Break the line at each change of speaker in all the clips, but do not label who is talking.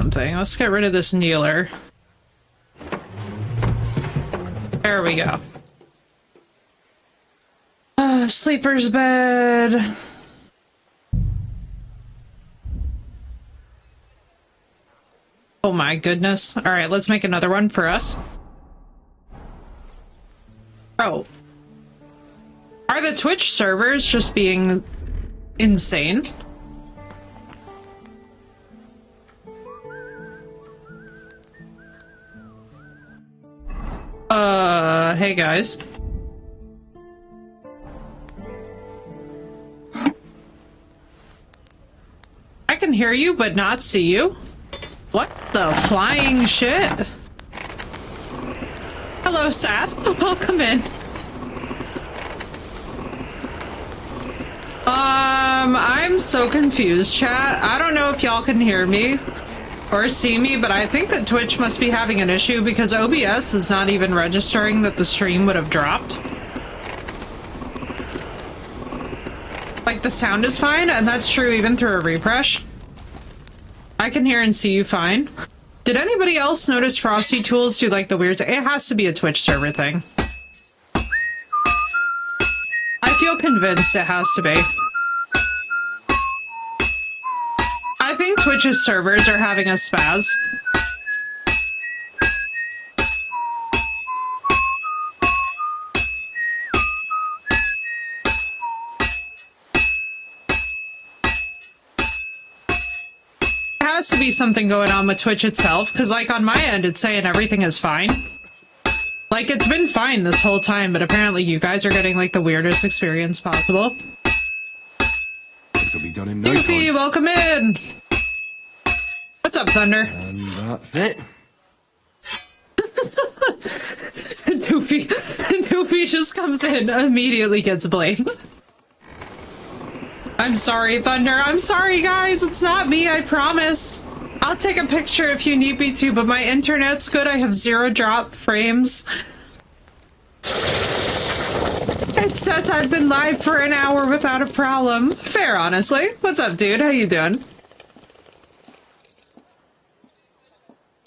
something. Let's get rid of this kneeler. There we go. Sleeper's bed. Oh my goodness. Alright, let's make another one for us. Oh. Are the Twitch servers just being insane? Hey guys. I can hear you, but not see you. What the flying shit? Hello, Seth. Welcome in. I'm so confused, chat. I don't know if y'all can hear me or see me, but I think that Twitch must be having an issue because OBS is not even registering that the stream would have dropped. Like, the sound is fine, and that's true even through a refresh. I can hear and see you fine. Did anybody else notice Frosty Tools do, like, the weird... It has to be a Twitch server thing. I feel convinced it has to be. I think Twitch's servers are having a spaz. There has to be something going on with Twitch itself, because, like, on my end, it's saying everything is fine. Like, it's been fine this whole time, but apparently you guys are getting, like, the weirdest experience possible.
This will be done in no
Goofy,
time.
welcome in! What's up, Thunder?
And that's it.
Doofy just comes in, immediately gets blamed. I'm sorry, Thunder. I'm sorry, guys. It's not me, I promise. I'll take a picture if you need me to, but my internet's good. I have 0 drop frames. It says I've been live for an hour without a problem. Fair, honestly. What's up, dude? How you doing?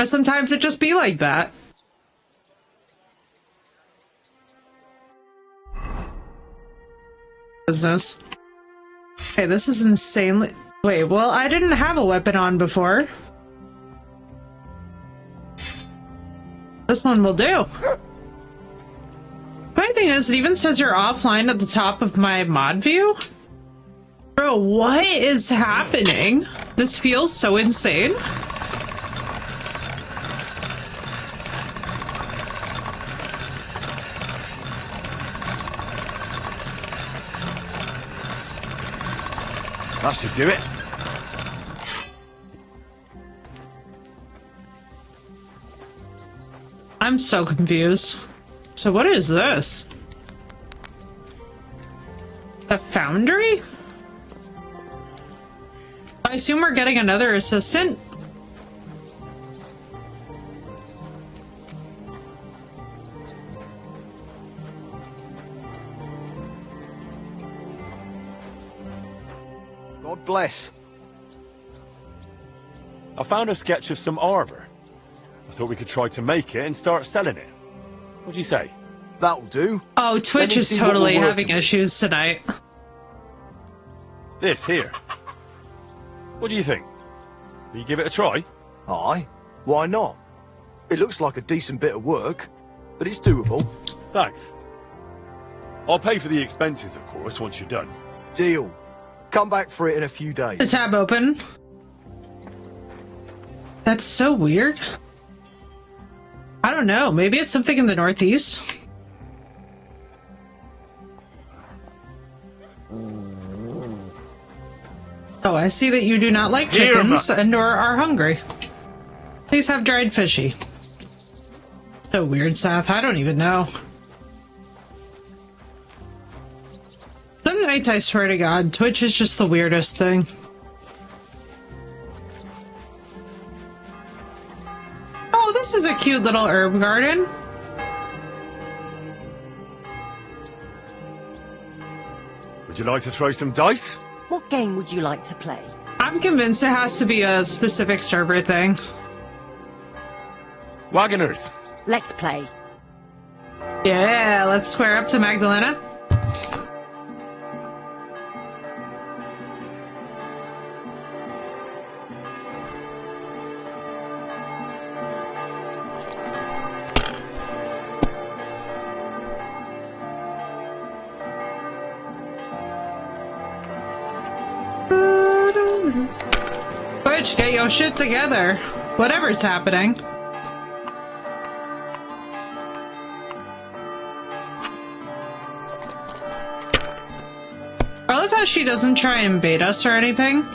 Sometimes it just be like that. Business. Okay, this is insanely... Wait, well, I didn't have a weapon on before. This one will do. Funny thing is, it even says you're offline at the top of my mod view. Bro, what is happening? This feels so insane.
That should do it.
I'm so confused. So what is this? A foundry? I assume we're getting another assistant?
God bless.
I found a sketch of some arbor. I thought we could try to make it and start selling it. What'd you say?
That'll do.
Oh, Twitch is totally having issues tonight.
This here. What do you think? Will you give it a try?
Aye. Why not? It looks like a decent bit of work, but it's doable.
Thanks. I'll pay for the expenses, of course, once you're done.
Deal. Come back for it in a few days.
The tab open. That's so weird. I don't know. Maybe it's something in the Northeast. Oh, I see that you do not like chickens and nor are hungry. Please have dried fishy. So weird, Seth. I don't even know. Some nights, I swear to God, Twitch is just the weirdest thing. Oh, this is a cute little herb garden.
Would you like to throw some dice?
What game would you like to play?
I'm I'm convinced it has to be a specific server thing.
Wagoners.
Let's play.
Yeah, let's square up to Magdalena. Twitch, get your shit together. Whatever's happening. I love how she doesn't try and bait us or anything.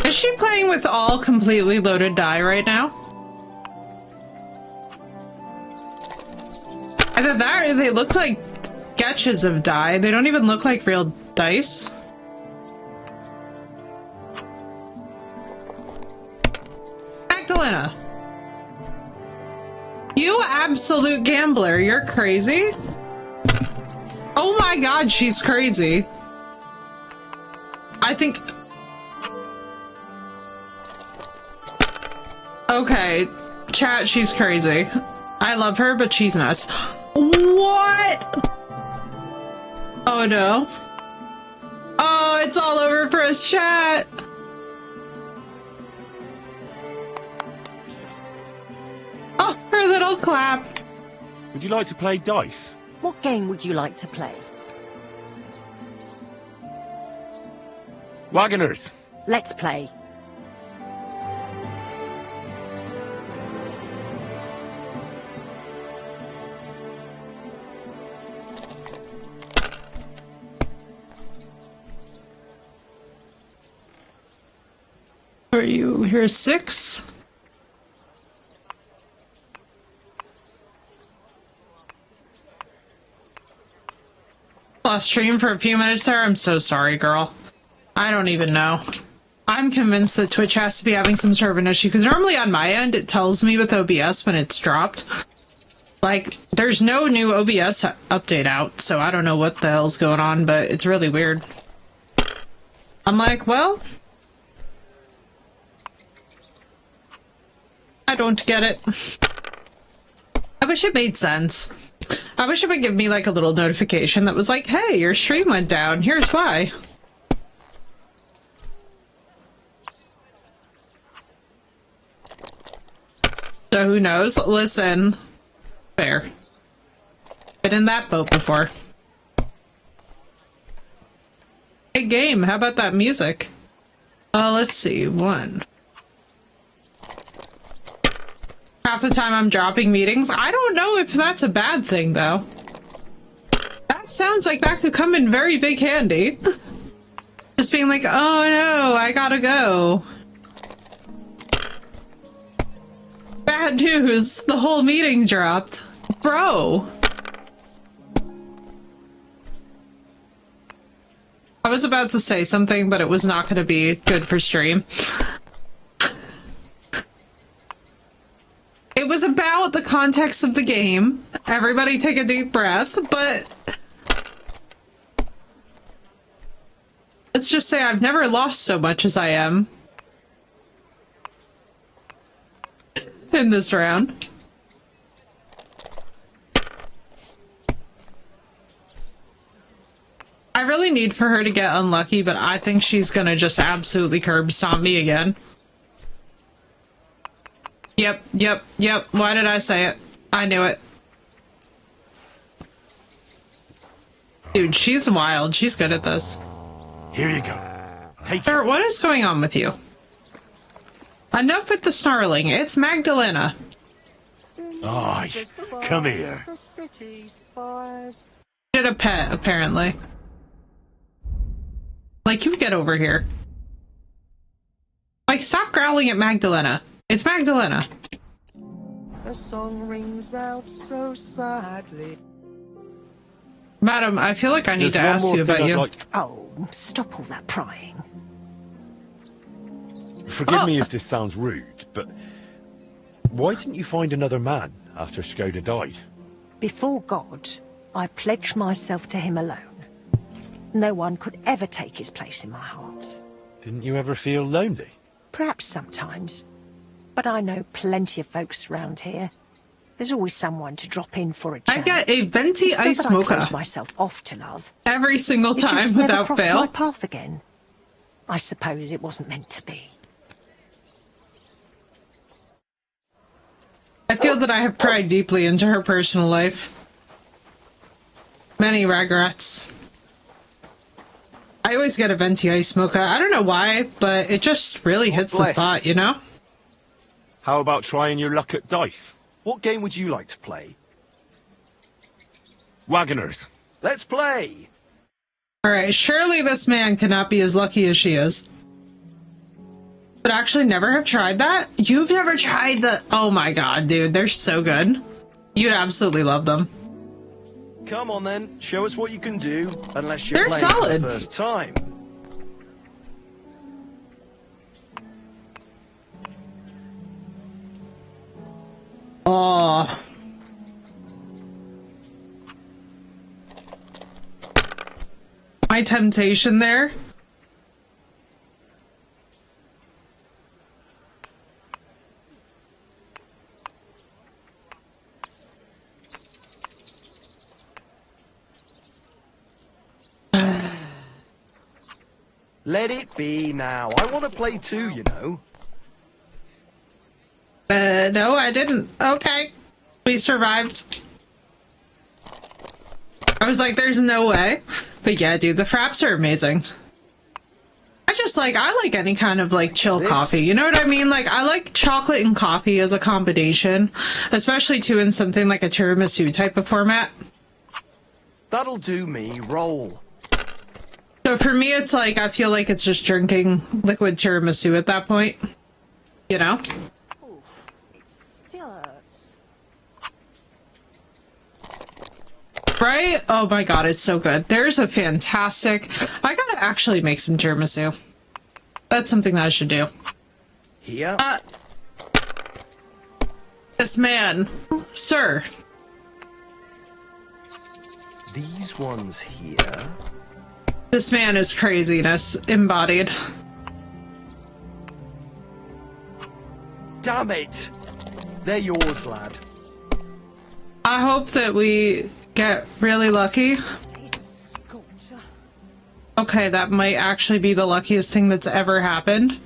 Is she playing with all completely loaded die right now? Either that or they look like sketches of die. They don't even look like real dice. Magdalena. You absolute gambler. You're crazy. Oh my god, she's crazy. I think... Okay, chat, she's crazy. I love her, but she's nuts. What? Oh no. Oh, it's all over for us, chat. Oh, her little clap.
Would you like to play dice?
What game would you like to play?
Wagoners.
Let's play.
Are you here 6? Lost stream for a few minutes there. I'm so sorry, girl. I don't even know. I'm convinced that Twitch has to be having some sort of an issue, because normally on my end it tells me with OBS when it's dropped. Like, there's no new OBS update out, so I don't know what the hell's going on, but it's really weird. I'm like, well... I don't get it. I wish it made sense. I wish it would give me like a little notification that was like, hey, your stream went down, here's why. So who knows? Listen. Fair. Been in that boat before. Hey game, how about that music? Let's see, 1. Half the time I'm dropping meetings. I don't know if that's a bad thing, though. That sounds like that could come in very big handy. Just being like, oh no, I gotta go. Bad news, the whole meeting dropped. Bro. I was about to say something, but it was not going to be good for stream. It was about the context of the game. Everybody take a deep breath, but... Let's just say I've never lost so much as I am. In this round. I really need for her to get unlucky, but I think she's gonna just absolutely curb stomp me again. Yep. Why did I say it? I knew it. Dude, she's wild. She's good at this.
Here you go. Take it.
Sir, what is going on with you? Enough with the snarling. It's Magdalena.
Oh, come here.
Did a pet, apparently. Like, you get over here. Like, stop growling at Magdalena. It's Magdalena.
A song rings out so sadly.
Madam, I feel like I need
There's
to
one
ask
more
you
thing
about
I'd
you.
like-
Oh, stop all that prying.
Forgive me if this sounds rude, but why didn't you find another man after Skoda died?
Before God, I pledged myself to him alone. No one could ever take his place in my heart.
Didn't you ever feel lonely?
Perhaps sometimes. But I know plenty of folks around here. There's always someone to drop in for a chat.
I get a venti
It's not
ice
that I
mocha
close myself off to love.
every single
It just
time
never
without
crossed
fail.
my path again. I suppose it wasn't meant to be.
I feel that I have pried deeply into her personal life. Many regrets. I always get a venti ice mocha. I don't know why, but it just really hits the
bless.
spot, you know?
How about trying your luck at dice?
What game would you like to play?
Wagoners.
Let's play!
Alright, surely this man cannot be as lucky as she is. But actually never have tried that? You've never tried the... Oh my god, dude, they're so good. You'd absolutely love them.
Come on then, show us what you can do, unless you're
They're
playing
solid.
for the first time.
Oh. My temptation there.
Let it be now. I want to play too, you know.
No, I didn't. Okay. We survived. I was like, there's no way. But yeah, dude, the fraps are amazing. I like any kind of, like, chill coffee. You know what I mean? Like, I like chocolate and coffee as a combination. Especially, too, in something like a tiramisu type of format.
That'll do me. Roll.
So for me, it's like, I feel like it's just drinking liquid tiramisu at that point. You know?
Still hurts.
Right? Oh my god, it's so good. There's a fantastic... I gotta actually make some tiramisu. That's something that I should do.
Here.
This man. Sir.
These ones here.
This man is craziness embodied.
Damn it! They're yours, lad.
I hope that we get really lucky. Okay, that might actually be the luckiest thing that's ever happened.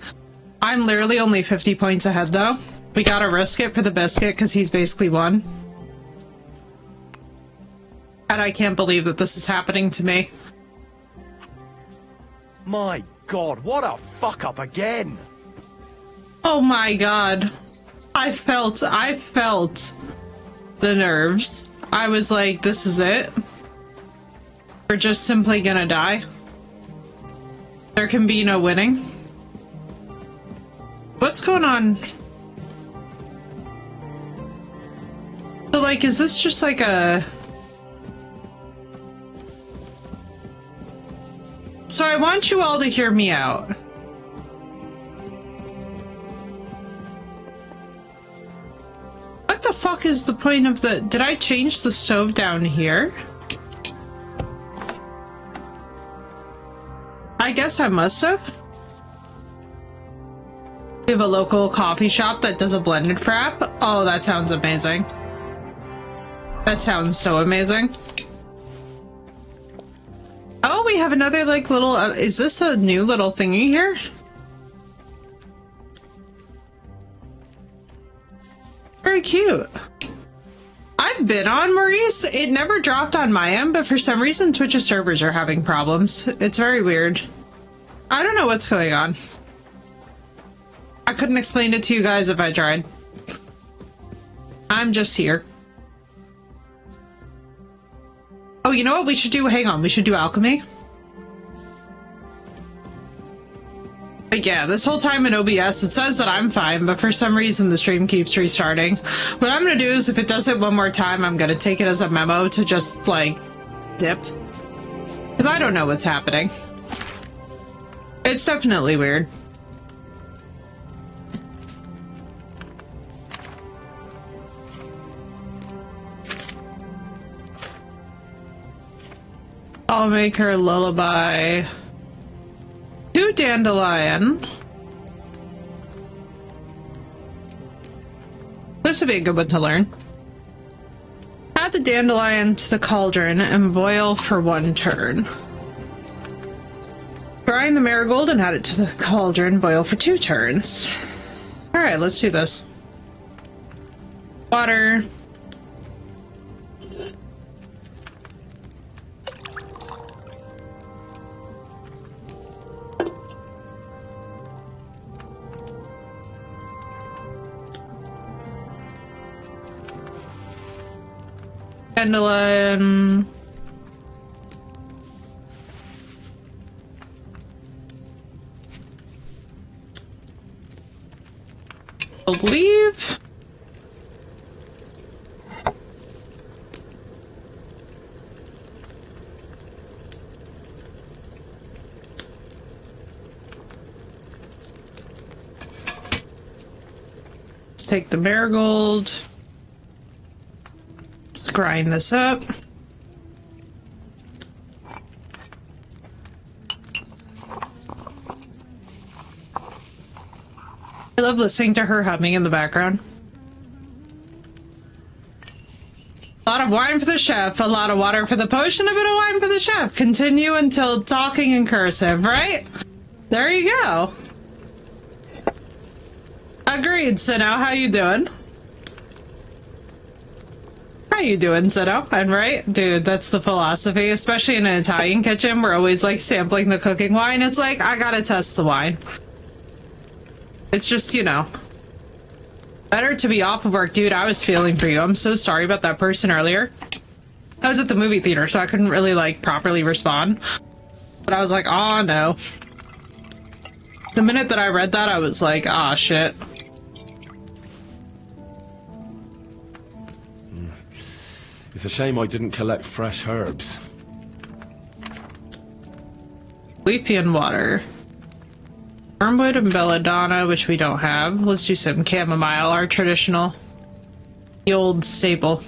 I'm literally only 50 points ahead, though. We gotta risk it for the biscuit, because he's basically won. And I can't believe that this is happening to me.
My god, what a fuck up again!
Oh my god. I felt the nerves. I was like, this is it. We're just simply gonna die. There can be no winning. What's going on? So, like, is this just like a... So I want you all to hear me out. What the fuck is the point of the... Did I change the stove down here? I guess I must have. We have a local coffee shop that does a blended frap. Oh, that sounds amazing. That sounds so amazing. Oh, we have another, like, little... is this a new little thingy here? Very cute. I've been on Maurice. It never dropped on my end, but for some reason Twitch's servers are having problems. It's very weird. I don't know what's going on. I couldn't explain it to you guys if I tried. I'm just here. Oh, you know what we should do? Hang on, we should do alchemy. But yeah, this whole time in OBS, it says that I'm fine, but for some reason the stream keeps restarting. What I'm gonna do is, if it does it one more time, I'm gonna take it as a memo to just, like, dip. Because I don't know what's happening. It's definitely weird. I'll make her lullaby. 2 dandelion. This would be a good one to learn. Add the dandelion to the cauldron and boil for 1 turn. Grind the marigold and add it to the cauldron, boil for 2 turns. Alright, let's do this. Water. Dandelion. I believe. Let's take the marigold. Grind this up. I love listening to her humming in the background. A lot of wine for the chef, a lot of water for the potion, a bit of wine for the chef. Continue until talking in cursive, right? There you go. Agreed, Sino. How you doing? How you doing, Sino? And right? Dude, that's the philosophy, especially in an Italian kitchen. We're always like sampling the cooking wine. It's like, I gotta test the wine. It's just, you know, better to be off of work. Dude, I was feeling for you. I'm so sorry about that person earlier. I was at the movie theater, so I couldn't really like properly respond. But I was like, oh no. The minute that I read that, I was like, ah, shit.
It's a shame I didn't collect fresh herbs.
Lethean water. Wormwood and belladonna, which we don't have. Let's do some chamomile, our traditional, the old staple.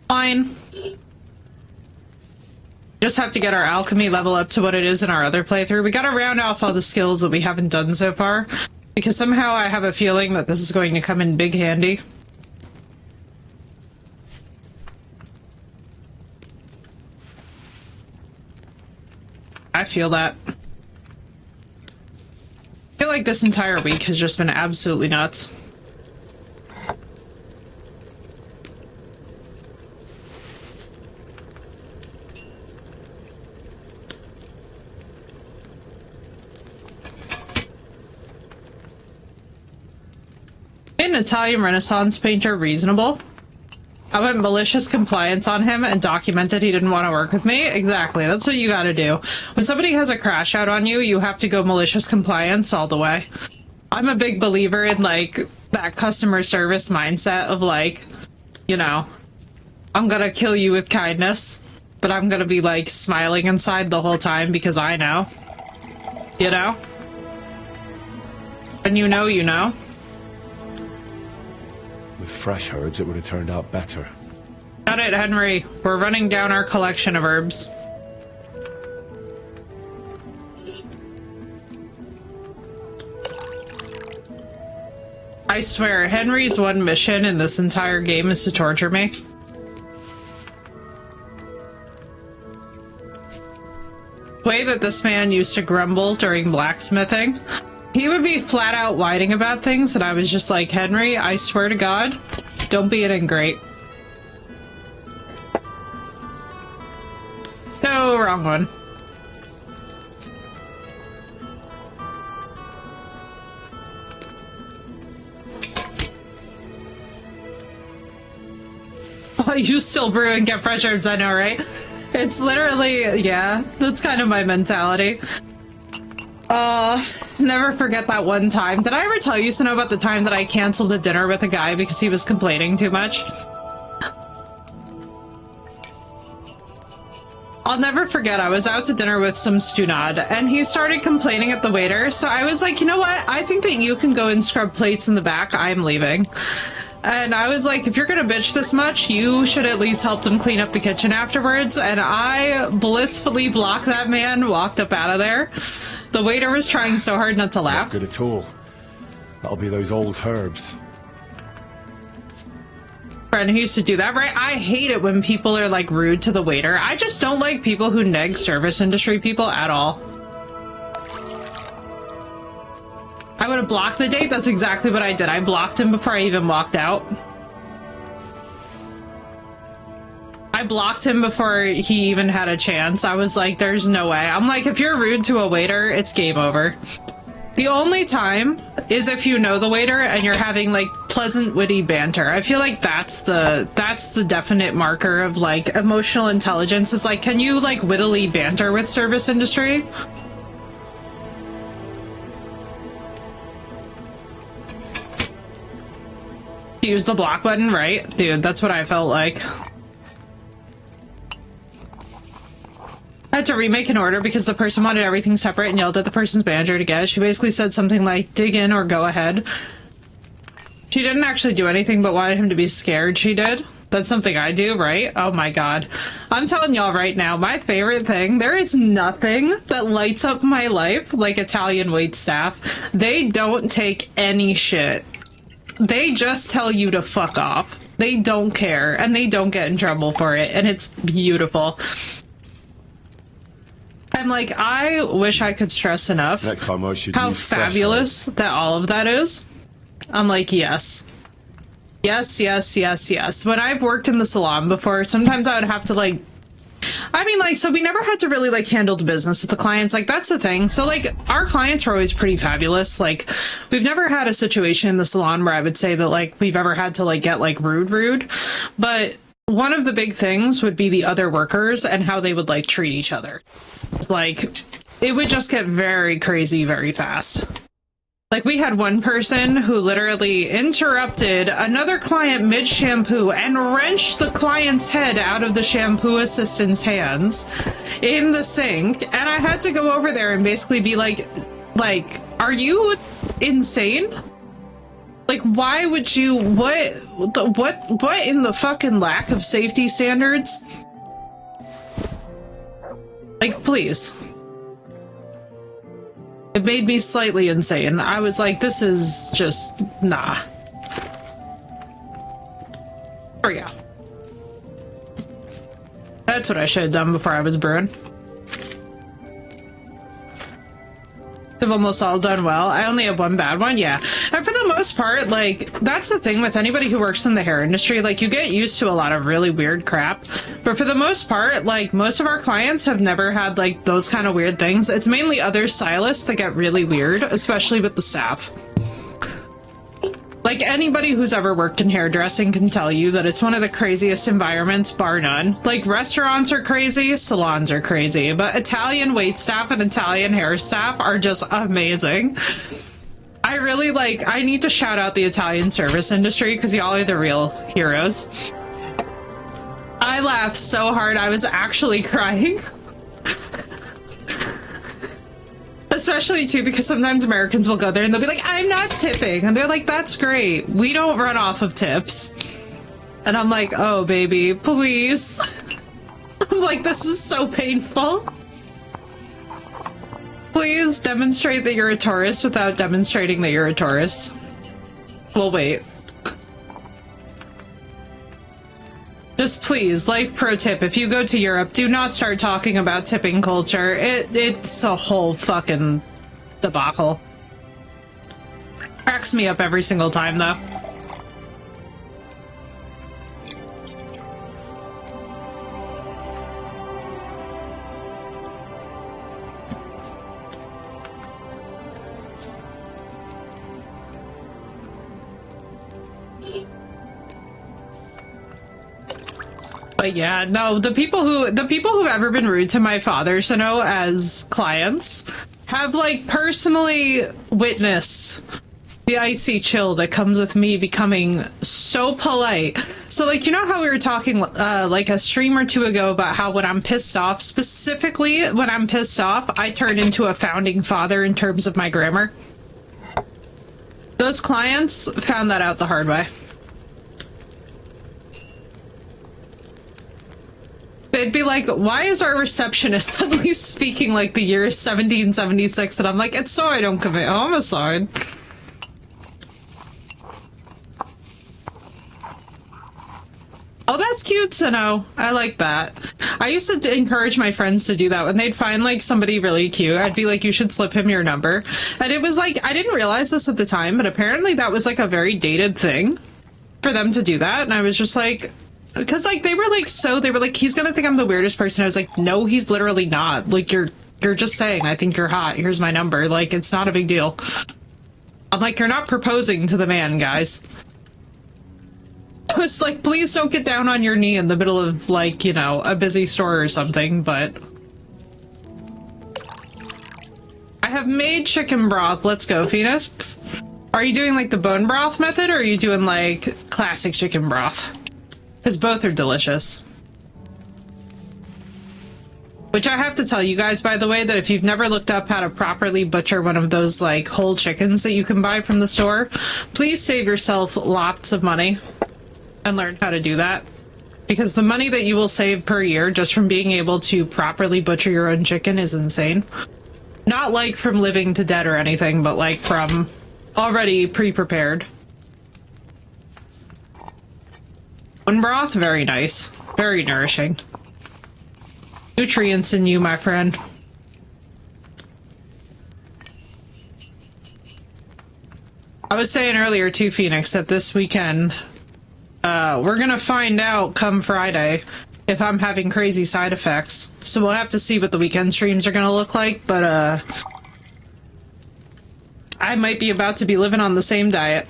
Fine. Just have to get our alchemy level up to what it is in our other playthrough. We gotta round off all the skills that we haven't done so far. Because somehow I have a feeling that this is going to come in big handy. I feel that. I feel like this entire week has just been absolutely nuts. An Italian Renaissance painter reasonable? I went malicious compliance on him and documented he didn't want to work with me? Exactly, that's what you gotta do. When somebody has a crash out on you, you have to go malicious compliance all the way. I'm a big believer in, like, that customer service mindset of, like, you know, I'm gonna kill you with kindness, but I'm gonna be, like, smiling inside the whole time because I know. You know? And you know, you know.
With fresh herbs, it would have turned out better.
Got it, Henry. We're running down our collection of herbs. I swear, Henry's one mission in this entire game is to torture me. The way that this man used to grumble during blacksmithing, he would be flat out whining about things, and I was just like, Henry, I swear to God, don't be an ingrate. No, wrong one. Oh, you still brew and get fresh herbs, I know, right? It's literally, yeah, that's kind of my mentality. Never forget that one time. Did I ever tell you, Snow, about the time that I canceled a dinner with a guy because he was complaining too much? I'll never forget, I was out to dinner with some stunad, and he started complaining at the waiter, so I was like, you know what? I think that you can go and scrub plates in the back. I'm leaving. And I was like, if you're gonna bitch this much, you should at least help them clean up the kitchen afterwards. And I blissfully blocked that man, walked up out of there. The waiter was trying so hard not to laugh.
Not good at all. That'll be those old herbs.
Friend who used to do that, right? I hate it when people are like rude to the waiter. I just don't like people who neg service industry people at all. I would have blocked the date. That's exactly what I did. I blocked him before I even walked out. I blocked him before he even had a chance. I was like, there's no way. I'm like, if you're rude to a waiter, it's game over. The only time is if you know the waiter and you're having like pleasant, witty banter. I feel like that's the definite marker of like emotional intelligence. Is like, can you like wittily banter with service industry? Use the block button, right? Dude, that's what I felt like. I had to remake an order because the person wanted everything separate and yelled at the person's manager to get it. She basically said something like, dig in or go ahead. She didn't actually do anything but wanted him to be scared. She did. That's something I do, right? Oh my god. I'm telling y'all right now, my favorite thing, there is nothing that lights up my life like Italian waitstaff. They don't take any shit. They just tell you to fuck off. They don't care, and they don't get in trouble for it, and it's beautiful. I'm like, I wish I could stress enough
Next time I should
how
use
fabulous that all of that is. I'm like, yes. Yes, yes, yes, yes. When I've worked in the salon before, sometimes I would have to like, I mean, like, so we never had to really, like, handle the business with the clients. Like, that's the thing. So, like, our clients are always pretty fabulous. Like, we've never had a situation in the salon where I would say that, like, we've ever had to, like, get, like, rude. But one of the big things would be the other workers and how they would, like, treat each other. It's like, it would just get very crazy very fast. Like, we had one person who literally interrupted another client mid-shampoo and wrenched the client's head out of the shampoo assistant's hands in the sink. And I had to go over there and basically be like, are you insane? Like, why would you, what in the fucking lack of safety standards? Like, please. It made me slightly insane. I was like, this is just, nah. There we go. That's what I should have done before I was brewing. They've almost all done well. I only have one bad one, yeah. And for the most part, like, that's the thing with anybody who works in the hair industry. Like, you get used to a lot of really weird crap. But for the most part, like, most of our clients have never had, like, those kind of weird things. It's mainly other stylists that get really weird, especially with the staff. Like, anybody who's ever worked in hairdressing can tell you that it's one of the craziest environments, bar none. Like, restaurants are crazy, salons are crazy, but Italian waitstaff and Italian hair staff are just amazing. I really, like, I need to shout out the Italian service industry because y'all are the real heroes. I laughed so hard I was actually crying. Especially, too, because sometimes Americans will go there and they'll be like, I'm not tipping. And they're like, that's great. We don't run off of tips. And I'm like, oh, baby, please. I'm like, this is so painful. Please demonstrate that you're a tourist without demonstrating that you're a tourist. We'll wait. Just please, life pro tip, if you go to Europe, do not start talking about tipping culture. It's a whole fucking debacle. Cracks me up every single time, though. But yeah, no, the people who've ever been rude to my father, so no, as clients, have like personally witnessed the icy chill that comes with me becoming so polite, So, like, you know how we were talking, like, a stream or two ago about how when I'm pissed off, specifically when I'm pissed off, I turn into a founding father in terms of my grammar? Those clients found that out the hard way. They'd be like, why is our receptionist suddenly speaking like the year 1776? And I'm like, it's so I don't commit homicide. Oh, that's cute to know. I like that. I used to encourage my friends to do that when they'd find like somebody really cute. I'd be like, you should slip him your number. And it was like, I didn't realize this at the time, but apparently that was like a very dated thing for them to do that. And I was just like, because like they were like, he's gonna think I'm the weirdest person. I was like, no, he's literally not. Like, you're just saying, I think you're hot. Here's my number. Like, it's not a big deal. I'm like, you're not proposing to the man, guys. I was like, please don't get down on your knee in the middle of, like, you know, a busy store or something, but... I have made chicken broth. Let's go, Phoenix. Are you doing, like, the bone broth method, or are you doing, like, classic chicken broth? Because both are delicious. Which I have to tell you guys, by the way, that if you've never looked up how to properly butcher one of those, like, whole chickens that you can buy from the store, please save yourself lots of money. And learn how to do that, because the money that you will save per year just from being able to properly butcher your own chicken is insane. Not like from living to dead or anything, but like from already pre-prepared. Bone broth, very nice, very nourishing. Nutrients in you, my friend. I was saying earlier too, Phoenix, that this weekend we're gonna find out come Friday if I'm having crazy side effects. So we'll have to see what the weekend streams are gonna look like, but I might be about to be living on the same diet.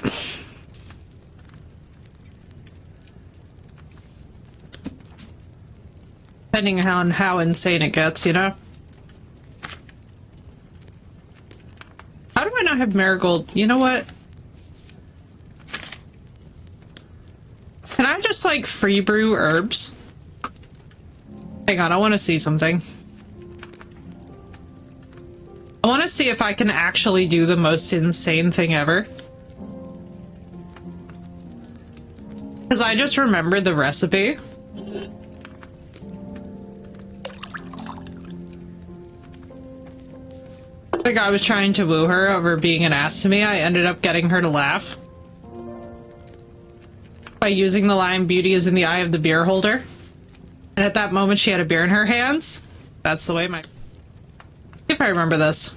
Depending on how insane it gets, you know? How do I not have marigold? You know what? Can I just, like, free brew herbs? Hang on, I want to see something. I want to see if I can actually do the most insane thing ever. Because I just remembered the recipe. The guy was trying to woo her over being an ass to me. I ended up getting her to laugh by using the line, beauty is in the eye of the beer holder. And at that moment she had a beer in her hands. That's the way my... If I remember this.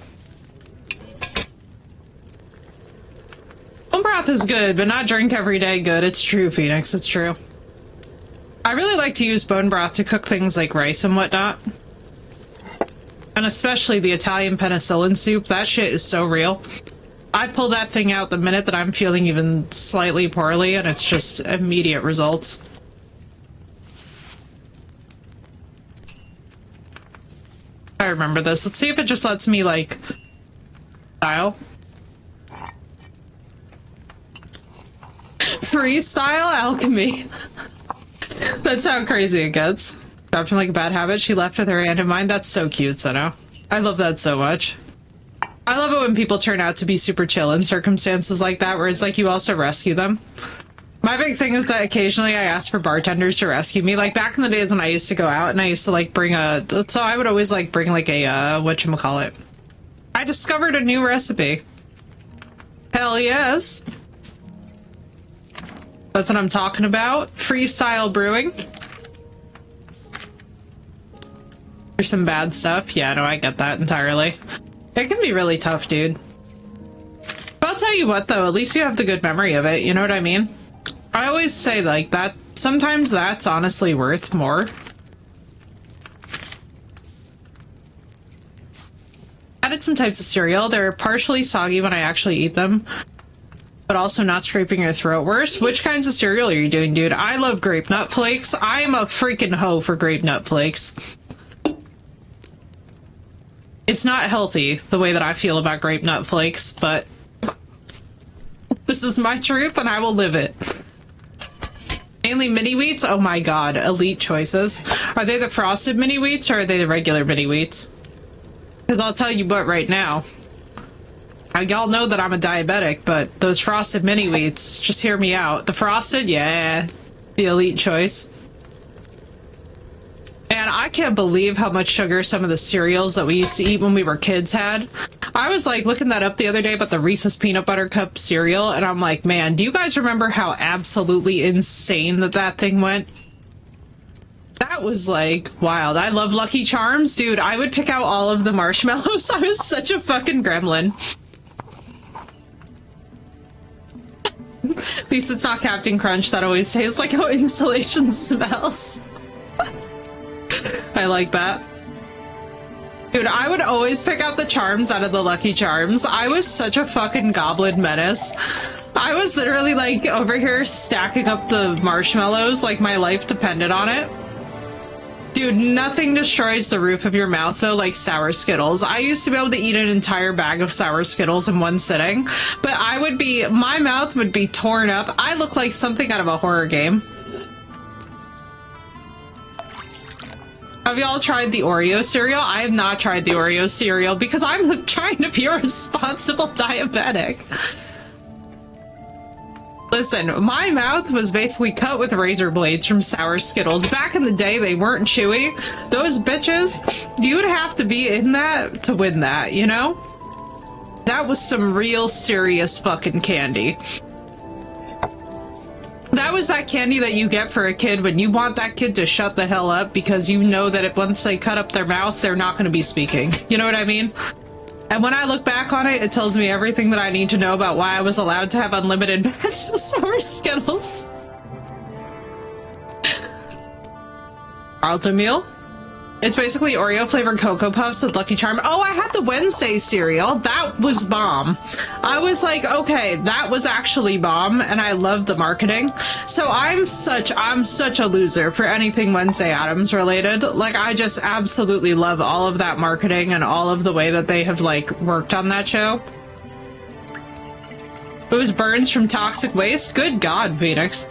Bone broth is good, but not drink every day good. It's true, Phoenix, it's true. I really like to use bone broth to cook things like rice and whatnot. And especially the Italian penicillin soup. That shit is so real. I pull that thing out the minute that I'm feeling even slightly poorly, and it's just immediate results. I remember this. Let's see if it just lets me, like, style. Freestyle alchemy. That's how crazy it gets. Dropped from, like, a bad habit. She left with her hand in mine. That's so cute, Seno. I love that so much. I love it when people turn out to be super chill in circumstances like that, where it's like you also rescue them. My big thing is that occasionally I ask for bartenders to rescue me. Like, back in the days when I used to go out and I used to, like, bring a... So I would always, like, bring, like, a, whatchamacallit. I discovered a new recipe. Hell yes. That's what I'm talking about. Freestyle brewing. There's some bad stuff. Yeah, no, I get that entirely. It can be really tough, dude. But I'll tell you what, though, at least you have the good memory of it, you know what I mean? I always say, like, that sometimes that's honestly worth more. Added some types of cereal. They're partially soggy when I actually eat them, but also not scraping your throat worse. Which kinds of cereal are you doing, dude? I love grape nut flakes. I am a freaking hoe for grape nut flakes. It's not healthy, the way that I feel about grape nut flakes, but this is my truth and I will live it. Mainly mini wheats? Oh my god, elite choices. Are they the frosted mini wheats or are they the regular mini wheats? Because I'll tell you what right now. Y'all know that I'm a diabetic, but those frosted mini wheats, just hear me out. The frosted, yeah, the elite choice. And I can't believe how much sugar some of the cereals that we used to eat when we were kids had. I was like looking that up the other day about the Reese's Peanut Butter Cup cereal, and I'm like, man, do you guys remember how absolutely insane that thing went? That was like wild. I love Lucky Charms, dude. I would pick out all of the marshmallows. I was such a fucking gremlin. At least it's not Captain Crunch. That always tastes like how installation smells. I like that. Dude, I would always pick out the charms out of the Lucky Charms. I was such a fucking goblin menace. I was literally like over here stacking up the marshmallows like my life depended on it. Dude, nothing destroys the roof of your mouth though like sour Skittles. I used to be able to eat an entire bag of sour Skittles in one sitting, but my mouth would be torn up. I look like something out of a horror game. Have y'all tried the Oreo cereal? I have not tried the Oreo cereal because I'm trying to be a responsible diabetic. Listen, my mouth was basically cut with razor blades from sour Skittles. Back in the day, they weren't chewy. Those bitches, you would have to be in that to win that, you know? That was some real serious fucking candy. That was that candy that you get for a kid when you want that kid to shut the hell up because you know that once they cut up their mouth, they're not going to be speaking. You know what I mean? And when I look back on it, it tells me everything that I need to know about why I was allowed to have unlimited bags of sour Skittles. Alto meal? It's basically Oreo flavored Cocoa Puffs with Lucky Charm. Oh, I had the Wednesday cereal. That was bomb. I was like, okay, that was actually bomb, and I love the marketing. So I'm such a loser for anything Wednesday Addams related. Like, I just absolutely love all of that marketing and all of the way that they have, like, worked on that show. It was burns from toxic waste? Good God, Phoenix.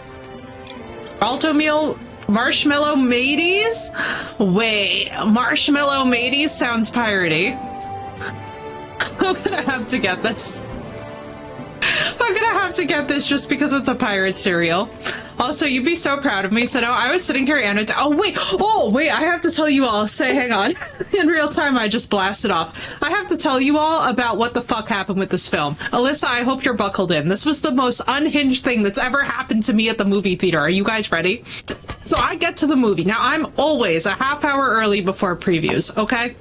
Alto meal... Marshmallow Mateys? Wait, Marshmallow Mateys sounds piratey. I'm gonna have to get this. I'm gonna have to get this just because it's a pirate cereal. Also, you'd be so proud of me. So no, I was sitting here and oh wait, I have to tell you all. Hang on. In real time, I just blasted off. I have to tell you all about what the fuck happened with this film. Alyssa, I hope you're buckled in. This was the most unhinged thing that's ever happened to me at the movie theater. Are you guys ready? So I get to the movie. Now, I'm always a half hour early before previews, okay?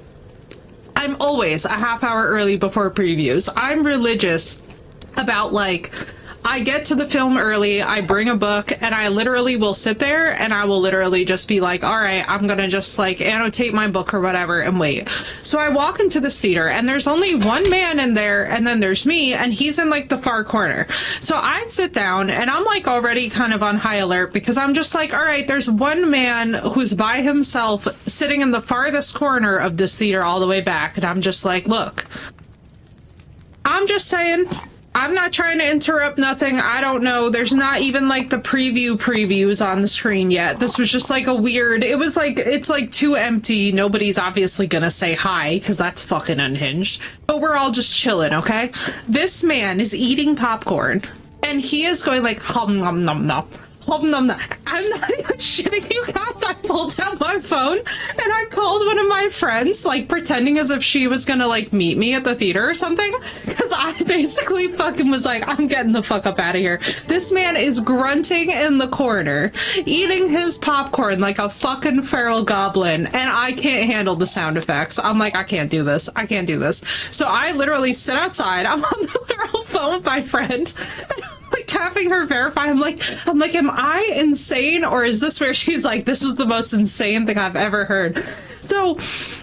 I'm always a half hour early before previews. I'm religious about, like, I get to the film early, I bring a book, and I literally will sit there and I will literally just be like, all right, I'm gonna just like annotate my book or whatever and wait. So I walk into this theater and there's only one man in there and then there's me and he's in like the far corner. So I sit down and I'm like already kind of on high alert because I'm just like, all right, there's one man who's by himself sitting in the farthest corner of this theater all the way back. And I'm just like, look, I'm just saying, I'm not trying to interrupt nothing. I don't know. There's not even like the previews on the screen yet. This was just like a weird, it was like, it's like too empty. Nobody's obviously gonna say hi because that's fucking unhinged. But we're all just chilling, okay? This man is eating popcorn and he is going like, hum nom nom nom. I'm not even shitting you guys. I pulled out my phone and I called one of my friends, like pretending as if she was gonna like meet me at the theater or something. Because I basically fucking was like, I'm getting the fuck up out of here. This man is grunting in the corner, eating his popcorn like a fucking feral goblin, and I can't handle the sound effects. I'm like, I can't do this. I can't do this. So I literally sit outside. I'm on the literal phone with my friend. Like having her verify. I'm like, am I insane or is this where she's like, this is the most insane thing I've ever heard? So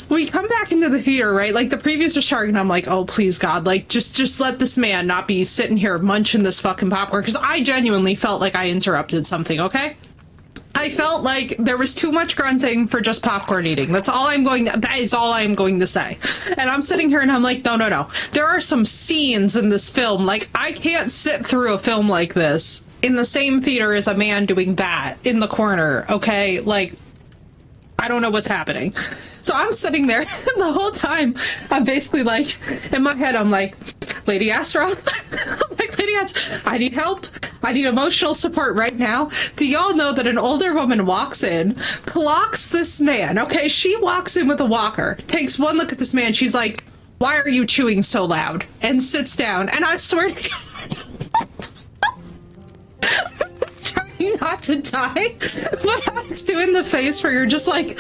we come back into the theater, right? Like the previews are starting and I'm like, oh, please God, like just let this man not be sitting here munching this fucking popcorn. Cause I genuinely felt like I interrupted something. Okay. I felt like there was too much grunting for just popcorn eating. That is all I'm going to say. And I'm sitting here and I'm like, no. There are some scenes in this film. Like, I can't sit through a film like this in the same theater as a man doing that in the corner, okay? Like, I don't know what's happening. So I'm sitting there, and the whole time, I'm basically like, in my head, I'm like, Lady Astra, I'm like, Lady Astra, I need help. I need emotional support right now. Do y'all know that an older woman walks in, clocks this man, okay? She walks in with a walker, takes one look at this man, she's like, why are you chewing so loud? And sits down, and I swear to God, I was trying not to die, but I was doing the face where you're just like,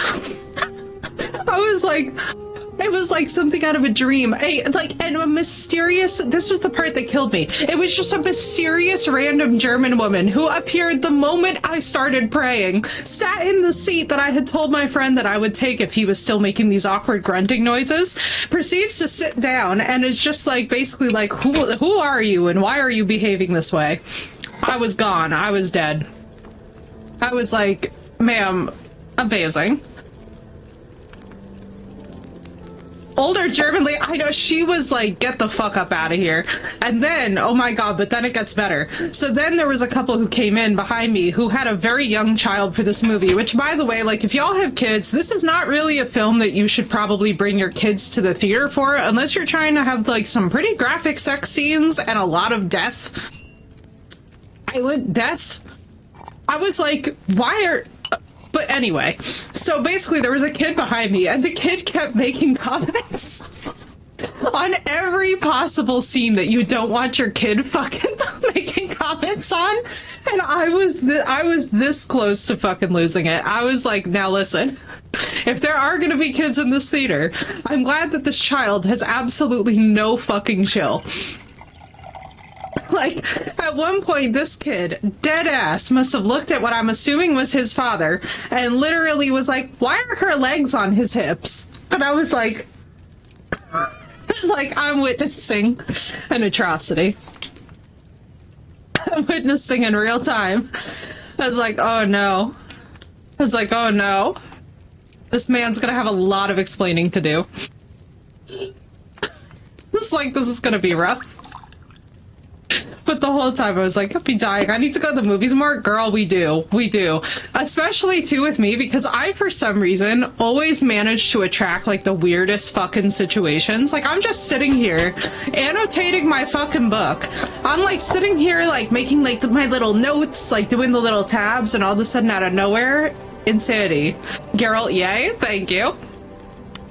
I was like, it was like something out of a dream. And a mysterious, this was the part that killed me. It was just a mysterious random German woman who appeared the moment I started praying, sat in the seat that I had told my friend that I would take if he was still making these awkward grunting noises, proceeds to sit down and is just like, basically like, who are you and why are you behaving this way? I was gone. I was dead. I was like, ma'am, amazing. Older German lady, I know, she was like, get the fuck up out of here. And then, oh my god, but then it gets better. So then there was a couple who came in behind me who had a very young child for this movie, which, by the way, like, if y'all have kids, this is not really a film that you should probably bring your kids to the theater for, unless you're trying to have, like, some pretty graphic sex scenes and a lot of death. Violent death. I was like, why are... But anyway, so basically there was a kid behind me, and the kid kept making comments on every possible scene that you don't want your kid fucking making comments on. And I was this close to fucking losing it. I was like, now listen, if there are gonna be kids in this theater, I'm glad that this child has absolutely no fucking chill. Like, at one point, this kid, dead ass, must have looked at what I'm assuming was his father, and literally was like, why are her legs on his hips? And I was like, I'm witnessing an atrocity. I'm witnessing in real time. I was like, oh no. I was like, oh no. This man's gonna have a lot of explaining to do. It's like, this is gonna be rough. But the whole time I was like, I'll be dying. I need to go to the movies more. Girl, we do. We do. Especially, too, with me, because I, for some reason, always manage to attract, like, the weirdest fucking situations. Like, I'm just sitting here, annotating my fucking book. I'm, like, sitting here, like, making, like, my little notes, like, doing the little tabs, and all of a sudden, out of nowhere, insanity. Geralt, yay. Thank you.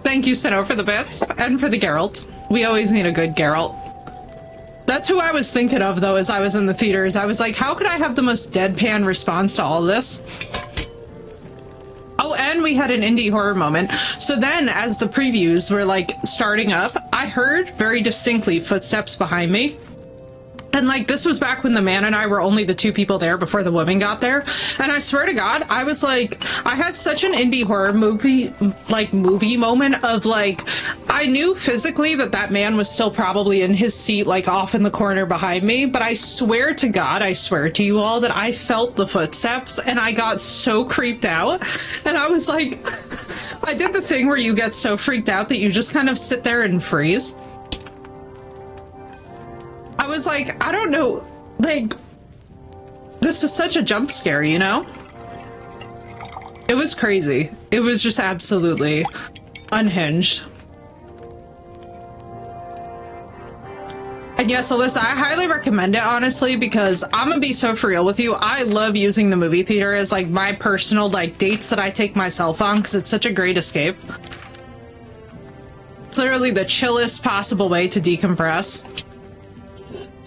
Thank you, Sinnoh, for the bits, and for the Geralt. We always need a good Geralt. That's who I was thinking of, though, as I was in the theaters. I was like, how could I have the most deadpan response to all this? Oh, and we had an indie horror moment. So then, as the previews were, like, starting up, I heard very distinctly footsteps behind me. And, like, this was back when the man and I were only the two people there before the woman got there. And I swear to God, I was like, I had such an indie horror movie moment of, like, I knew physically that that man was still probably in his seat, like, off in the corner behind me. But I swear to God, I swear to you all, that I felt the footsteps and I got so creeped out. And I was like, I did the thing where you get so freaked out that you just kind of sit there and freeze. I was like, I don't know, like, this is such a jump scare, you know? It was crazy. It was just absolutely unhinged. And yes, Alyssa, I highly recommend it, honestly, because I'm gonna be so for real with you. I love using the movie theater as, like, my personal, like, dates that I take myself on, because it's such a great escape. It's literally the chillest possible way to decompress.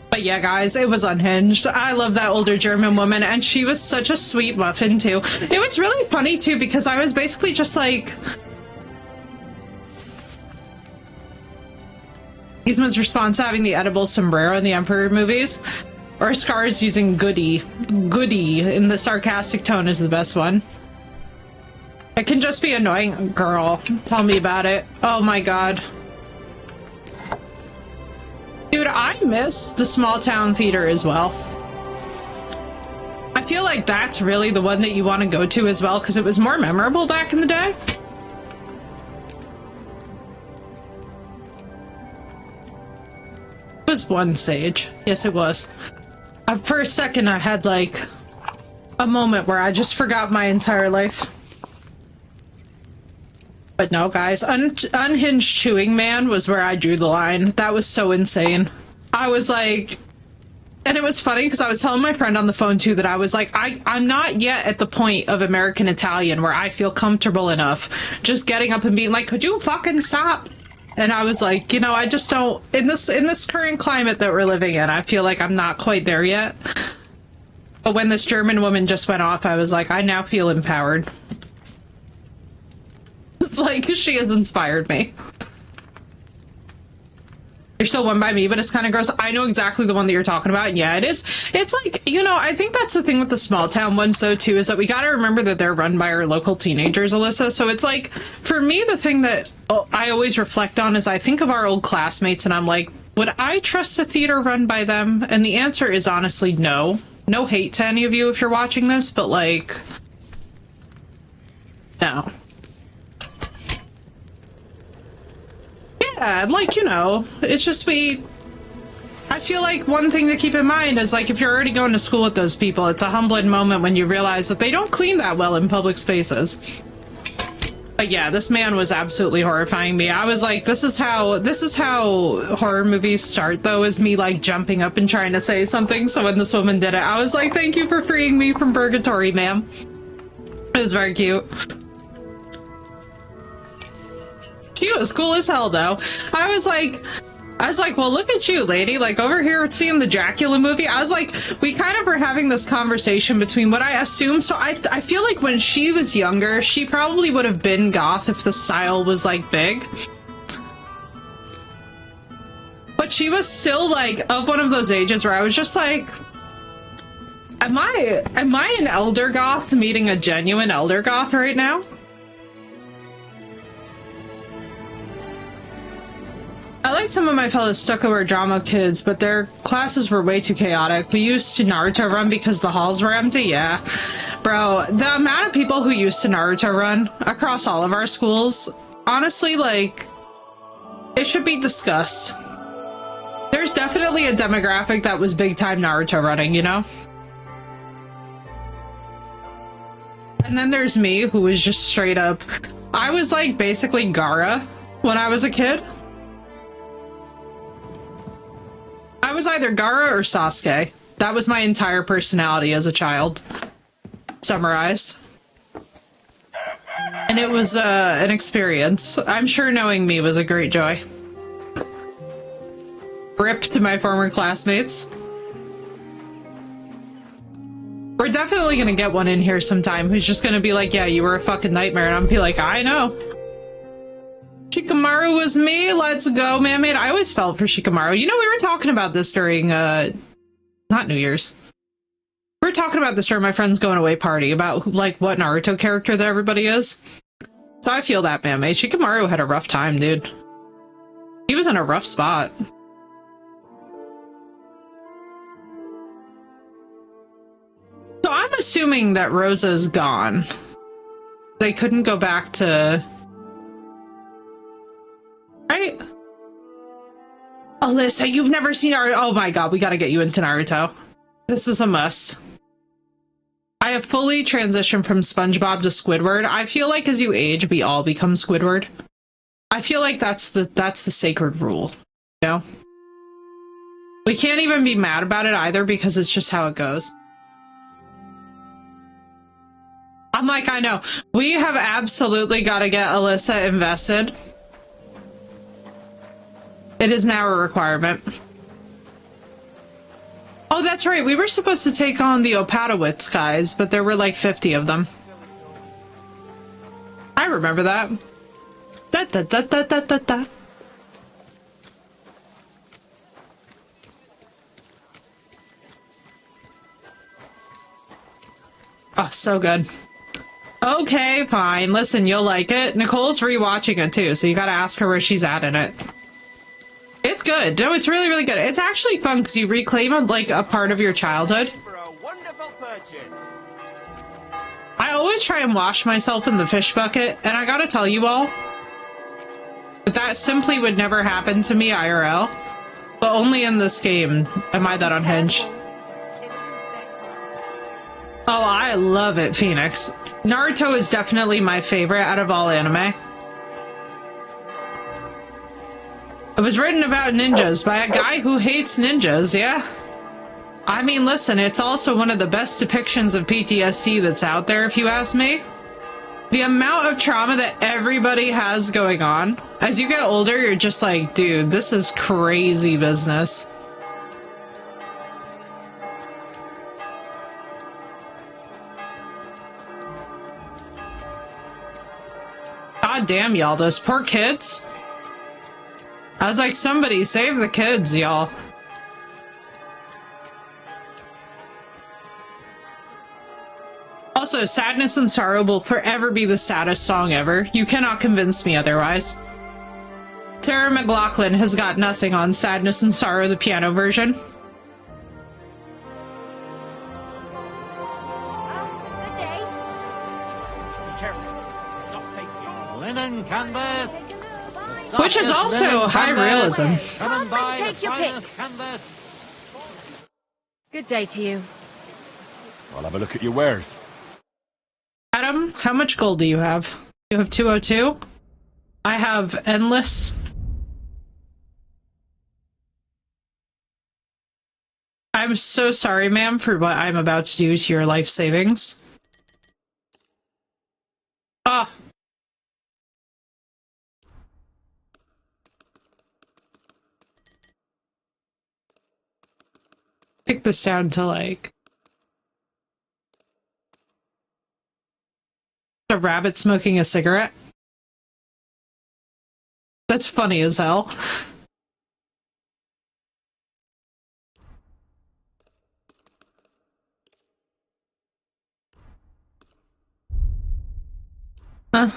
But yeah, guys, it was unhinged. I love that older German woman, and she was such a sweet muffin, too. It was really funny, too, because I was basically just like... Yzma's response to having the edible sombrero in the Emperor movies. Or Scar's using goody. Goody in the sarcastic tone is the best one. It can just be annoying. Girl, tell me about it. Oh my god. Dude, I miss the small town theater as well. I feel like that's really the one that you want to go to as well, because it was more memorable back in the day. It was one sage. Yes, it was. For a second, I had like a moment where I just forgot my entire life. But no, guys, Unhinged Chewing Man was where I drew the line. That was so insane. I was like, and it was funny because I was telling my friend on the phone too that I was like, I'm not yet at the point of American Italian where I feel comfortable enough just getting up and being like, could you fucking stop? And I was like, you know, I just don't, in this current climate that we're living in, I feel like I'm not quite there yet. But when this German woman just went off, I was like, I now feel empowered. It's like, she has inspired me. You're still one by me, but it's kind of gross. I know exactly the one that you're talking about. And yeah, it is. It's like, you know, I think that's the thing with the small town ones, though, too, is that we got to remember that they're run by our local teenagers, Alyssa. So it's like, for me, the thing that I always reflect on is I think of our old classmates and I'm like, would I trust a theater run by them? And the answer is honestly no. No hate to any of you if you're watching this, but like, no. Yeah, like, you know, it's just I feel like one thing to keep in mind is like if you're already going to school with those people, it's a humbling moment when you realize that they don't clean that well in public spaces. But yeah, this man was absolutely horrifying me. I was like, this is how horror movies start, though, is me like jumping up and trying to say something. So when this woman did it, I was like, thank you for freeing me from purgatory, ma'am. It was very cute. She was cool as hell, though. I was like, well, look at you, lady. Like, over here seeing the Dracula movie. I was like, we kind of were having this conversation between what I assume. So I feel like when she was younger, she probably would have been goth if the style was, like, big. But she was still, like, of one of those ages where I was just like, am I an elder goth meeting a genuine elder goth right now? I like some of my fellow stucco or drama kids, but their classes were way too chaotic. We used to Naruto run because the halls were empty. Yeah. Bro, the amount of people who used to Naruto run across all of our schools, honestly, like, it should be discussed. There's definitely a demographic that was big time Naruto running, you know? And then there's me, who was just straight up, I was like basically Gaara when I was a kid. I was either Gaara or Sasuke. That was my entire personality as a child. Summarized. And it was an experience. I'm sure knowing me was a great joy. Rip to my former classmates. We're definitely gonna get one in here sometime who's just gonna be like, yeah, you were a fucking nightmare. And I'm gonna be like, I know. Shikamaru was me. Let's go, man. I always felt for Shikamaru. You know, we were talking about this during, not New Year's. We were talking about this during my friend's going away party about, like, what Naruto character that everybody is. So I feel that, man. Shikamaru had a rough time, dude. He was in a rough spot. So I'm assuming that Rosa's gone. They couldn't go back to... Right? Alyssa, you've never seen Naruto. Oh my god, we gotta get you into Naruto. This is a must. I have fully transitioned from SpongeBob to Squidward. I feel like as you age, we all become Squidward. I feel like that's the sacred rule, you know? We can't even be mad about it either because it's just how it goes. I'm like, I know. We have absolutely got to get Alyssa invested. It is now a requirement. Oh, that's right. We were supposed to take on the Opadowitz guys, but there were like 50 of them. I remember that. Da da da da da da da. Oh, so good. Okay, fine. Listen, you'll like it. Nicole's rewatching it too, so you gotta ask her where she's at in it. It's good. No, it's really, really good. It's actually fun because you reclaim like a part of your childhood. I always try and wash myself in the fish bucket, and I gotta tell you all, that simply would never happen to me IRL, but only in this game am I that unhinged. Oh, I love it, Phoenix. Naruto is definitely my favorite out of all anime. It was written about ninjas by a guy who hates ninjas, yeah? I mean, listen, it's also one of the best depictions of PTSD that's out there, if you ask me. The amount of trauma that everybody has going on. As you get older, you're just like, dude, this is crazy business. God damn, y'all, those poor kids. I was like, somebody save the kids, y'all. Also, Sadness and Sorrow will forever be the saddest song ever. You cannot convince me otherwise. Sarah McLachlan has got nothing on Sadness and Sorrow, the piano version.
Good day.
Be careful. It's not safe. Linen canvas.
Which is also high realism.
Come and buy
Take
the
your pick.
finest canvas.
Good day to you.
I'll have a look at your wares.
Adam, how much gold do you have? You have 202? I have endless. I'm so sorry, ma'am, for what I'm about to do to your life savings. Ah. Pick this down to like a rabbit smoking a cigarette. That's funny as hell. Huh.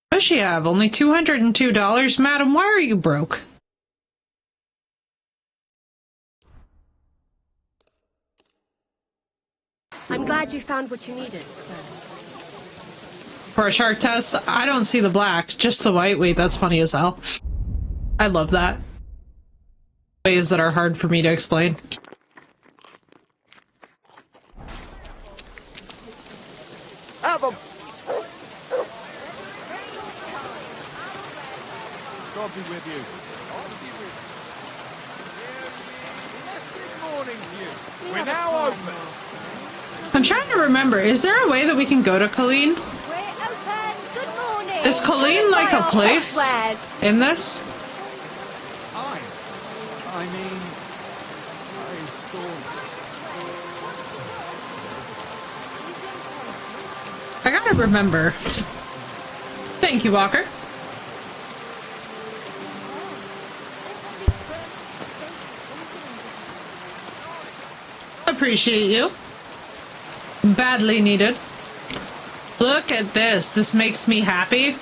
What does she have? Only $202? Madam, why are you broke?
I'm glad you found what you needed, sir.
For a shark test, I don't see the black, just the white. Wait, that's funny as hell. I love that. Ways that are hard for me to explain.
Have 'em! God be with you. Good morning to you. We're now open.
I'm trying to remember, is there a way that we can go to Colleen?
We're open. Good morning.
Is Colleen like a place
Wares.
in this?
I mean, I thought...
I gotta remember. Thank you, Walker. Appreciate you. Badly needed. Look at this. This makes me happy.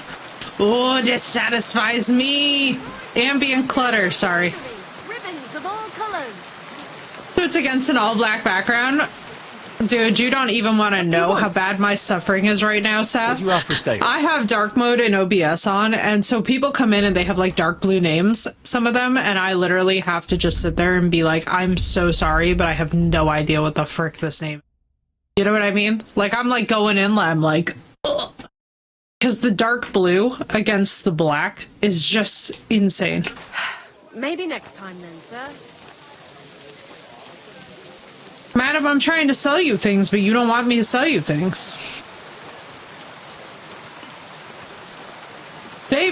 Oh, this satisfies me. Ambient clutter, sorry.
Ribbons of all colors.
So it's against an all-black background. Dude, you don't even want to know how bad my suffering is right now,
What
Seth.
do you have for sale?
I have dark mode and OBS on, and so people come in and they have like dark blue names, some of them, and I literally have to just sit there and be like, I'm so sorry, but I have no idea what the frick this name is. You know what I mean? Like, I'm like going in, I'm like, ugh. Because the dark blue against the black is just insane.
Maybe next time then, sir.
Madam, I'm trying to sell you things, but you don't want me to sell you things. They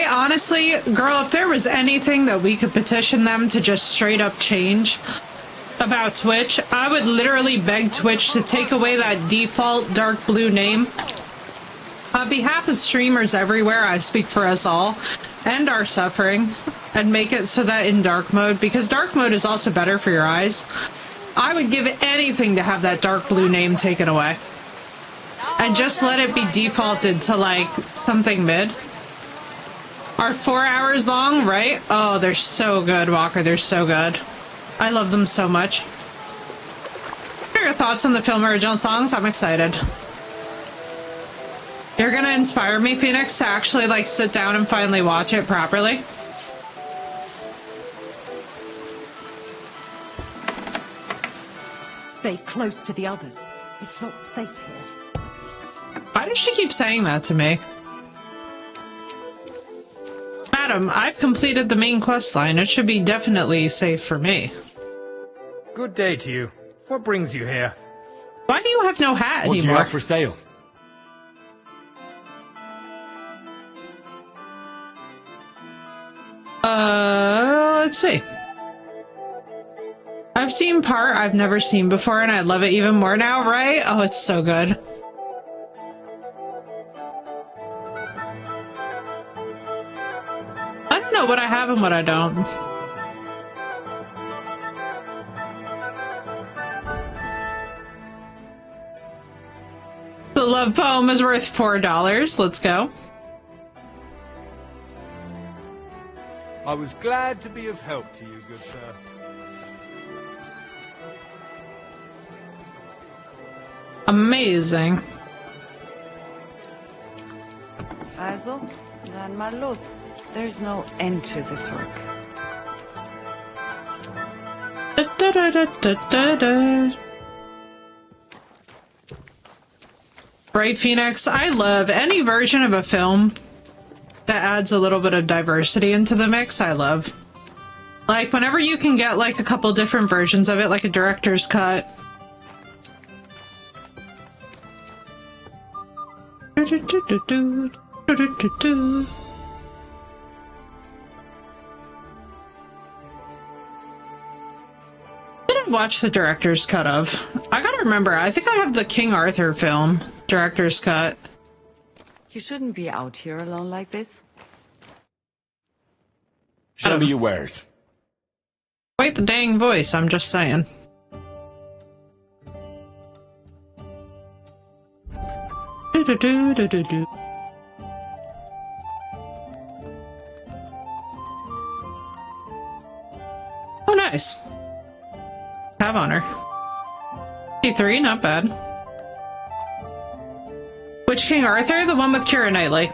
honestly, girl, if there was anything that we could petition them to just straight up change about Twitch, I would literally beg Twitch to take away that default dark blue name. On behalf of streamers everywhere, I speak for us all, and our suffering, and make it so that in dark mode, because dark mode is also better for your eyes, I would give anything to have that dark blue name taken away. And just let it be defaulted to, like, something mid. Are 4 hours long, right? Oh, they're so good, Walker. They're so good. I love them so much. What are your thoughts on the film original songs? I'm excited. You're gonna inspire me, Phoenix, to actually, like, sit down and finally watch it properly.
Stay close to the others. It's not safe here.
Why does she keep saying that to me? Madam, I've completed the main quest line. It should be definitely safe for me.
Good day to you. What brings you here?
Why do you have no hat
What do you
anymore?
have for sale?
Let's see. I've seen part I've never seen before, and I love it even more now, right? Oh, it's so good. I don't know what I have and what I don't. The love poem is worth $4. Let's go.
I was glad to be of help to you, good sir.
Amazing.
Also, dann mal los. There's no end to this work.
Right, Phoenix? I love any version of a film that adds a little bit of diversity into the mix. I love. Like, whenever you can get, like, a couple different versions of it, like a director's cut. Didn't watch the director's cut of. I gotta remember, I think I have the King Arthur film director's cut.
You shouldn't be out here alone like this.
Show me your wares.
Quite the dang voice, I'm just saying. Do-do-do-do-do-do. Oh, nice. Have honor. E3, not bad. Which King Arthur? The one with Keira Knightley.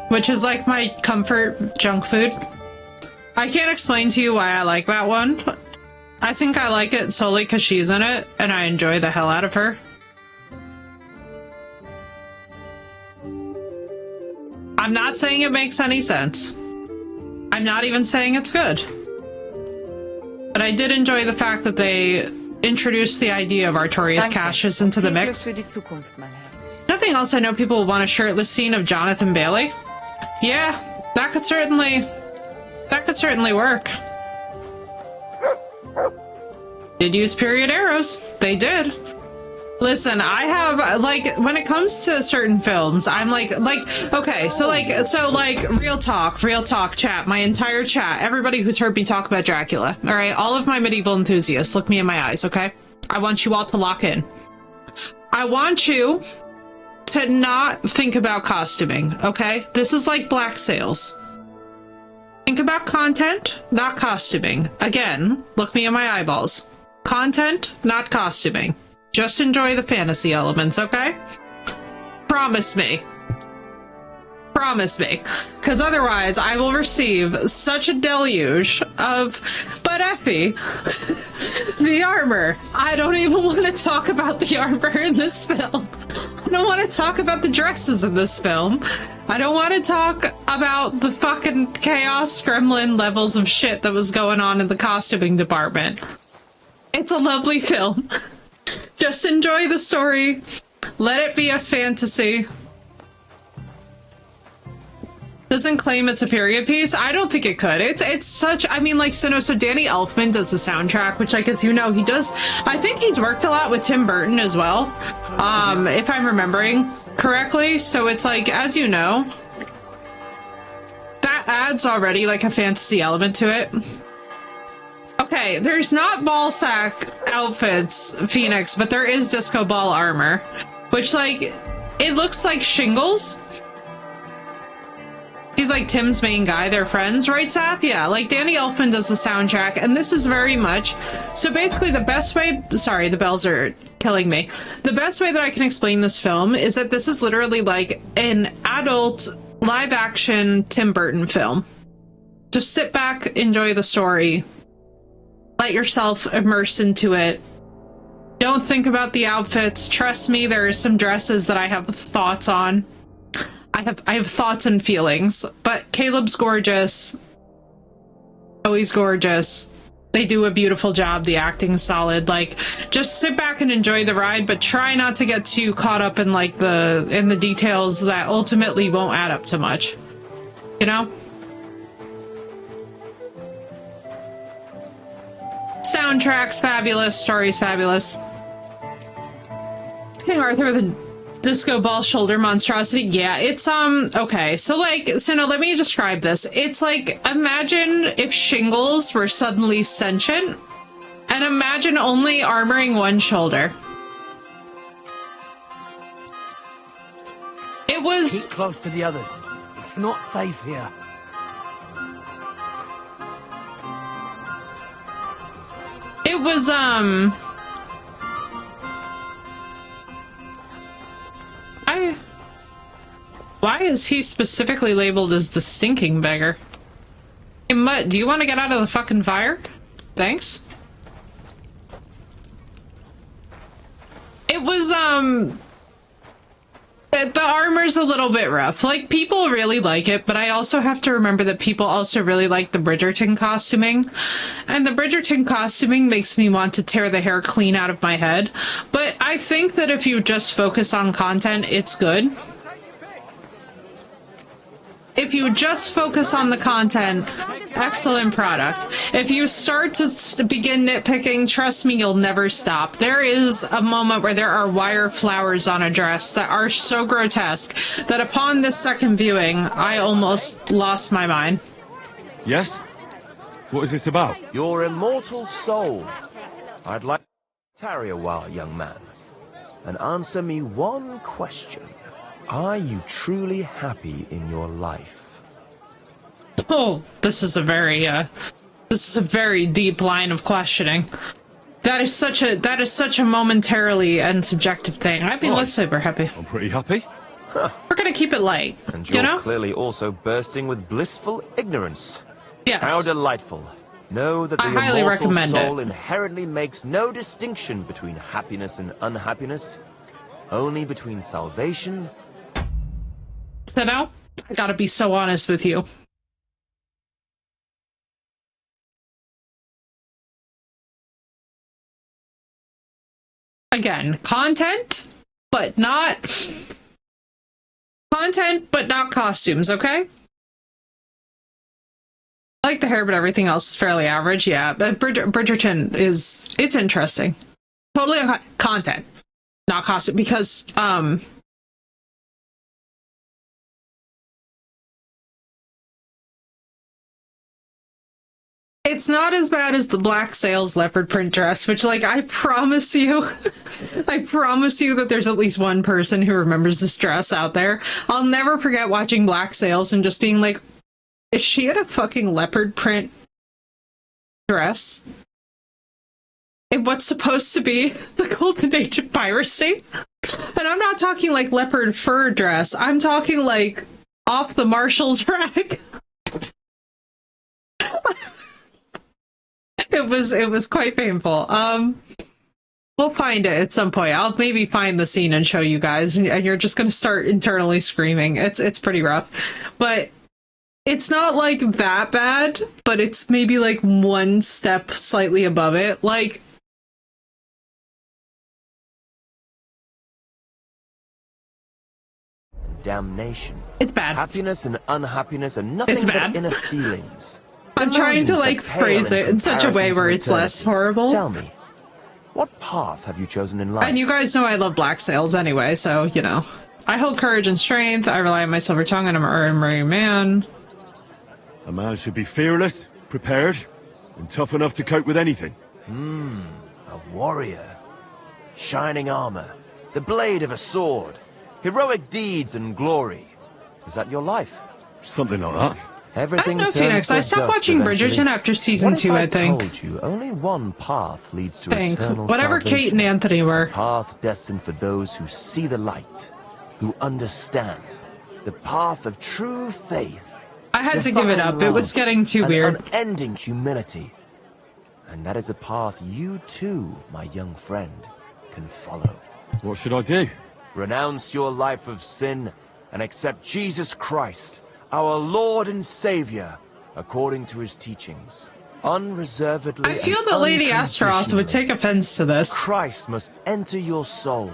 Which is like my comfort junk food. I can't explain to you why I like that one. I think I like it solely because she's in it, and I enjoy the hell out of her. I'm not saying it makes any sense. I'm not even saying it's good. But I did enjoy the fact that they introduced the idea of Artorias caches into the mix. Nothing else. I know people will want a shirtless scene of Jonathan Bailey. Yeah, that could certainly work. Did use period arrows. They did. Listen, I have, like, when it comes to certain films, I'm like, okay, so real talk, chat, my entire chat, everybody who's heard me talk about Dracula, all right, all of my medieval enthusiasts, look me in my eyes, okay? I want you all to lock in. I want you to not think about costuming, okay? This is like Black Sails. Think about content, not costuming. Again, look me in my eyeballs. Content, not costuming. Just enjoy the fantasy elements, okay? Promise me. Promise me. Because otherwise, I will receive such a deluge of, but Effie, the armor. I don't even want to talk about the armor in this film. I don't want to talk about the dresses in this film. I don't want to talk about the fucking chaos gremlin levels of shit that was going on in the costuming department. It's a lovely film. Just enjoy the story. Let it be a fantasy. Doesn't claim it's a period piece. I don't think it could. It's such, I mean, like, so Danny Elfman does the soundtrack, which, like, as you know, he does. I think he's worked a lot with Tim Burton as well, if I'm remembering correctly. So it's like, as you know, that adds already like a fantasy element to it. Okay, there's not ball sack outfits, Phoenix, but there is disco ball armor, which, like, it looks like shingles. He's like Tim's main guy. They're friends, right, Seth? Yeah, like Danny Elfman does the soundtrack, and this is very much... So basically the best way... Sorry, the bells are killing me. The best way that I can explain this film is that this is literally like an adult live-action Tim Burton film. Just sit back, enjoy the story. Let yourself immerse into it. Don't think about the outfits. Trust me, there are some dresses that I have thoughts on. I have thoughts and feelings, but Caleb's gorgeous. Chloe's gorgeous. They do a beautiful job. The acting's solid. Like, just sit back and enjoy the ride, but try not to get too caught up in like the details that ultimately won't add up to much. You know? Soundtrack's fabulous. Story's fabulous. King Arthur with a disco ball shoulder monstrosity. Yeah, it's okay, so no, let me describe this. It's like, imagine if shingles were suddenly sentient, and imagine only armoring one shoulder. It was...
Keep close to the others. It's not safe here.
It was why is he specifically labeled as the stinking beggar? Hey, Mutt, do you want to get out of the fucking fire? Thanks. It was, the armor's a little bit rough. Like, people really like it, but I also have to remember that people also really like the Bridgerton costuming. And the Bridgerton costuming makes me want to tear the hair clean out of my head. But I think that if you just focus on content, it's good. If you just focus on the content, excellent product. If you start to begin nitpicking, trust me, you'll never stop. There is a moment where there are wire flowers on a dress that are so grotesque that upon this second viewing, I almost lost my mind.
Yes? What is this about?
Your immortal soul. I'd like to tarry a while, young man, and answer me one question. Are you truly happy in your life?
Oh, this is a very deep line of questioning. That is such a momentarily and subjective thing. I mean, let's say we're happy.
I'm pretty happy.
Huh.
We're gonna keep it light.
And you're
you know?
clearly also bursting with blissful ignorance.
Yes.
How delightful. Know that the
I highly
immortal
recommend
soul
it.
inherently makes no distinction between happiness and unhappiness, only between salvation.
So now, I gotta be so honest with you. Again, content, but not costumes, okay? I like the hair, but everything else is fairly average. Yeah, but Bridgerton it's interesting. Totally on content, not costume, because, it's not as bad as the Black Sails leopard print dress, which, like, I promise you that there's at least one person who remembers this dress out there. I'll never forget watching Black Sails and just being like, is she in a fucking leopard print dress? In what's supposed to be the golden age of piracy? And I'm not talking like leopard fur dress. I'm talking like off the Marshall's rack. It was quite painful. We'll find it at some point. I'll maybe find the scene and show you guys, and you're just gonna start internally screaming. It's pretty rough, but it's not like that bad. But it's maybe like one step slightly above it. Like,
Damnation.
it's bad.
Happiness and unhappiness are nothing
It's
but
bad.
inner feelings.
I'm trying to like
Illusions that pale
phrase it in such a way
comparison
where
to
it's less
eternity.
horrible.
Tell me, what path have you chosen in life?
And you guys know I love Black Sails anyway, so, you know. I hold courage and strength, I rely on my silver tongue, and I'm a merry man.
A man should be fearless, prepared, and tough enough to cope with anything.
A warrior. Shining armor. The blade of a sword. Heroic deeds and glory. Is that your life?
Something like that.
Everything
I don't know,
turns
Phoenix.
to
I stopped
dust
watching
eventually.
Bridgerton after season
What if
2, I
I
think.
told you only one path leads to
Think.
eternal
Whatever
salvation.
Kate and Anthony were.
A path destined for those who see the light, who understand. The path of true faith.
I had to give it up. It was getting too weird.
Unending humility. And that is a path you too, my young friend, can follow.
What should I do?
Renounce your life of sin and accept Jesus Christ, our Lord and Savior, according to his teachings. Unreservedly.
I feel that Lady Astaroth would take offense to this.
Christ must enter your soul.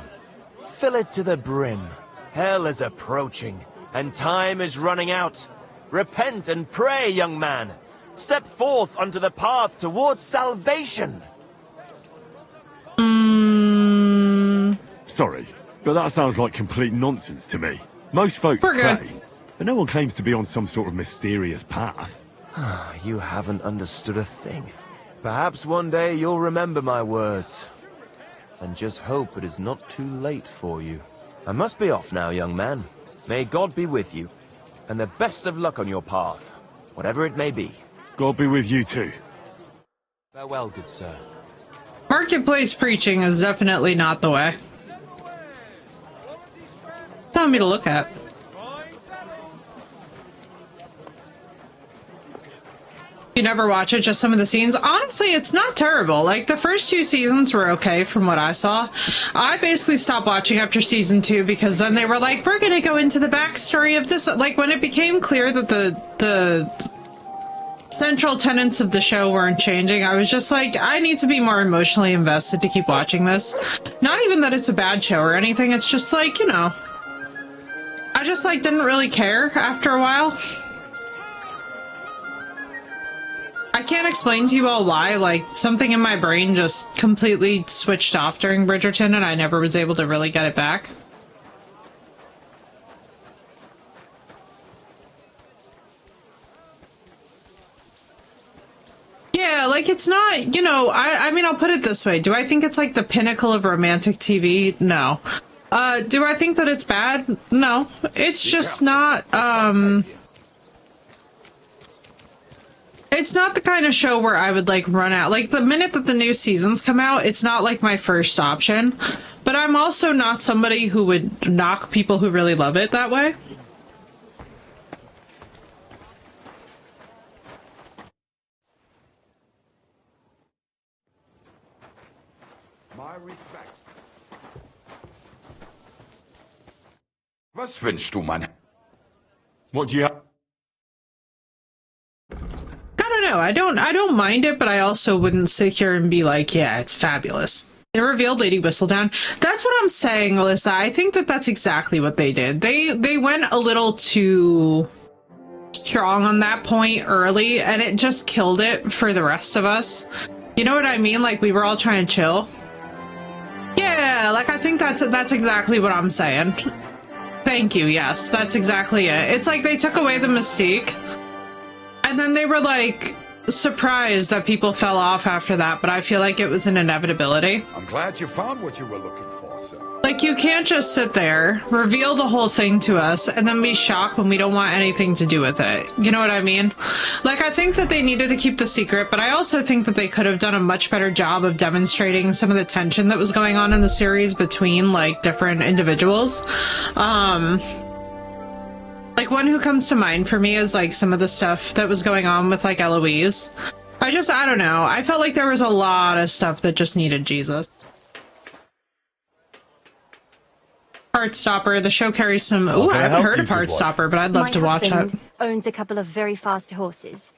Fill it to the brim. Hell is approaching, and time is running out. Repent and pray, young man. Step forth onto the path towards salvation.
Sorry, but that sounds like complete nonsense to me. Most folks
We're good.
pray, but no one claims to be on some sort of mysterious path.
You haven't understood a thing. Perhaps one day you'll remember my words. And just hope it is not too late for you. I must be off now, young man. May God be with you, and the best of luck on your path, whatever it may be.
God be with you too.
Farewell, good sir.
Marketplace preaching is definitely not the way. Telling me to look at. You never watch it, just some of the scenes. Honestly, it's not terrible. Like, the first 2 seasons were okay from what I saw. I basically stopped watching after season 2 because then they were like, we're gonna go into the backstory of this. Like, when it became clear that the central tenets of the show weren't changing, I was just like, I need to be more emotionally invested to keep watching this. Not even that it's a bad show or anything, it's just like, you know, I just like didn't really care after a while. I can't explain to you all why, like, something in my brain just completely switched off during Bridgerton and I never was able to really get it back. Yeah, like, it's not, you know, I mean, I'll put it this way. Do I think it's, like, the pinnacle of romantic TV? No. Do I think that it's bad? No. It's just not, it's not the kind of show where I would, like, run out. Like, the minute that the new seasons come out, it's not, like, my first option. But I'm also not somebody who would knock people who really love it that way.
My respect. Was wünschst du, Mann?
What do you have?
I don't know. I don't mind it, but I also wouldn't sit here and be like, yeah, it's fabulous. They revealed Lady Whistledown. That's what I'm saying, Alyssa. I think that that's exactly what they did. They went a little too strong on that point early, and it just killed it for the rest of us. You know what I mean? Like, we were all trying to chill. Yeah, like, I think that's exactly what I'm saying. Thank you, yes, that's exactly it. It's like they took away the mystique, and then they were, like, surprised that people fell off after that, but I feel like it was an inevitability.
I'm glad you found what you were looking for, sir.
Like, you can't just sit there, reveal the whole thing to us, and then be shocked when we don't want anything to do with it. You know what I mean? Like, I think that they needed to keep the secret, but I also think that they could have done a much better job of demonstrating some of the tension that was going on in the series between, like, different individuals. Like, one who comes to mind for me is, like, some of the stuff that was going on with, like, Eloise. I don't know. I felt like there was a lot of stuff that just needed Jesus. Heartstopper, the show carries some... Ooh, I haven't heard of Heartstopper, but I'd love to watch it.
My husband owns a couple of very fast horses.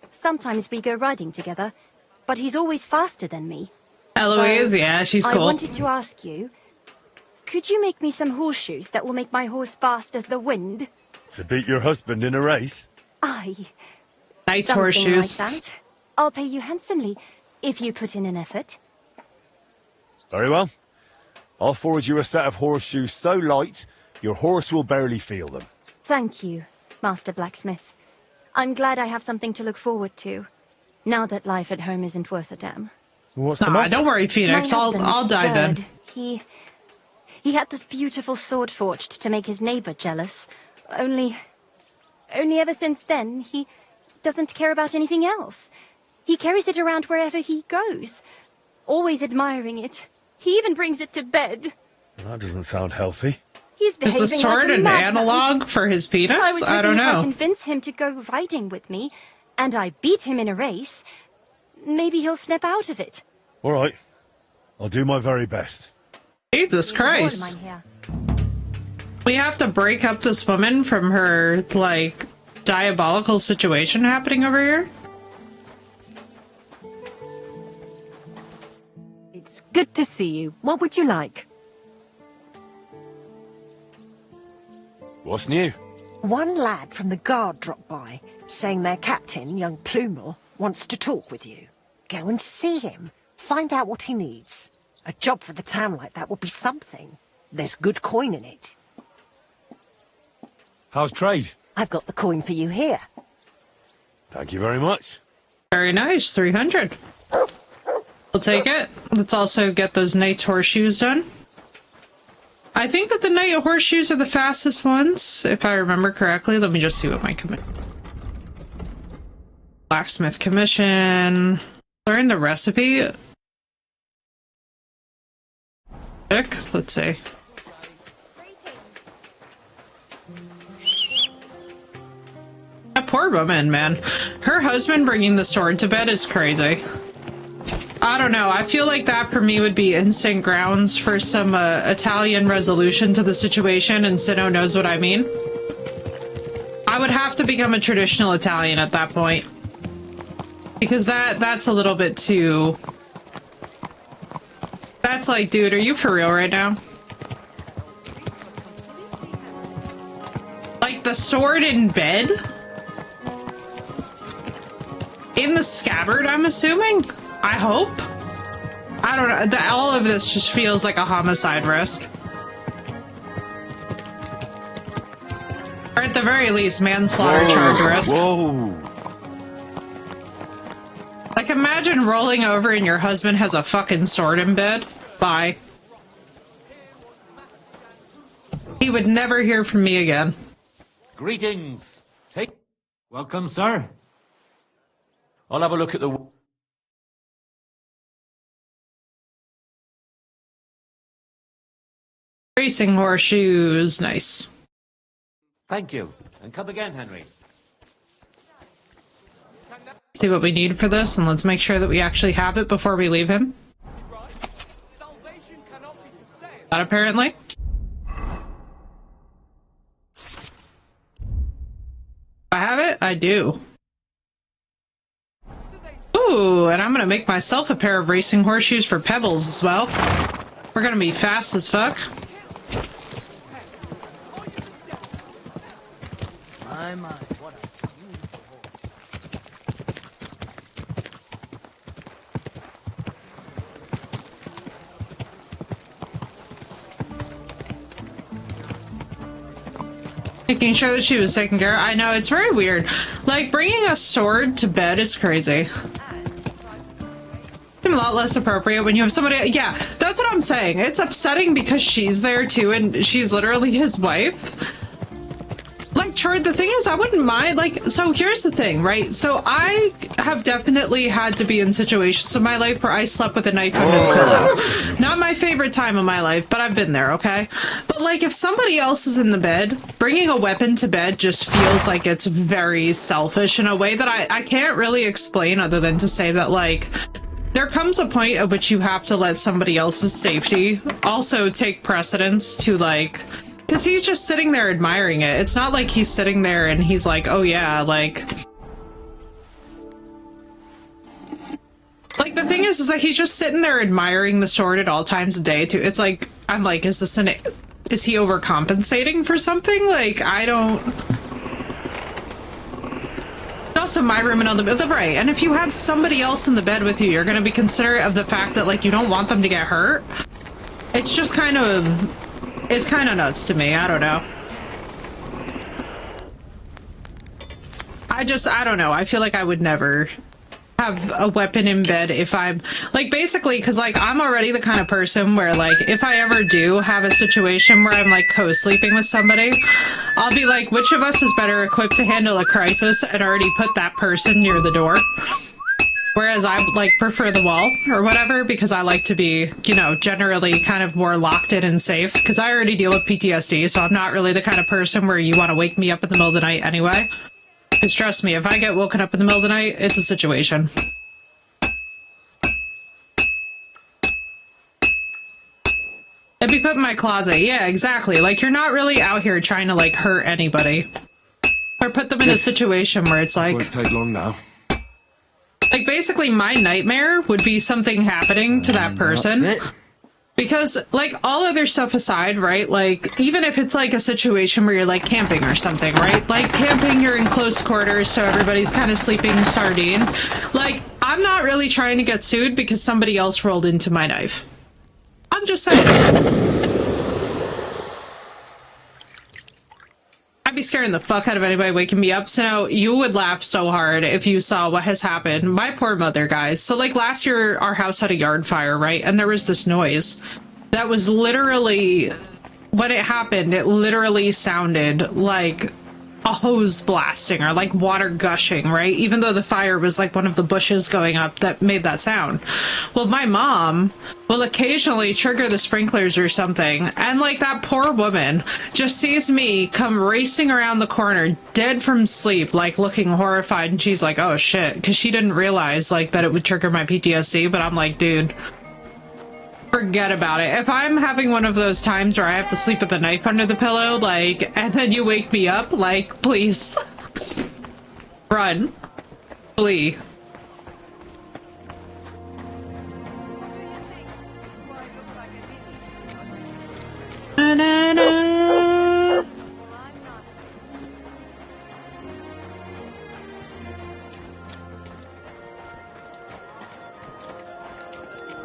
Sometimes we go riding together, but he's always faster than me.
Eloise, yeah, she's cool.
I wanted to ask you, could you make me some horseshoes that will make my horse fast as the wind?
To beat your husband in a race?
Aye.
Knight's horseshoes.
Like that. I'll pay you handsomely if you put in an effort.
Very well. I'll forward you a set of horseshoes so light, your horse will barely feel them.
Thank you, Master Blacksmith. I'm glad I have something to look forward to, now that life at home isn't worth a damn.
What's the matter?
Don't worry, Phoenix. I'll dive in.
He had this beautiful sword forged to make his neighbor jealous. Only Only ever since then, he doesn't care about anything else. He carries it around wherever he goes, always admiring it. He even brings it to bed.
That doesn't sound healthy.
He's behaving
Is the sword
like a
an
madman.
analog for his penis? I don't
If I
know.
convince him to go riding with me, and I beat him in a race, maybe he'll snap out of it.
All right. I'll do my very best.
Jesus Christ. We have to break up this woman from her, like, diabolical situation happening over here?
It's good to see you. What would you like?
What's new?
One lad from the guard dropped by, saying their captain, young Plumel, wants to talk with you. Go and see him. Find out what he needs. A job for the town like that would be something. There's good coin in it.
How's trade?
I've got the coin for you here.
Thank you very much.
Very nice, 300. We'll take it. Let's also get those knight's horseshoes done. I think that the knight horseshoes are the fastest ones, if I remember correctly. Let me just see what my blacksmith commission. Learn the recipe. Let's see. That poor woman, man. Her husband bringing the sword to bed is crazy. I don't know. I feel like that for me would be instant grounds for some Italian resolution to the situation, and Sino knows what I mean. I would have to become a traditional Italian at that point. Because that's a little bit too... That's like, dude, are you for real right now? Like, the sword in bed? In the scabbard, I'm assuming? I hope? I don't know. All of this just feels like a homicide risk. Or at the very least, manslaughter charge risk.
Whoa!
Like, imagine rolling over and your husband has a fucking sword in bed. Bye. He would never hear from me again.
Greetings. Welcome, sir.
I'll have a look at the...
Racing horseshoes. Nice.
Thank you. And come again, Henry.
See what we need for this, and let's make sure that we actually have it before we leave him. That apparently. I have it? I do. Ooh, and I'm gonna make myself a pair of racing horseshoes for Pebbles as well. We're gonna be fast as fuck.
My, what a
Making sure that she was taken care of. I know, it's very weird. Like, bringing a sword to bed is crazy. A lot less appropriate when you have somebody... Yeah, that's what I'm saying. It's upsetting because she's there too, and she's literally his wife. Like, Troy, the thing is, I wouldn't mind, like, so here's the thing, right? So I have definitely had to be in situations in my life where I slept with a knife under the pillow. Not my favorite time of my life, but I've been there, okay? But, like, if somebody else is in the bed, bringing a weapon to bed just feels like it's very selfish in a way that I can't really explain other than to say that, like, there comes a point at which you have to let somebody else's safety also take precedence to, like... Because he's just sitting there admiring it. It's not like he's sitting there and he's like, oh yeah, like... Like, the thing is that he's just sitting there admiring the sword at all times of day, too. It's like, I'm like, is this an... Is he overcompensating for something? Like, I don't... Also, my room and on the right. And if you have somebody else in the bed with you, you're gonna be considerate of the fact that, like, you don't want them to get hurt. It's just kind of... It's kind of nuts to me. I don't know. I don't know. I feel like I would never have a weapon in bed if I'm like, basically, because like I'm already the kind of person where like if I ever do have a situation where I'm like co-sleeping with somebody, I'll be like, which of us is better equipped to handle a crisis, and already put that person near the door. Whereas I like prefer the wall or whatever, because I like to be, you know, generally kind of more locked in and safe, because I already deal with PTSD, so I'm not really the kind of person where you want to wake me up in the middle of the night anyway. Because trust me, if I get woken up in the middle of the night, it's a situation. It'd be put in my closet. Yeah, exactly. Like, you're not really out here trying to, like, hurt anybody. Or put them in a situation where it's like...
Won't take long now.
Like, basically, my nightmare would be something happening to that person. Because, like, all other stuff aside, right? Like, even if it's, like, a situation where you're, like, camping or something, right? Like, camping, you're in close quarters, so everybody's kind of sleeping sardine. Like, I'm not really trying to get sued because somebody else rolled into my knife. I'm just saying. I'd be scaring the fuck out of anybody waking me up. So you would laugh so hard if you saw what has happened. My poor mother, guys. So like last year, our house had a yard fire, right? And there was this noise that was literally, when it happened, it literally sounded like a hose blasting or like water gushing, right? Even though the fire was like one of the bushes going up that made that sound. Well, my mom will occasionally trigger the sprinklers or something, and like that poor woman just sees me come racing around the corner dead from sleep, like looking horrified, and she's like, oh shit, because she didn't realize like that it would trigger my PTSD. But I'm like, dude, forget about it. If I'm having one of those times where I have to sleep with a knife under the pillow, like, and then you wake me up, like, please. Run. Flee. Na-na-na.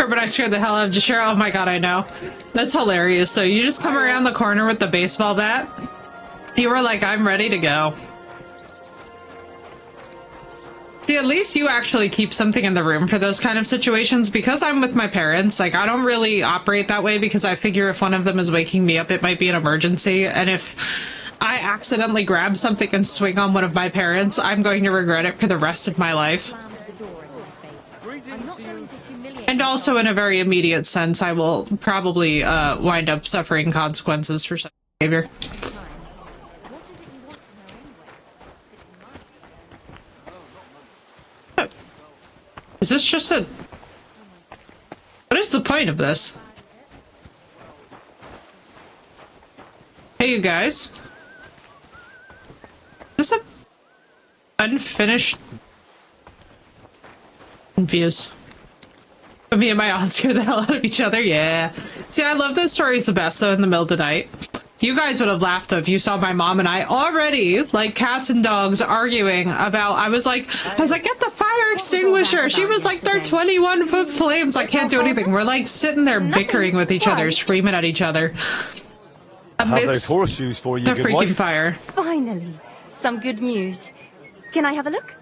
But I scared the hell out of Jashira. Oh my god, I know. That's hilarious, though. You just come around the corner with the baseball bat. You were like, I'm ready to go. See, at least you actually keep something in the room for those kind of situations. Because I'm with my parents, like, I don't really operate that way, because I figure if one of them is waking me up, it might be an emergency. And if I accidentally grab something and swing on one of my parents, I'm going to regret it for the rest of my life. And also, in a very immediate sense, I will probably wind up suffering consequences for such behavior. Oh. Is this just a... What is the point of this? Hey, you guys. Is this a... unfinished... Confused. Me and my aunt scare the hell out of each other. Yeah. See, I love this story's the best, though, in the middle of the night. You guys would have laughed, though, if you saw my mom and I already, like cats and dogs, arguing about... I was like, get the fire extinguisher! She was like, they're 21-foot flames! I can't do anything. We're, like, sitting there bickering with each other, screaming at each other.
Have those horseshoes for you,
the
good
freaking
wife.
fire.
Finally, some good news. Can I have a look?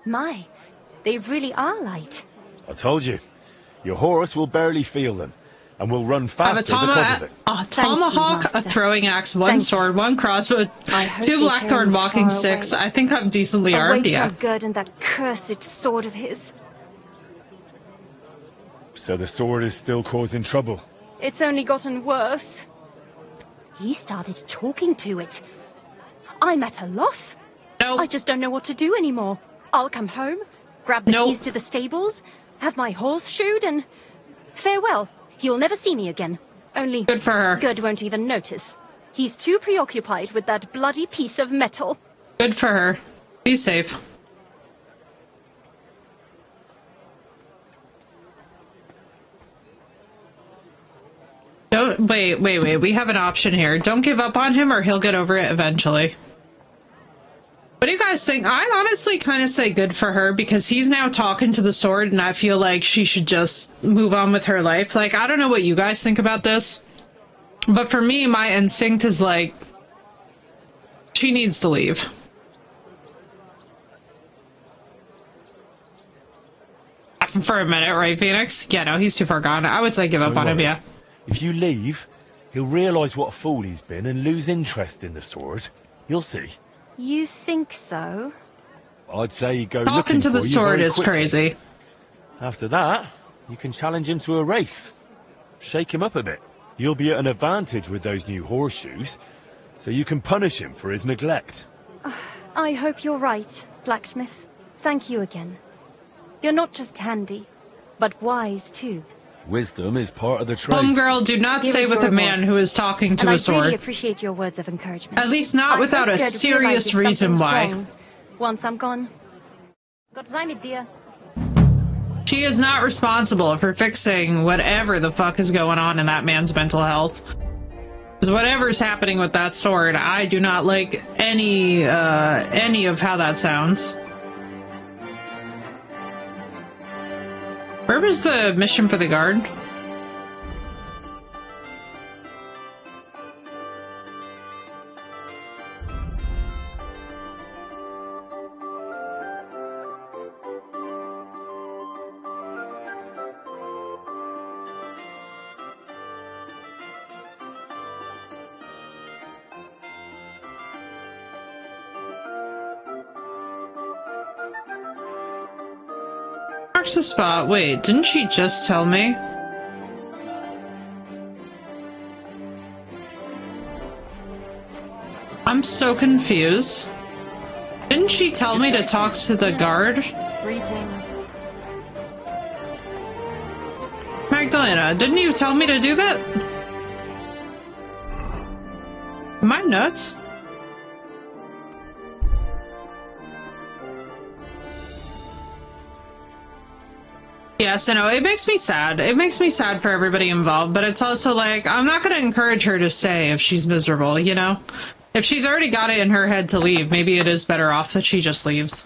My, they really are light.
I told you. Your horse will barely feel them, and will run faster because of it.
A tomahawk, a throwing axe, one sword, one crossbow, two blackthorn walking sticks. I think I'm decently armed, yeah.
Away from Gerd and that cursed sword of his.
So the sword is still causing trouble.
It's only gotten worse. He started talking to it. I'm at a loss.
No.
I just don't know what to do anymore. I'll come home, grab the keys to the stables, have my horse shoed, and farewell. He'll never see me again. Only
good for her.
Gerd won't even notice. He's too preoccupied with that bloody piece of metal.
Good for her. Be safe. Don't wait. We have an option here. Don't give up on him, or he'll get over it eventually. What do you guys think? I honestly kind of say good for her, because he's now talking to the sword, and I feel like she should just move on with her life. Like, I don't know what you guys think about this, but for me, my instinct is like, she needs to leave. for a minute, right, Phoenix? Yeah, no, he's too far gone. I would say give up on him, yeah.
If you leave, he'll realise what a fool he's been and lose interest in the sword. You'll see.
You think so?
I'd say you go
Talking
looking
to the
for you
sword
very
is
quickly.
crazy.
After that, you can challenge him to a race. Shake him up a bit. You'll be at an advantage with those new horseshoes, so you can punish him for his neglect.
I hope you're right, blacksmith. Thank you again. You're not just handy, but wise too.
Wisdom is part of the trade.
Homegirl, do not
Here
stay
is
with
your
a man
reward.
who is talking to
And
a sword.
I really appreciate your words of encouragement.
At least not
I
without
hope
a
you'd
serious
realize if
reason
something's
why.
wrong once I'm gone. Gott sei mit dir.
She is not responsible for fixing whatever the fuck is going on in that man's mental health. Because whatever's happening with that sword, I do not like any of how that sounds. Where was the mission for the guard? Marks the spot. Wait, didn't she just tell me? I'm so confused. Didn't she tell me to talk to the guard?
Greetings.
Magdalena, didn't you tell me to do that? Am I nuts? Yes, I know, it makes me sad. It makes me sad for everybody involved, but it's also like, I'm not gonna encourage her to stay if she's miserable, you know? If she's already got it in her head to leave, maybe it is better off that she just leaves.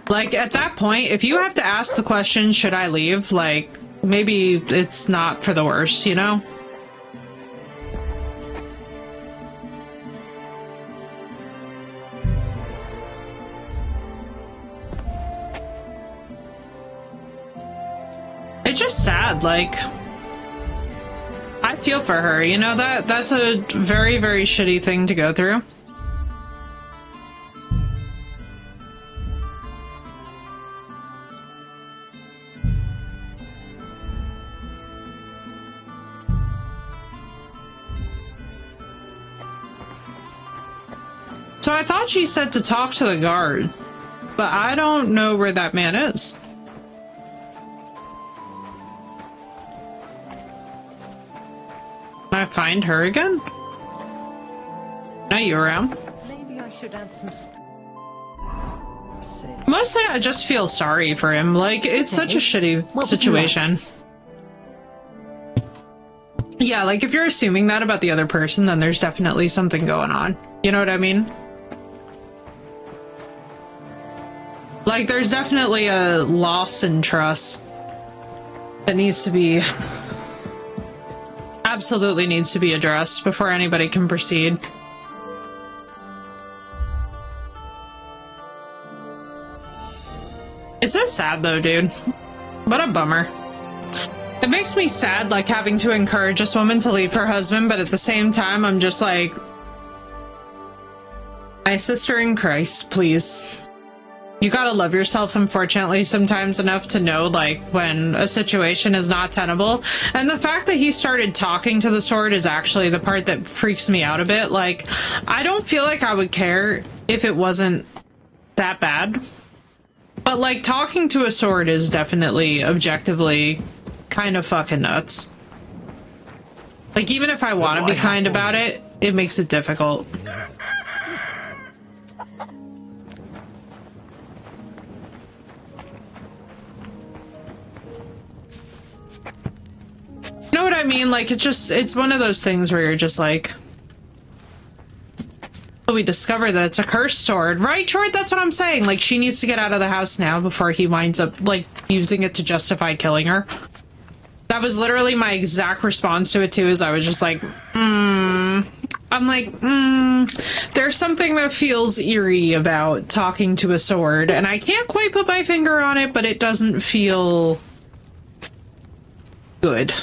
Like, at that point, if you have to ask the question, should I leave? Like, maybe it's not for the worst, you know? It's just sad, like, I feel for her, you know, that's a very, very shitty thing to go through. So I thought she said to talk to the guard, but I don't know where that man is. Can I find her again? Are you around?
Maybe I should add some...
Mostly I just feel sorry for him. Like, it's such a shitty situation. Yeah, like, if you're assuming that about the other person, then there's definitely something going on. You know what I mean? Like, there's definitely a loss in trust that needs to be... absolutely needs to be addressed before anybody can proceed. It's so sad though, dude. What a bummer. It makes me sad, like, having to encourage this woman to leave her husband, but at the same time, I'm just like... my sister in Christ, please. You gotta love yourself, unfortunately, sometimes enough to know, like, when a situation is not tenable. And the fact that he started talking to the sword is actually the part that freaks me out a bit. Like, I don't feel like I would care if it wasn't that bad. But, like, talking to a sword is definitely, objectively, kind of fucking nuts. Like, even if I want to be kind about it, it makes it difficult. You know what I mean? Like, it's one of those things where you're just like... we discover that it's a cursed sword. Right, Short? That's what I'm saying. Like, she needs to get out of the house now before he winds up, like, using it to justify killing her. That was literally my exact response to it, too, is I was just like, I'm like, there's something that feels eerie about talking to a sword, and I can't quite put my finger on it, but it doesn't feel good.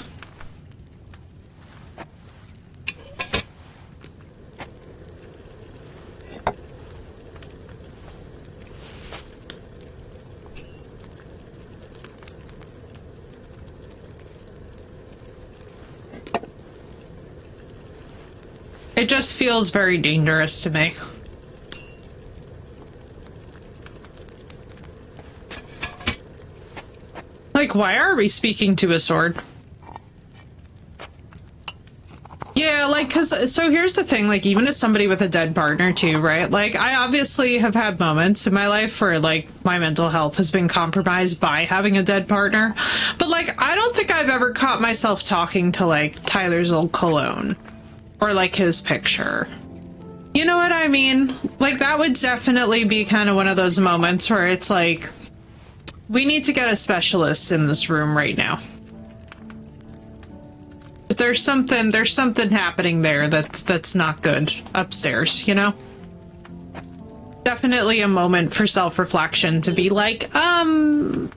It just feels very dangerous to me. Like, why are we speaking to a sword? Yeah, like, so here's the thing, like, even as somebody with a dead partner, too, right? Like, I obviously have had moments in my life where, like, my mental health has been compromised by having a dead partner. But, like, I don't think I've ever caught myself talking to, like, Tyler's old cologne. Or, like, his picture. You know what I mean? Like, that would definitely be kind of one of those moments where it's like, we need to get a specialist in this room right now. There's something happening there that's not good upstairs, you know? Definitely a moment for self-reflection to be like, not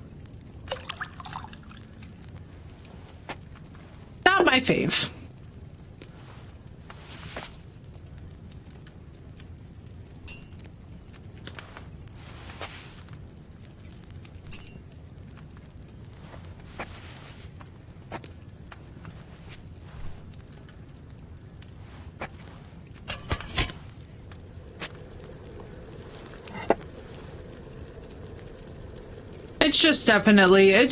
my fave. It's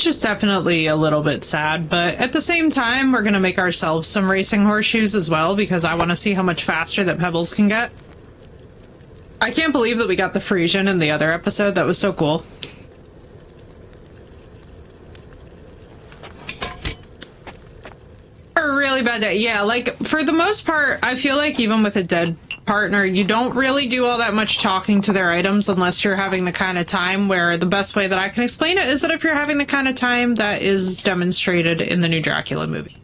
just definitely a little bit sad, but at the same time, we're gonna make ourselves some racing horseshoes as well, because I want to see how much faster that Pebbles can get. I can't believe that we got the Frisian in the other episode. That was so cool. A really bad day. Yeah, like, for the most part, I feel like even with a dead partner, you don't really do all that much talking to their items unless you're having the kind of time where the best way that I can explain it is that if you're having the kind of time that is demonstrated in the new Dracula movie.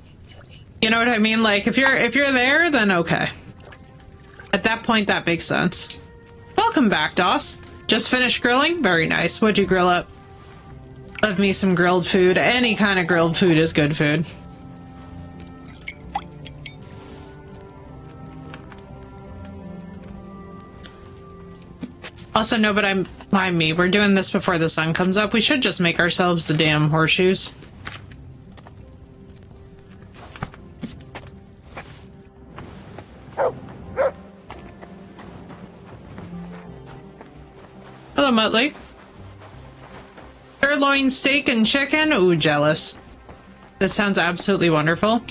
You know what I mean? Like, if you're there, then okay. At that point, that makes sense. Welcome back, Doss. Just finished grilling? Very nice. What'd you grill up? Love me some grilled food. Any kind of grilled food is good food. Also, no, but mind me, we're doing this before the sun comes up. We should just make ourselves the damn horseshoes. Hello, Muttley. Sirloin steak and chicken? Ooh, jealous. That sounds absolutely wonderful.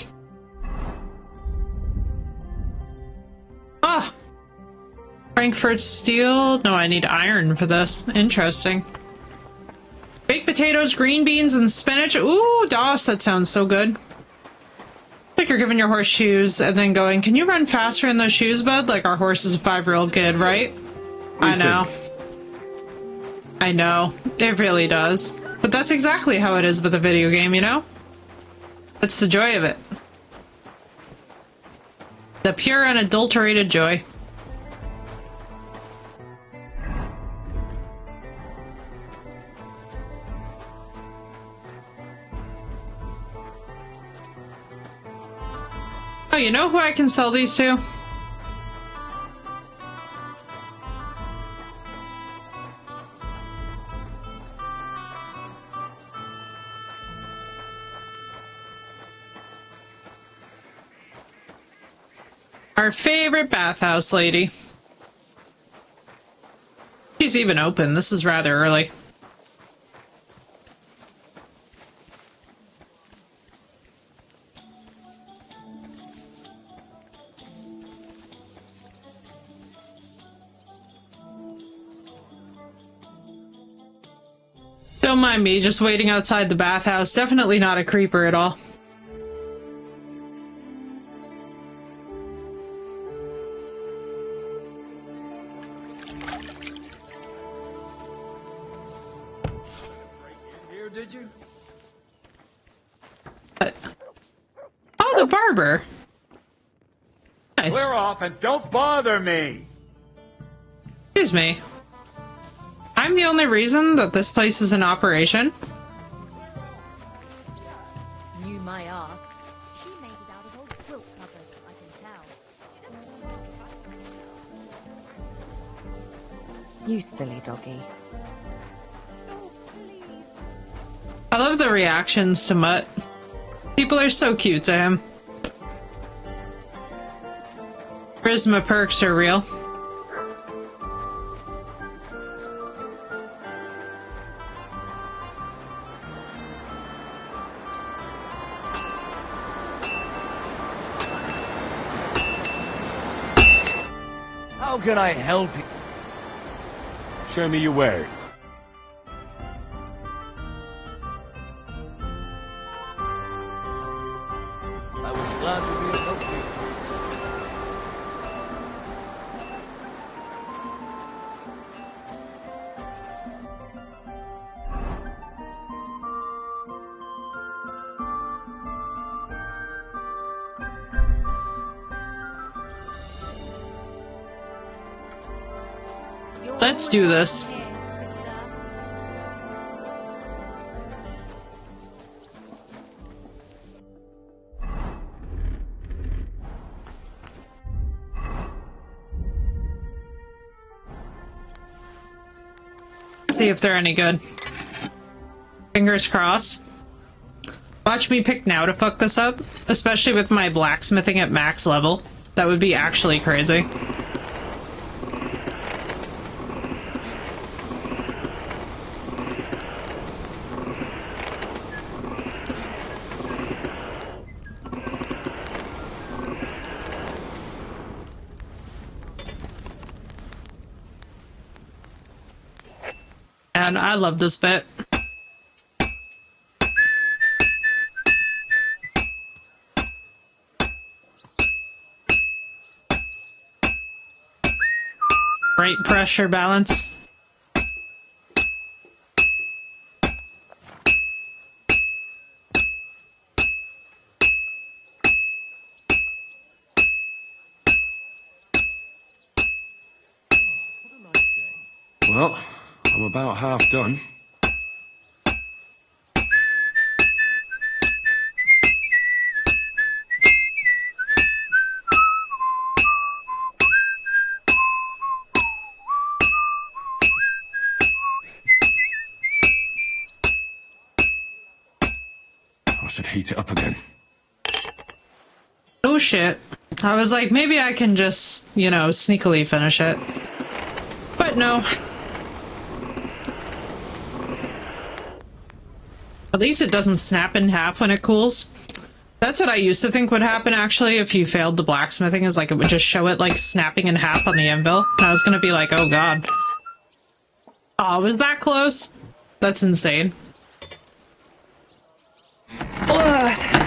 Ah! Frankfurt steel? No, I need iron for this. Interesting. Baked potatoes, green beans, and spinach. Ooh, Doss, that sounds so good. Like you're giving your horse shoes and then going, can you run faster in those shoes, bud? Like our horse is a 5-year-old kid, right? I know. I know. It really does. But that's exactly how it is with a video game, you know? That's the joy of it. The pure unadulterated joy. Oh, you know who I can sell these to? Our favorite bathhouse lady. She's even open. This is rather early. Don't mind me, just waiting outside the bathhouse. Definitely not a creeper at all.
Here, did you?
Oh, the barber. Nice.
Clear off and don't bother me!
Excuse me. I'm the only reason that this place is in operation?
You may ask. She made it out of old quilt covers, I can tell. You silly doggy.
I love the reactions to Mutt. People are so cute to him. Charisma perks are real.
How can I help you?
Show me your way.
I was glad to be of help to you.
Let's do this. See if they're any good. Fingers crossed. Watch me pick now to fuck this up, especially with my blacksmithing at max level. That would be actually crazy. And I love this bit. Right pressure balance.
Well, I'm about half done. I should heat it up again.
Oh shit. I was like, maybe I can just, you know, sneakily finish it. But no. At least it doesn't snap in half when it cools. That's what I used to think would happen, actually, if you failed the blacksmithing, is like it would just show it, like, snapping in half on the anvil. And I was gonna be like, oh god. Oh, was that close? That's insane. Ugh.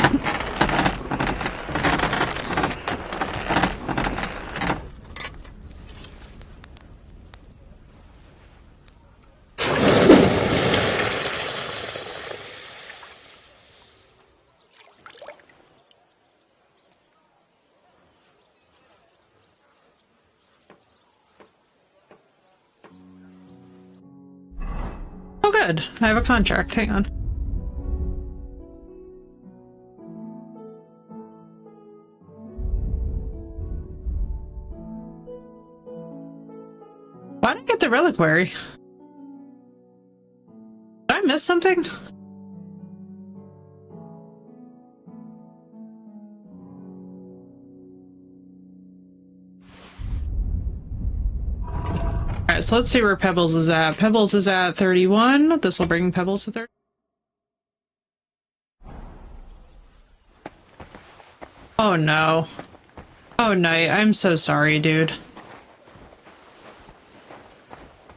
Oh good, I have a contract, hang on. Why did I get the reliquary? Did I miss something? Alright, so let's see where Pebbles is at. Pebbles is at 31. This will bring Pebbles to 30. Oh no. Oh Knight, I'm so sorry, dude.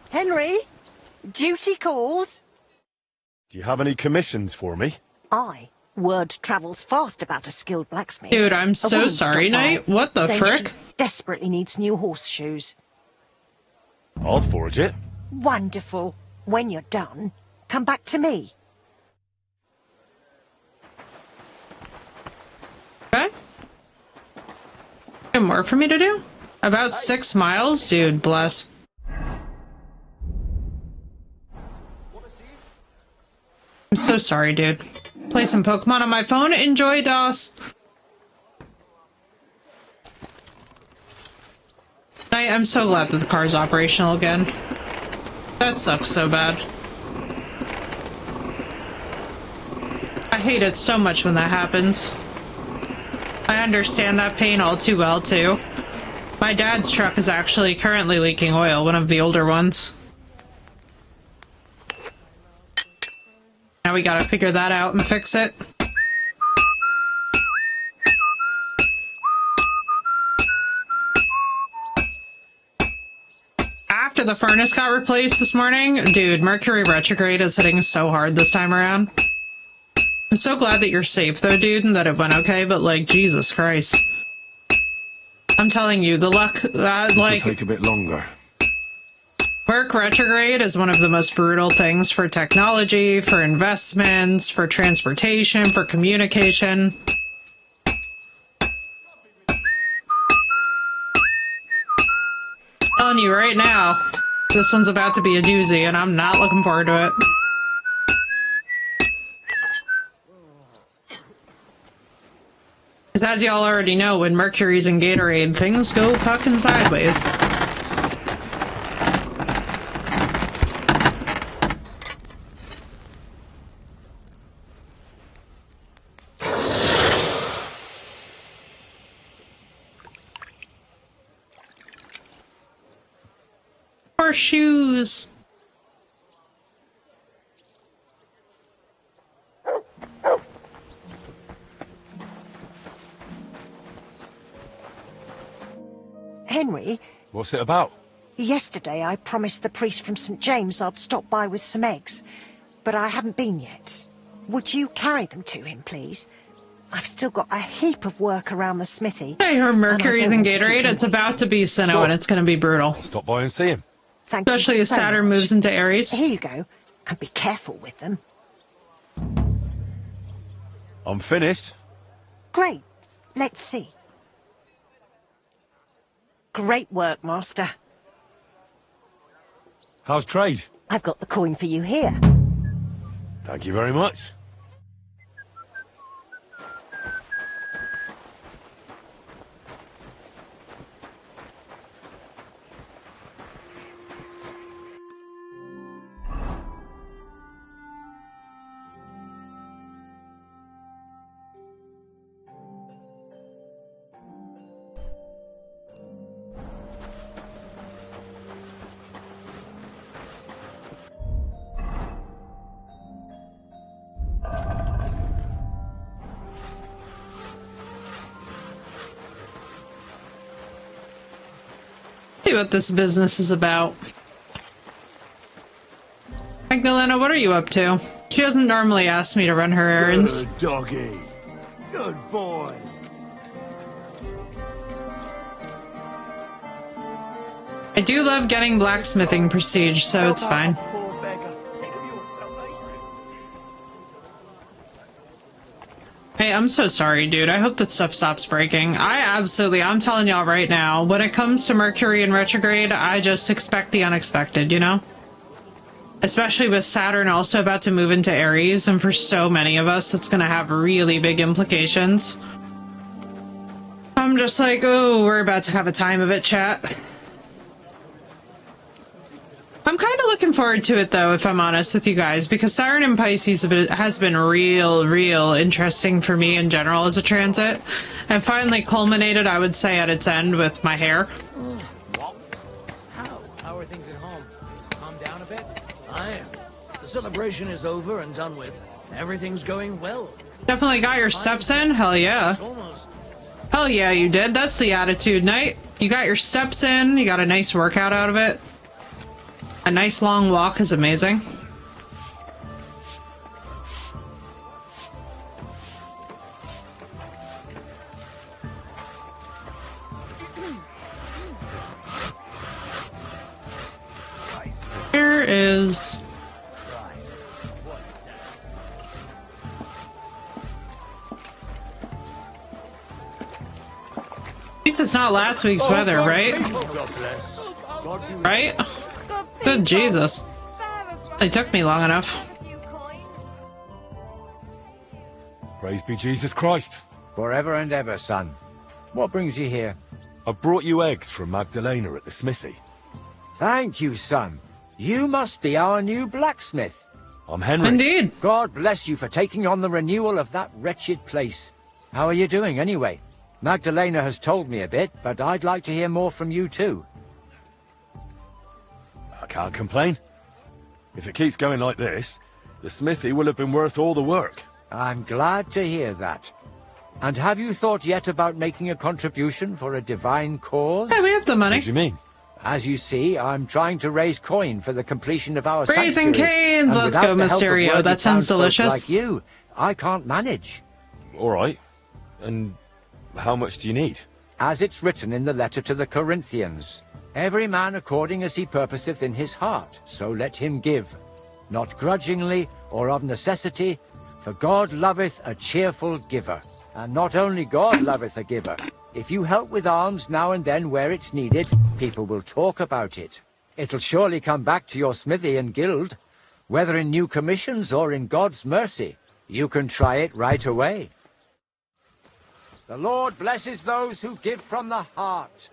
Henry, duty calls.
Do you have any commissions for me?
Aye. Word travels fast about a skilled blacksmith.
Dude, I'm so sorry, Knight. What the frick?
She desperately needs new horseshoes.
I'll forge it.
Wonderful. When you're done, come back to me.
Okay. Come have more for me to do? About 6 miles? Dude, bless. I'm so sorry, dude. Play some Pokemon on my phone. Enjoy, DOS. I'm so glad that the car's operational again. That sucks so bad. I hate it so much when that happens. I understand that pain all too well, too. My dad's truck is actually currently leaking oil, one of the older ones. Now we gotta figure that out and fix it. After the furnace got replaced this morning, dude, Mercury retrograde is hitting so hard this time around. I'm so glad that you're safe though, dude, and that it went okay, but like, Jesus Christ. I'm telling you, the luck, like...
take a bit longer.
Merc retrograde is one of the most brutal things for technology, for investments, for transportation, for communication. Telling you right now, this one's about to be a doozy, and I'm not looking forward to it. Because as y'all already know, when Mercury's in Gatorade, things go fucking sideways. Horseshoes.
Henry?
What's it about?
Yesterday I promised the priest from St. James I'd stop by with some eggs, but I haven't been yet. Would you carry them to him, please? I've still got a heap of work around the smithy.
I heard Mercury's in Gatorade. It's about to be Sinnoh,
Sure.
and it's going to be brutal.
Stop by and see him.
Thank you
Especially as
so
Saturn
much.
moves into Aries.
Here you go, and be careful with them.
I'm finished.
Great. Let's see. Great work, Master.
How's trade?
I've got the coin for you here.
Thank you very much.
See what this business is about. Magdalena, what are you up to? She doesn't normally ask me to run her errands.
Good doggy. Good boy.
I do love getting blacksmithing prestige, so it's fine. Hey, I'm so sorry, dude. I hope that stuff stops breaking. I'm telling y'all right now, when it comes to Mercury in retrograde, I just expect the unexpected, you know? Especially with Saturn also about to move into Aries, and for so many of us, that's gonna have really big implications. I'm just like, oh, we're about to have a time of it, chat. I'm kind of looking forward to it, though, if I'm honest with you guys, because Saturn in Pisces has been real interesting for me in general as a transit, and finally culminated, I would say, at its end with my hair.
How are things at home? Calm down a bit? I am. The celebration is over and done with. Everything's going well.
Definitely got your steps in? Hell yeah. Hell yeah, you did. That's the attitude, Knight. You got your steps in, you got a nice workout out of it. A nice long walk is amazing. Here is... least it's not last week's weather, right? Right? Good Jesus. It took me long enough.
Praise be Jesus Christ.
Forever and ever, son. What brings you here?
I brought you eggs from Magdalena at the smithy.
Thank you, son. You must be our new blacksmith.
I'm Henry.
Indeed.
God bless you for taking on the renewal of that wretched place. How are you doing, anyway? Magdalena has told me a bit, but I'd like to hear more from you, too.
I can't complain. If it keeps going like this, the smithy will have been worth all the work.
I'm glad to hear that. And have you thought yet about making a contribution for a divine cause?
Yeah, we have the money.
What do you mean?
As you see, I'm trying to raise coin for the completion of our
Raising
sanctuary.
canes!
And
Let's
without
go,
the help of
Mysterio.
worthy
That sounds
townsfolk
delicious.
Like you, I can't manage.
All right. And how much do you need?
As it's written in the letter to the Corinthians, every man according as he purposeth in his heart, so let him give, not grudgingly or of necessity, for God loveth a cheerful giver. And not only God loveth a giver. If you help with alms now and then where it's needed, people will talk about it. It'll surely come back to your smithy and guild, whether in new commissions or in God's mercy. You can try it right away. The Lord blesses those who give from the heart.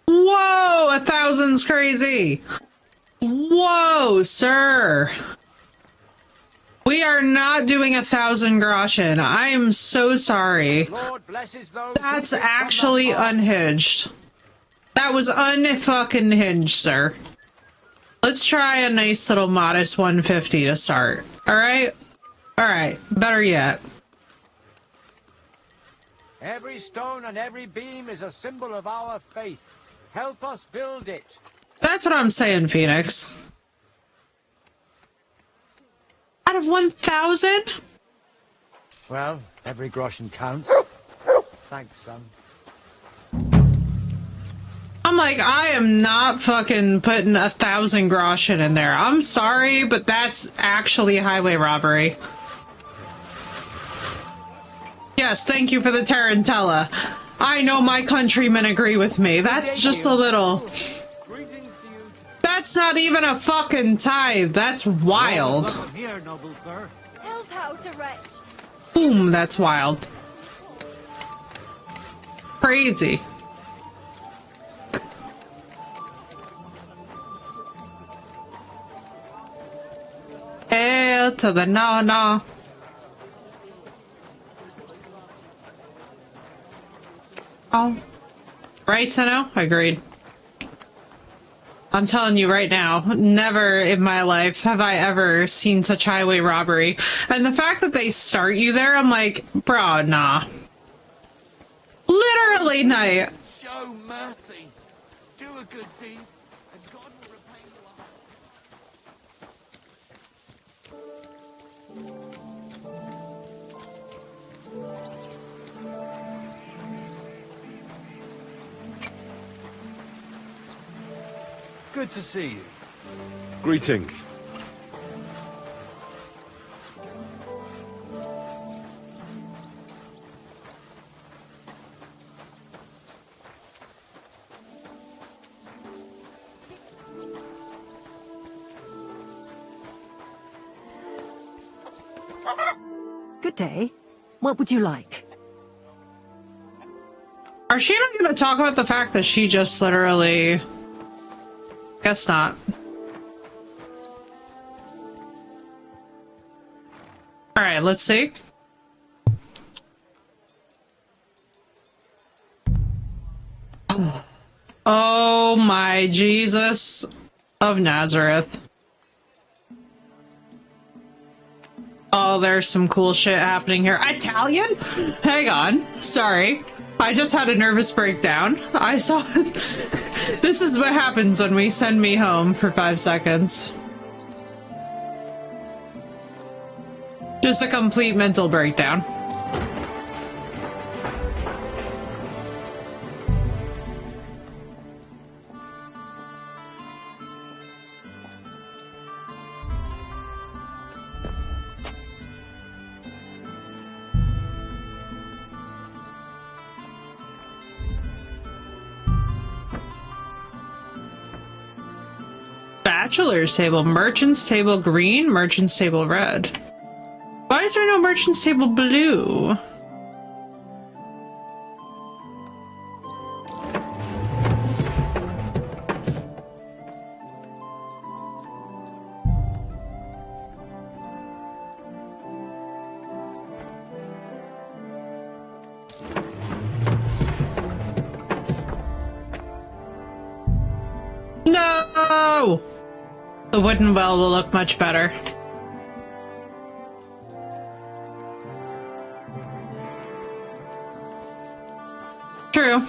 Whoa, 1,000's crazy. Whoa, sir. We are not doing 1,000 groschen. I am so sorry.
Lord blesses those
That's actually unhinged. That was unfucking hinged, sir. Let's try a nice little modest 150 to start. Alright? Alright, better yet.
Every stone and every beam is a symbol of our faith. Help us build it.
That's what I'm saying, Phoenix. Out of 1,000?
Well, every groschen counts. Thanks, son.
I'm like, I am not fucking putting 1,000 groschen in there. I'm sorry, but that's actually highway robbery. Yes, thank you for the tarantella. I know my countrymen agree with me. That's just a little... That's not even a fucking tithe. That's wild.
Help out a wretch.
Boom, that's wild. Crazy. Hail to the no. Oh. Right to know? Agreed. I'm telling you right now, never in my life have I ever seen such highway robbery. And the fact that they start you there, I'm like, bro, nah. Literally, night.
Show mercy. Do a good deed, and God will repay you.
Good to see you.
Greetings.
Good day. What would you like?
Are she not going to talk about the fact that she just literally... Guess not. Alright, let's see. Oh my Jesus of Nazareth. Oh, there's some cool shit happening here. Italian? Hang on. Sorry. I just had a nervous breakdown. I saw... This is what happens when we send me home for 5 seconds. Just a complete mental breakdown. Bachelor's table, merchant's table green, merchant's table red. Why is there no merchant's table blue? No! The wooden well will look much better. True.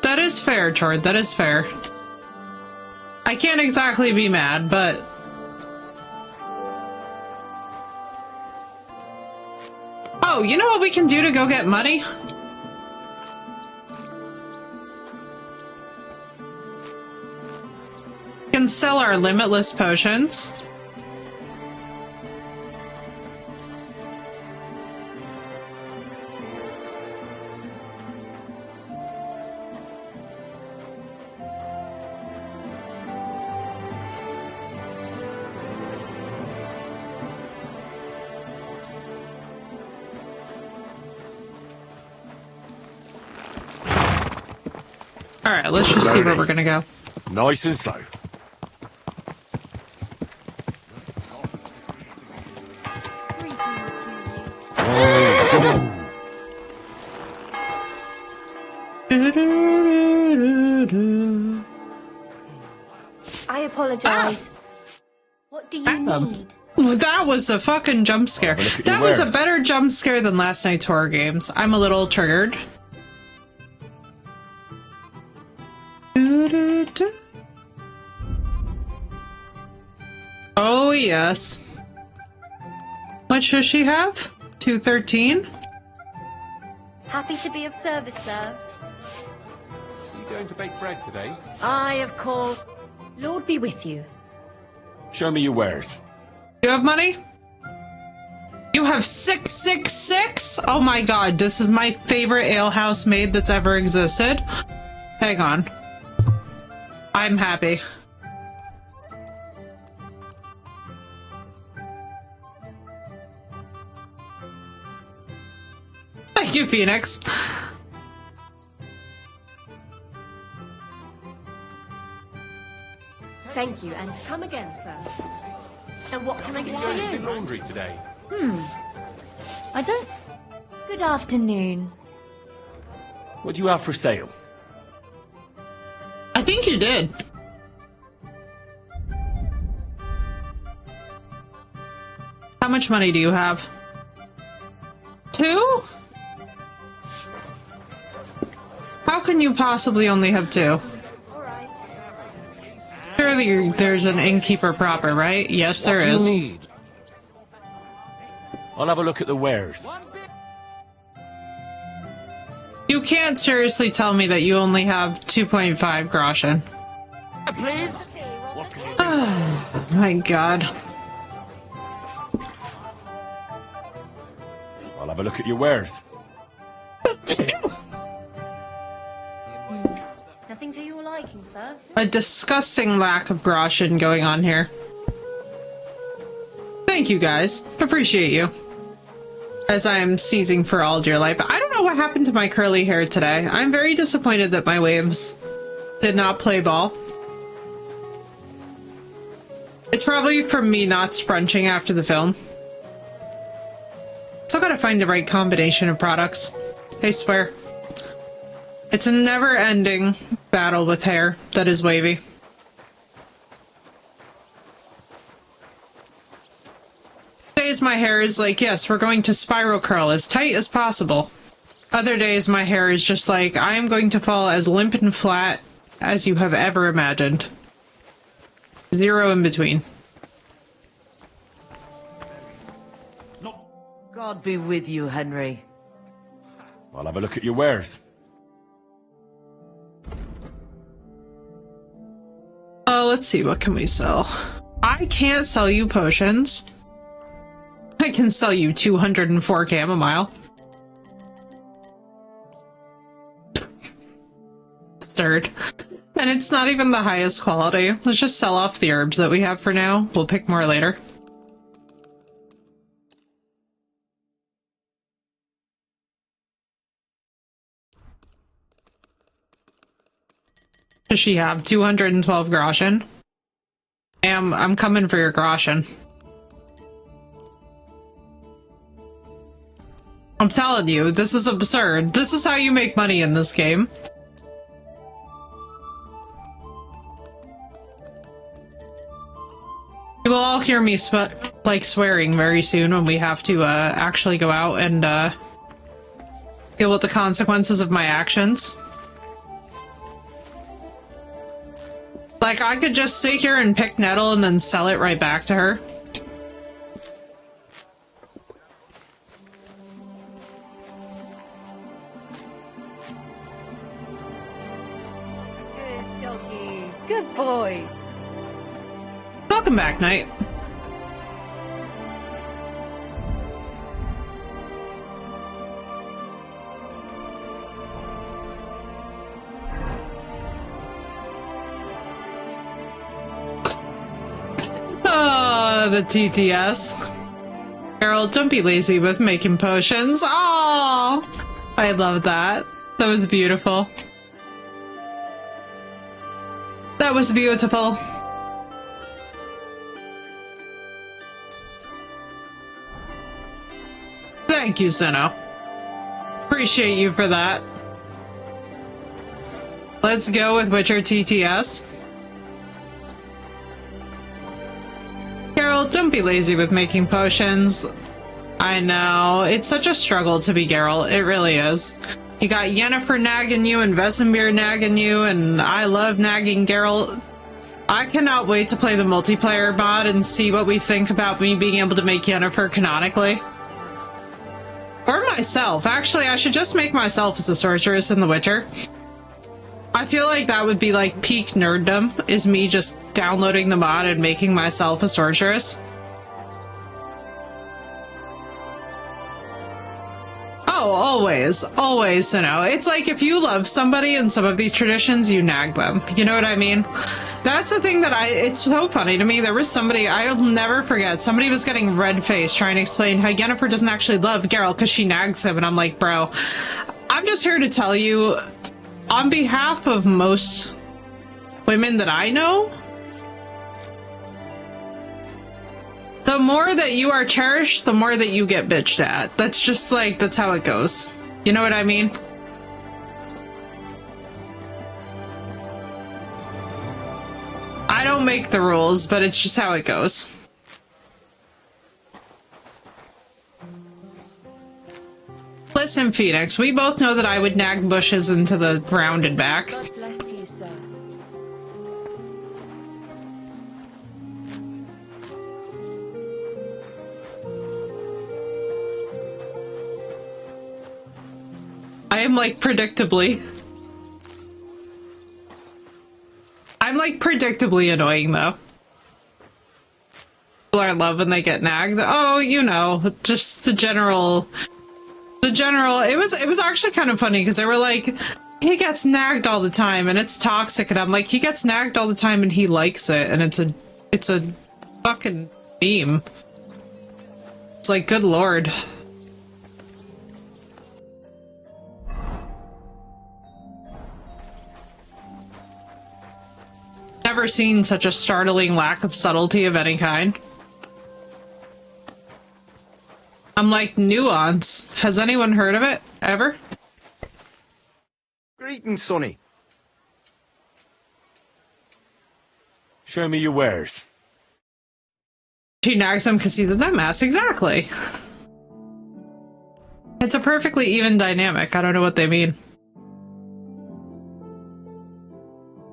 That is fair, Chord. That is fair. I can't exactly be mad, but... Oh, you know what we can do to go get money? We can sell our limitless potions. Alright, let's just see where we're gonna go.
Nice and slow.
I apologize. What do you need?
That was a fucking jump scare. That was a better jump scare than last night's horror games. I'm a little triggered. Oh, yes. What should she have? 213?
Happy to be of service, sir.
Are you going to bake bread today?
Aye, of course. Lord be with you.
Show me your wares.
You have money? You have 666? Oh my god, this is my favorite alehouse maid that's ever existed. Hang on. I'm happy. Thank you, Phoenix.
Thank you, and come again, sir. And what can I get for
Going to
you?
do laundry today?
I don't... Good afternoon.
What do you have for sale?
I think you did. How much money do you have? 2? How can you possibly only have 2? Surely there's an innkeeper proper, right? Yes, there is.
What do you need? I'll have a look at the wares.
You can't seriously tell me that you only have 2.5 groschen.
Please?
Oh my god.
I'll have a look at your wares.
Nothing to your liking, sir.
A disgusting lack of groschen going on here. Thank you guys. Appreciate you. As I am seizing for all dear life. I don't know what happened to my curly hair today. I'm very disappointed that my waves did not play ball. It's probably from me not scrunching after the film. Still gotta find the right combination of products. I swear. It's a never-ending battle with hair that is wavy. Days my hair is like, yes, we're going to spiral curl as tight as possible. Other days my hair is just like, I am going to fall as limp and flat as you have ever imagined. Zero in between.
God be with you, Henry.
I'll have a look at your wares.
Oh, let's see, what can we sell? I can't sell you potions. I can sell you 204 chamomile. Absurd. And it's not even the highest quality. Let's just sell off the herbs that we have for now. We'll pick more later. Does she have 212 groschen? I'm coming for your groschen. I'm telling you, this is absurd. This is how you make money in this game. You will all hear me swearing very soon when we have to actually go out and deal with the consequences of my actions. Like, I could just sit here and pick nettle and then sell it right back to her.
Good doggy. Good boy.
Welcome back, Knight. Oh, the TTS. Harold, don't be lazy with making potions. Oh, I love that. That was beautiful. That was beautiful. Thank you, Zeno. Appreciate you for that. Let's go with Witcher TTS. Geralt, don't be lazy with making potions. I know, it's such a struggle to be Geralt, it really is. You got Yennefer nagging you and Vesemir nagging you, and I love nagging Geralt. I cannot wait to play the multiplayer mod and see what we think about me being able to make Yennefer canonically. Or myself. Actually, I should just make myself as a sorceress in The Witcher. I feel like that would be like peak nerddom, is me just downloading the mod and making myself a sorceress. Oh, always. Always, you know. It's like if you love somebody in some of these traditions, you nag them. You know what I mean? That's the thing that it's so funny to me. There was somebody, I'll never forget, somebody was getting red-faced trying to explain how Yennefer doesn't actually love Geralt because she nags him, and I'm like, bro, I'm just here to tell you, on behalf of most women that I know, the more that you are cherished, the more that you get bitched at. That's just like, that's how it goes. You know what I mean? I don't make the rules, but it's just how it goes. Listen, Phoenix, we both know that I would nag bushes into the ground and back.
God bless you, sir.
I am like predictably. I'm like predictably annoying though. People are love when they get nagged. Oh, you know, just the general. It was actually kind of funny because they were like, he gets nagged all the time and it's toxic, and I'm like, he gets nagged all the time and he likes it, and it's a fucking meme. It's like, good lord. Never seen such a startling lack of subtlety of any kind. I'm like, nuance. Has anyone heard of it? Ever?
Greetings, Sonny.
Show me your wares.
She nags him because he's a dumbass. Exactly. It's a perfectly even dynamic. I don't know what they mean.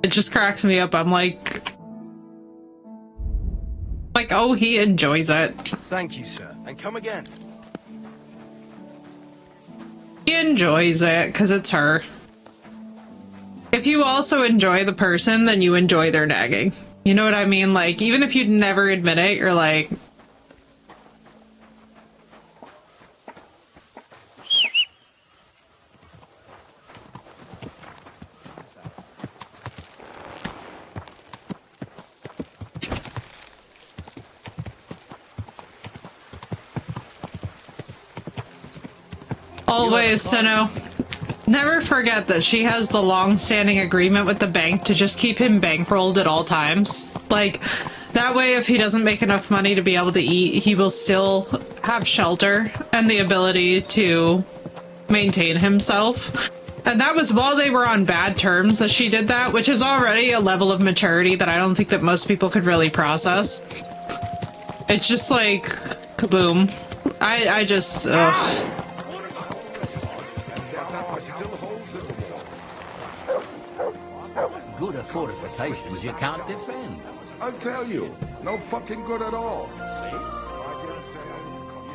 It just cracks me up. I'm like, oh, he enjoys it.
Thank you, sir. And come again.
He enjoys it because it's her. If you also enjoy the person, then you enjoy their nagging. You know what I mean? Like, even if you'd never admit it, you're like, Always, Sinnoh. Never forget that she has the long-standing agreement with the bank to just keep him bankrolled at all times. Like, that way if he doesn't make enough money to be able to eat, he will still have shelter and the ability to maintain himself. And that was while they were on bad terms that she did that, which is already a level of maturity that I don't think that most people could really process. It's just like, kaboom. I just,
Good at fortifications you can't defend.
I'll tell you, no fucking good at all.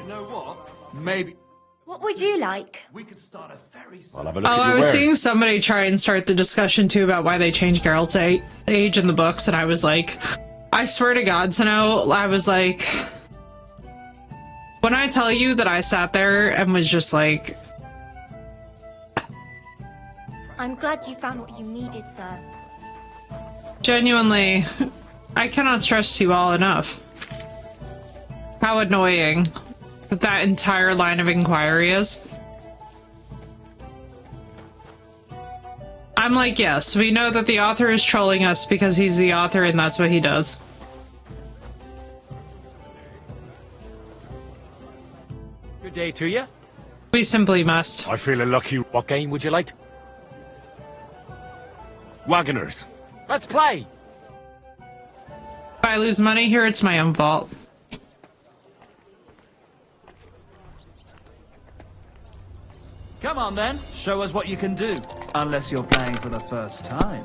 You know what? Maybe.
What would you like?
We could start a very.
I'll have a look
Oh,
at your
I was
wares.
seeing somebody try and start the discussion too about why they changed Geralt's age in the books, and I was like, I swear to God, Sinnoh, I was like, when I tell you that I sat there and was just like,
I'm glad you found what you needed, sir.
genuinely, I cannot stress to you all enough how annoying that entire line of inquiry is. I'm like, yes, we know that the author is trolling us because he's the author and that's what he does.
Good day to you.
We simply must.
I feel lucky.
What game would you like?
Wagoners.
Let's play.
If I lose money here, it's my own fault.
Come on then, show us what you can do. Unless you're playing for the first time.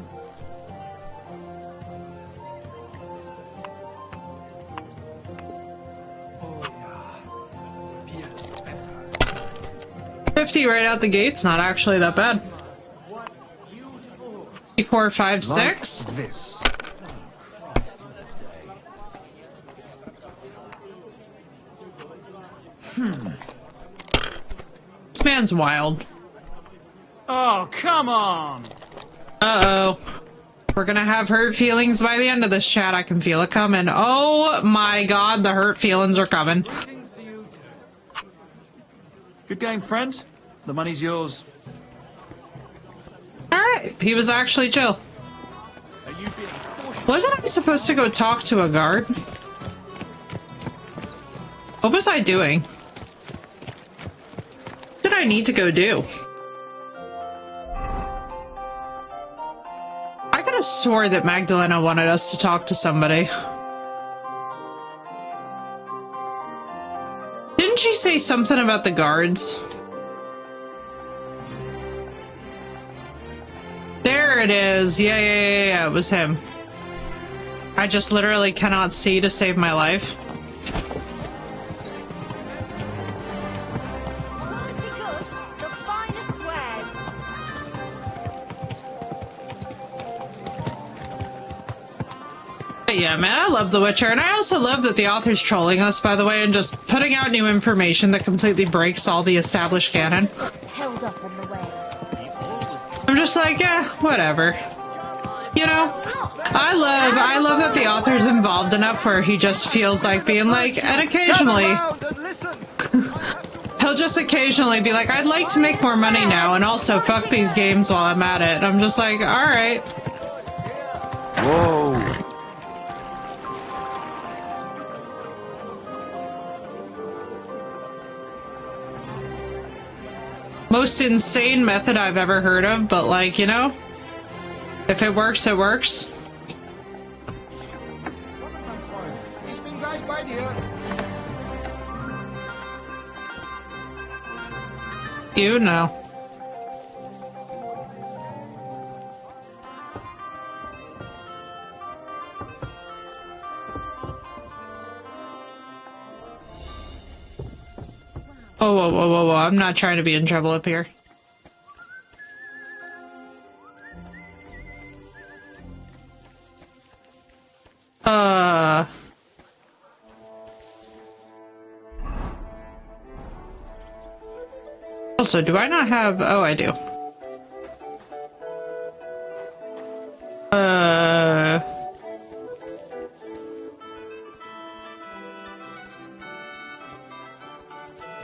$50 right out the gate's not actually that bad. 4, 5, 6.
This.
This man's wild.
Oh, come on!
Uh-oh. We're gonna have hurt feelings by the end of this chat. I can feel it coming. Oh my God, the hurt feelings are coming.
Good game, friend. The money's yours.
Alright, he was actually chill. Wasn't I supposed to go talk to a guard? What was I doing? What did I need to go do? I could have swore that Magdalena wanted us to talk to somebody. Didn't she say something about the guards? There it is. Yeah, it was him. I just literally cannot see to save my life. But yeah, man, I love The Witcher, and I also love that the author's trolling us, by the way, and just putting out new information that completely breaks all the established canon.
Held up on the way.
I'm just like, yeah, whatever. You know, I love that the author's involved enough where he just feels like being like, and occasionally, he'll just occasionally be like, I'd like to make more money now, and also fuck these games while I'm at it. And I'm just like, alright.
Whoa.
Most insane method I've ever heard of, but like, you know, if it works, it works. You know. Oh, whoa, I'm not trying to be in trouble up here. Also, do I not have... Oh, I do.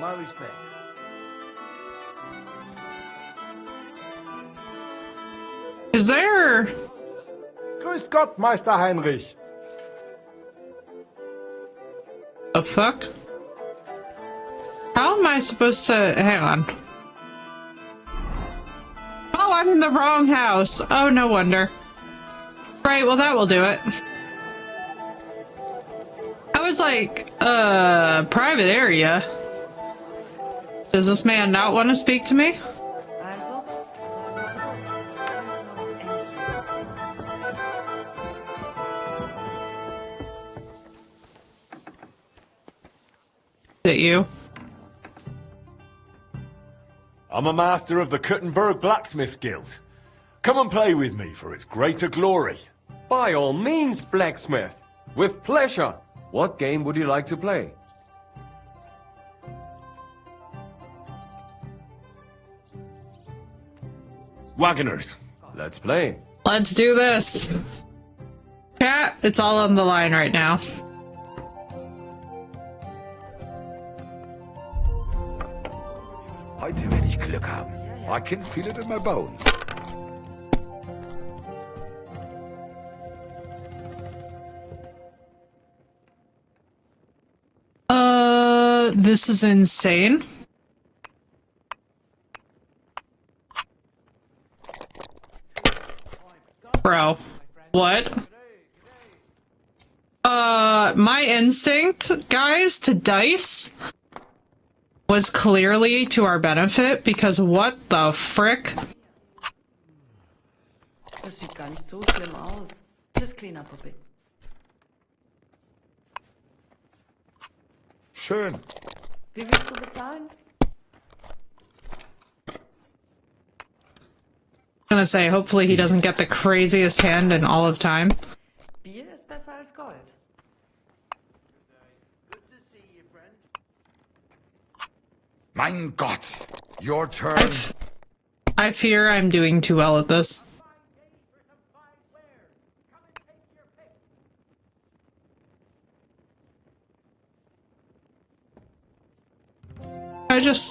My respects.
Grüß Gott, Meister Heinrich.
The fuck? How am I supposed to... Hang on. Oh, I'm in the wrong house. Oh, no wonder. Right, well that will do it. I was like, private area? Does this man not want to speak to me? Is it you?
I'm a master of the Kuttenberg Blacksmith Guild. Come and play with me for its greater glory.
By all means, blacksmith. With pleasure. What game would you like to play?
Wagoners.
Let's play.
Let's do this. Cat, it's all on the line right now.
Heute werde ich Glück haben. I can feel it in my bones.
This is insane. Bro, what? My instinct, guys, to dice was clearly to our benefit, because what the frick?
Das sieht gar nicht so schlimm aus. Just clean up a bit.
Schön.
Wie willst du bezahlen?
I'm gonna say, hopefully he doesn't get the craziest hand in all of time.
Bier ist besser als Gold.
Mein Gott. Your turn.
I fear I'm doing too well at this.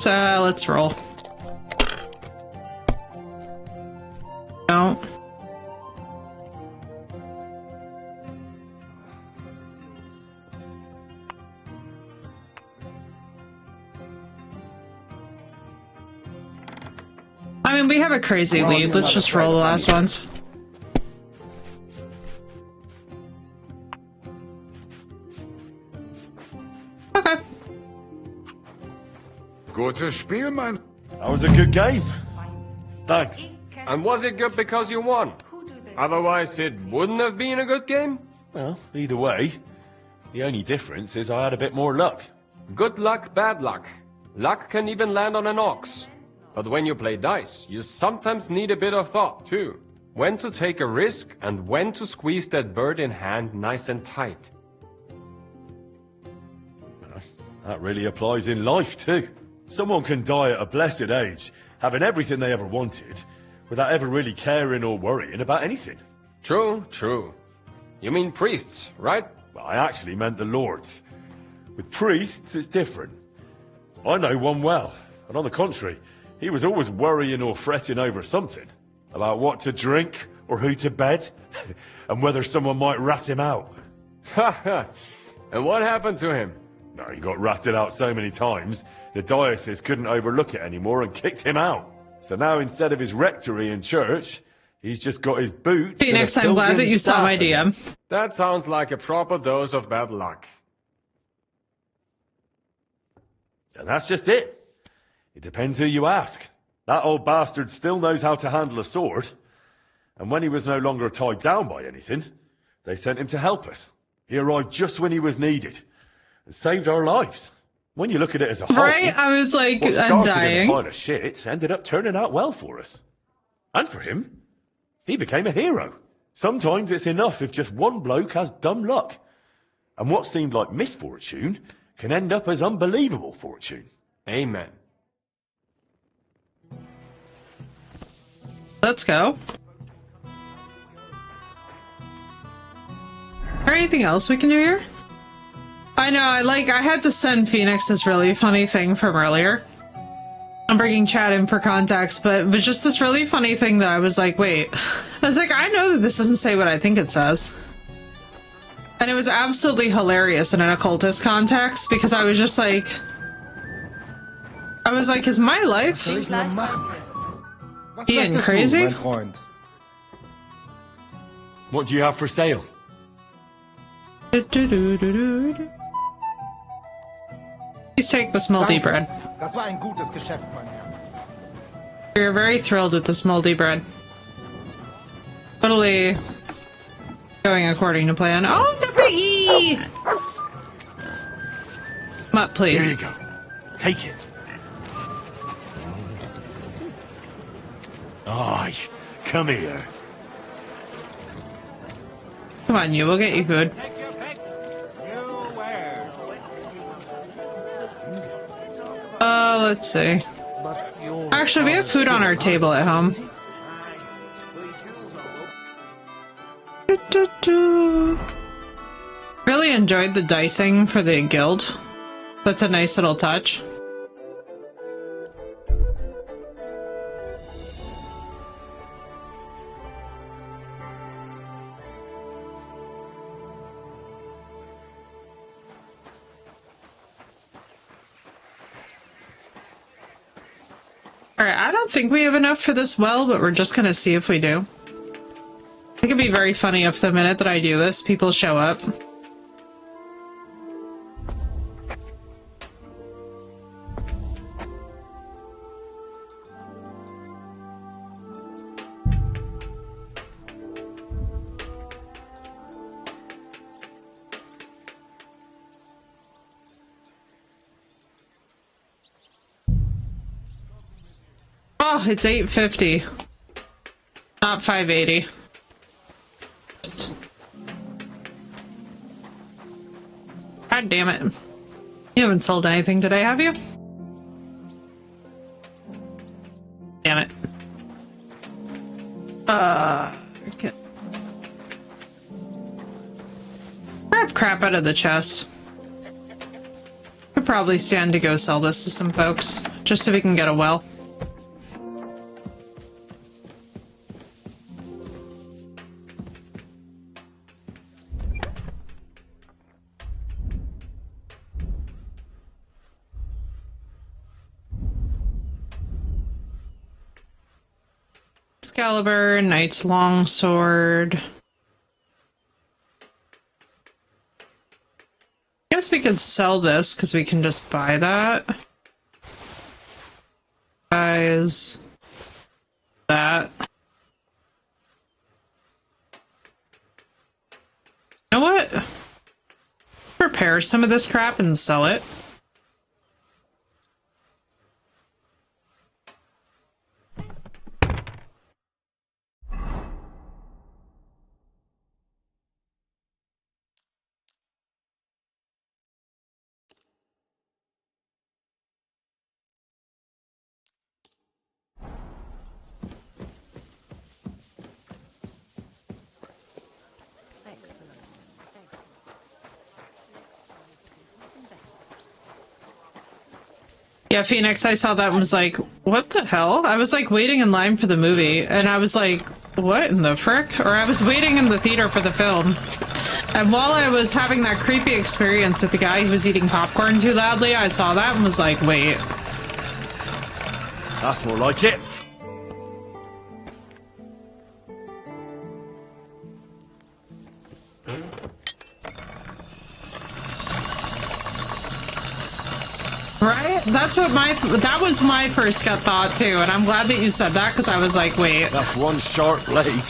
Let's roll. No. I mean, we have a crazy lead. Let's just roll the last ones. Okay.
Gutes Spiel, man.
That was a good game. Thanks.
And was it good because you won? Otherwise, it wouldn't have been a good game?
Well, either way, the only difference is I had a bit more luck.
Good luck, bad luck. Luck can even land on an ox. But when you play dice, you sometimes need a bit of thought, too. When to take a risk and when to squeeze that bird in hand nice and tight.
That really applies in life, too. Someone can die at a blessed age, having everything they ever wanted, without ever really caring or worrying about anything.
True, true. You mean priests, right?
Well, I actually meant the lords. With priests, it's different. I know one well, and on the contrary, he was always worrying or fretting over something. About what to drink, or who to bed, and whether someone might rat him out.
Ha ha! And what happened to him?
No, he got ratted out so many times, the diocese couldn't overlook it anymore and kicked him out. So now instead of his rectory and church, he's just got his boots.
Phoenix, I'm glad that you saw my DM.
That sounds like a proper dose of bad luck.
And that's just it. It depends who you ask. That old bastard still knows how to handle a sword. And when he was no longer tied down by anything, they sent him to help us. He arrived just when he was needed. And saved our lives. When you look at it as a whole...
Right? I was like,
what
I'm
started
dying.
in a pile of shit ended up turning out well for us. And for him. He became a hero. Sometimes it's enough if just one bloke has dumb luck. And what seemed like misfortune can end up as unbelievable fortune.
Amen.
Let's go. Is there anything else we can do here? I know, I had to send Phoenix this really funny thing from earlier. I'm bringing chat in for context, but it was just this really funny thing that I was like, wait. I was like, I know that this doesn't say what I think it says. And it was absolutely hilarious in an occultist context, because I was just like... I was like, is my life being crazy?
What do you have for sale?
Please take this moldy bread.
Das war ein gutes Geschäft, mein Herr.
We're very thrilled with this moldy bread. Totally going according to plan. Oh, it's a piggy! Come up, please.
Here you go. Take it. Aye, come here.
Come on, you. We'll get you food. Let's see. Actually, we have food on our table at home. Really enjoyed the dicing for the guild. That's a nice little touch. Alright, I don't think we have enough for this well, but we're just gonna see if we do. I think it'd be very funny if the minute that I do this, people show up. Oh, it's 850. Not 580. God damn it. You haven't sold anything today, have you? Damn it. Okay. Grab crap out of the chest. Could probably stand to go sell this to some folks, just so we can get a well. Excalibur, Knight's Longsword. Guess we could sell this because we can just buy that. Guys, that. You know what? Prepare some of this crap and sell it. Yeah, Phoenix, I saw that and was like, what the hell? I was like waiting in line for the movie, and I was like, what in the frick? Or I was waiting in the theater for the film. And while I was having that creepy experience with the guy who was eating popcorn too loudly, I saw that and was like, wait.
That's more like it.
Right? That was my first gut thought too, and I'm glad that you said that because I was like, wait.
That's one sharp blade.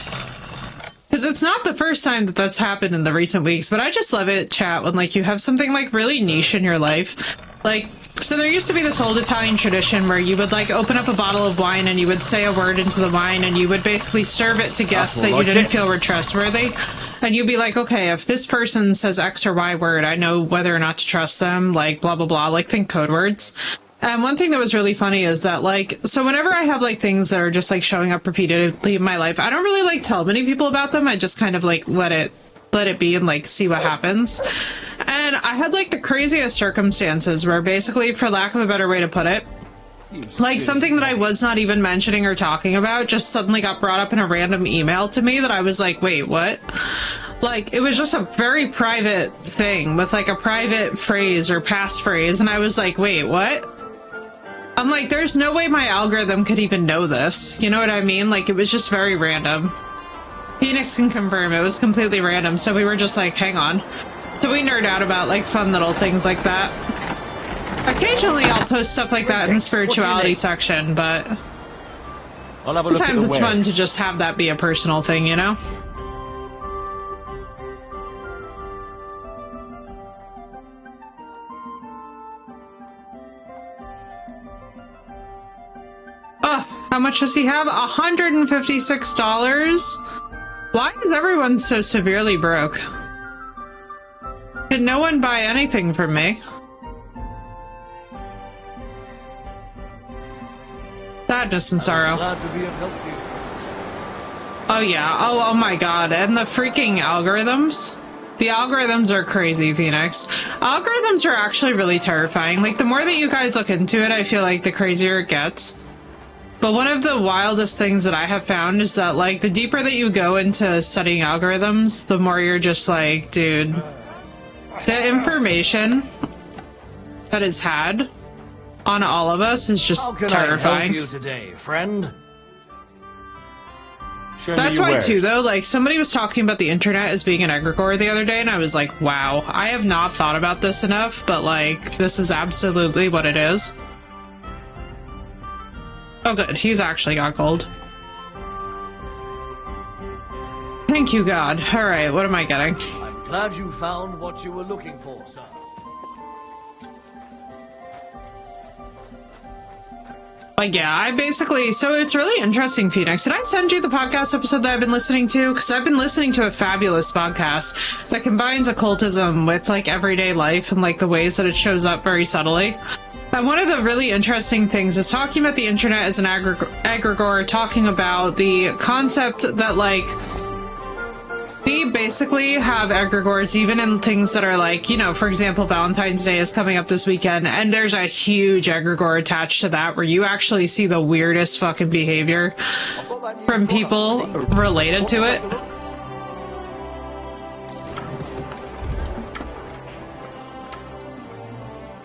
Because it's not the first time that that's happened in the recent weeks, but I just love it, chat, when like you have something like really niche in your life. Like, so there used to be this old Italian tradition where you would like open up a bottle of wine and you would say a word into the wine and you would basically serve it to guests that you didn't feel were trustworthy. And you'd be like, okay, if this person says X or Y word, I know whether or not to trust them, like blah, blah, blah, like think code words. And one thing that was really funny is that like, so whenever I have like things that are just like showing up repeatedly in my life, I don't really like tell many people about them. I just kind of like let it be and like see what happens. And I had like the craziest circumstances where basically, for lack of a better way to put it, Like, something that I was not even mentioning or talking about just suddenly got brought up in a random email to me that I was like, wait, what? Like, it was just a very private thing with, like, a private phrase or passphrase, and I was like, wait, what? I'm like, there's no way my algorithm could even know this. You know what I mean? Like, it was just very random. Phoenix can confirm it was completely random, so we were just like, hang on. So we nerd out about, like, fun little things like that. Occasionally I'll post stuff like that in the spirituality section, but
I'll have a look at
sometimes
the
it's
web.
fun to just have that be a personal thing, you know? Oh, how much does he have? $156? Why is everyone so severely broke? Did no one buy anything from me? Sadness and sorrow.
Glad to be of help to you.
Oh yeah. Oh my god. And the freaking algorithms? The algorithms are crazy, Phoenix. Algorithms are actually really terrifying. Like, the more that you guys look into it, I feel like the crazier it gets. But one of the wildest things that I have found is that, like, the deeper that you go into studying algorithms, the more you're just like, dude, the information that is had on all of us is just
How can
terrifying.
I help you today, friend?
That's why too, though, like, somebody was talking about the internet as being an egregore the other day, and I was like, wow, I have not thought about this enough, but, like, this is absolutely what it is. Oh good, he's actually got gold. Thank you, God. Alright, what am I getting?
I'm glad you found what you were looking for, sir.
Like, yeah, I basically, so it's really interesting, Phoenix. Did I send you the podcast episode that I've been listening to? Because I've been listening to a fabulous podcast that combines occultism with, like, everyday life and, like, the ways that it shows up very subtly. And one of the really interesting things is talking about the internet as an egregore, talking about the concept that, like, we basically have egregores even in things that are like, you know, for example, Valentine's Day is coming up this weekend, and there's a huge egregore attached to that where you actually see the weirdest fucking behavior from people related to it.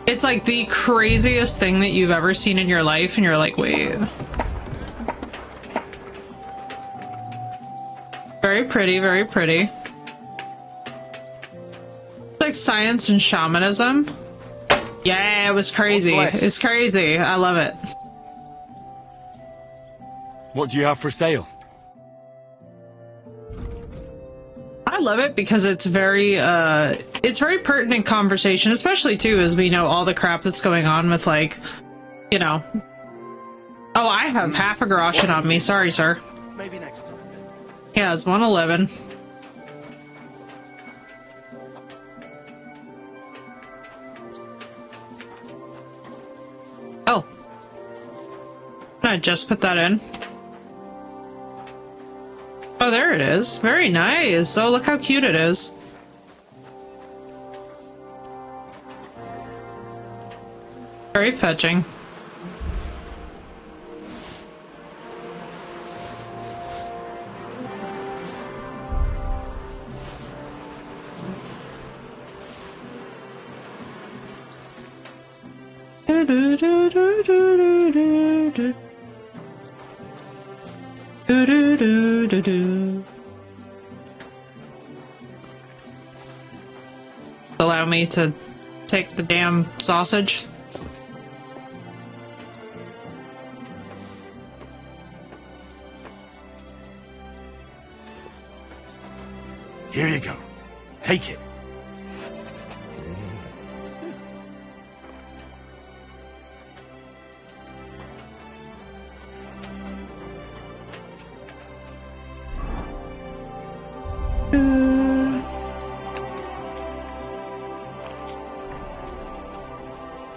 It's like the craziest thing that you've ever seen in your life, and you're like, wait. Very pretty, very pretty. Like science and shamanism. Yeah, it was crazy. It's crazy. I love it.
What do you have for sale?
I love it because it's very pertinent conversation, especially too as we know all the crap that's going on with, like, you know. Oh, I have half a groschen on me. Sorry, sir.
Maybe next time.
Yeah, it's 111. Oh. I just put that in. Oh, there it is. Very nice. Oh, look how cute it is. Very fetching. Allow me to take the damn sausage.
Here you go. Take it.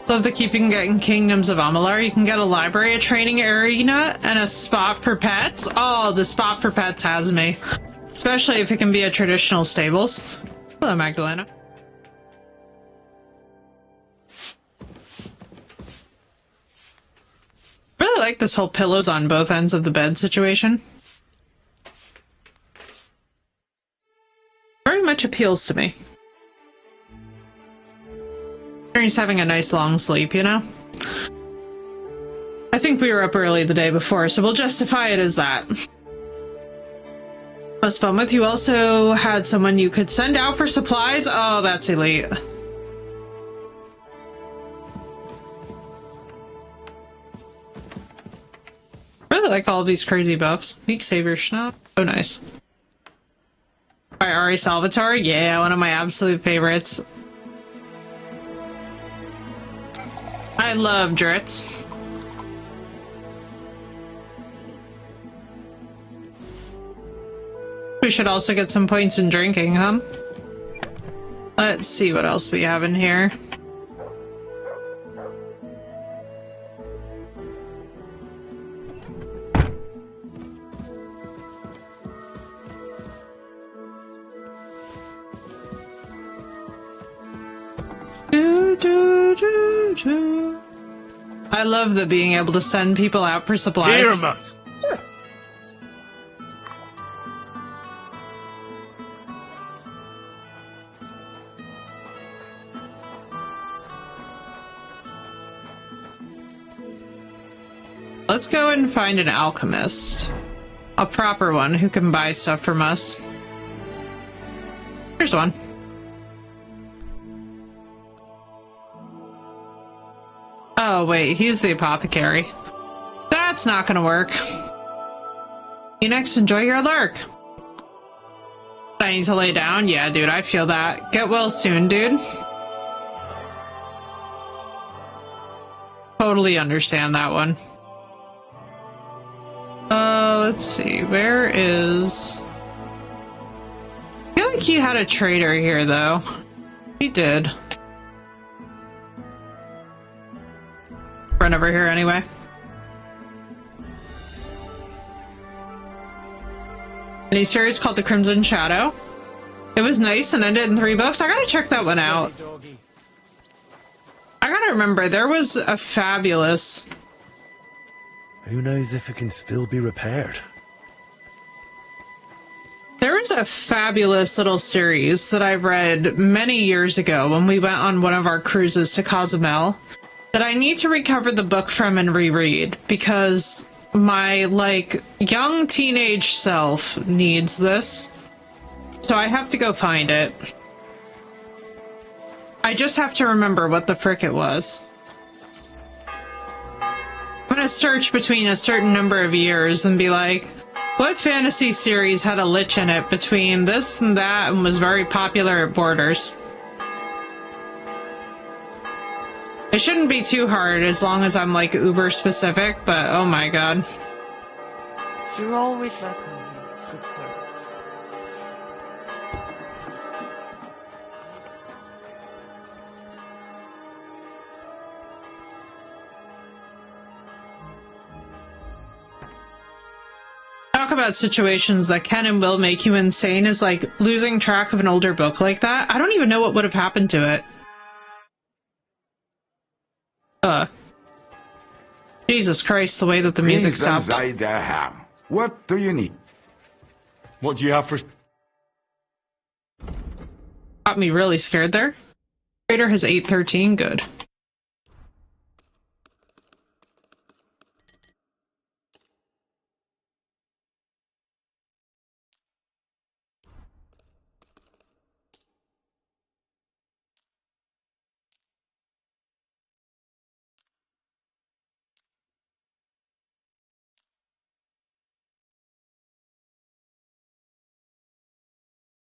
Love the keeping getting Kingdoms of Amalur. You can get a library, a training arena, and a spot for pets. Oh, the spot for pets has me. Especially if it can be a traditional stables. Hello, Magdalena. like this whole pillows on both ends of the bed situation. Very much appeals to me. He's having a nice long sleep, you know? I think we were up early the day before, so we'll justify it as that. Was fun with. You also had someone you could send out for supplies? Oh, that's elite. Really like all of these crazy buffs. Meek Savior Schnapp. Oh, nice. By Ari Salvatore? Yeah, one of my absolute favorites. I love Dritz. We should also get some points in drinking, huh? Let's see what else we have in here. I love the being able to send people out for supplies.
Here, Matt.
Let's go and find an alchemist. A proper one who can buy stuff from us. Here's one. Oh, wait, he's the apothecary. That's not gonna work. Phoenix, enjoy your lurk. I need to lay down? Yeah, dude, I feel that. Get well soon, dude. Totally understand that one. Let's see, where is... I feel like he had a trader here, though. He did. Run over here anyway. Any series called The Crimson Shadow. It was nice and ended in 3 books. I gotta check that one out. I gotta remember, there was a fabulous...
Who knows if it can still be repaired?
There was a fabulous little series that I read many years ago when we went on one of our cruises to Cozumel that I need to recover the book from and reread because my, like, young teenage self needs this. So I have to go find it. I just have to remember what the frick it was. I'm gonna search between a certain number of years and be like, what fantasy series had a lich in it between this and that and was very popular at Borders? It shouldn't be too hard as long as I'm like uber specific, but oh my god.
You're always welcome here, good sir.
Talk about situations that can and will make you insane is like losing track of an older book like that. I don't even know what would have happened to it. Jesus Christ, the way that the music stopped.
What do you need?
What do you have for...
Got me really scared there. Trader has 813, good.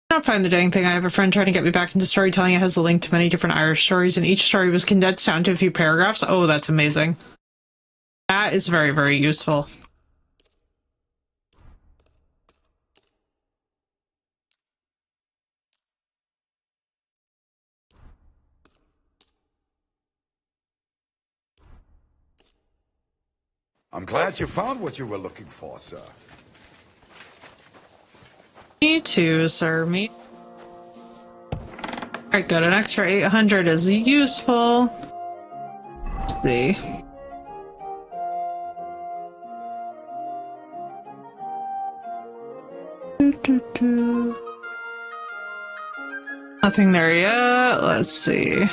I don't find the dang thing. I have a friend trying to get me back into storytelling. It has the link to many different Irish stories, and each story was condensed down to a few paragraphs. Oh, that's amazing. That is very, very useful.
I'm glad you found what you were looking for, sir.
Me too, sir. Me. Alright, good. An extra 800 is useful. Let's see. Nothing there yet. Let's see.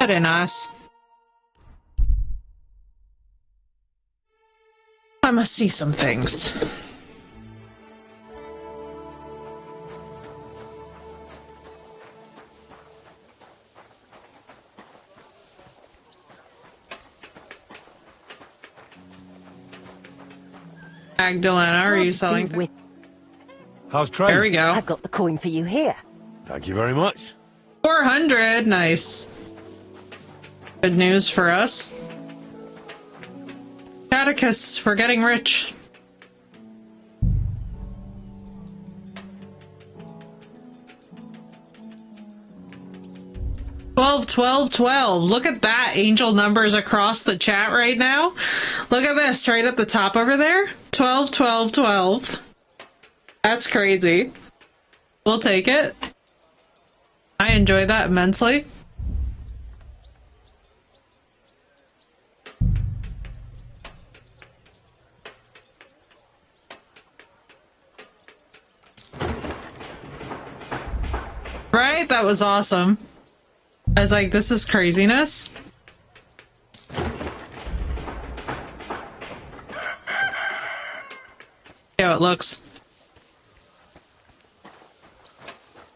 Very nice. I must see some things. Magdalena, are you selling?
How's trade?
There we go.
I've got the coin for you here.
Thank you very much.
400, nice. Good news for us. Catechus, we're getting rich. $12. Look at that, angel numbers across the chat right now. Look at this, right at the top over there. 12. That's crazy. We'll take it. I enjoy that immensely. Right? That was awesome. I was like, this is craziness. See how it looks.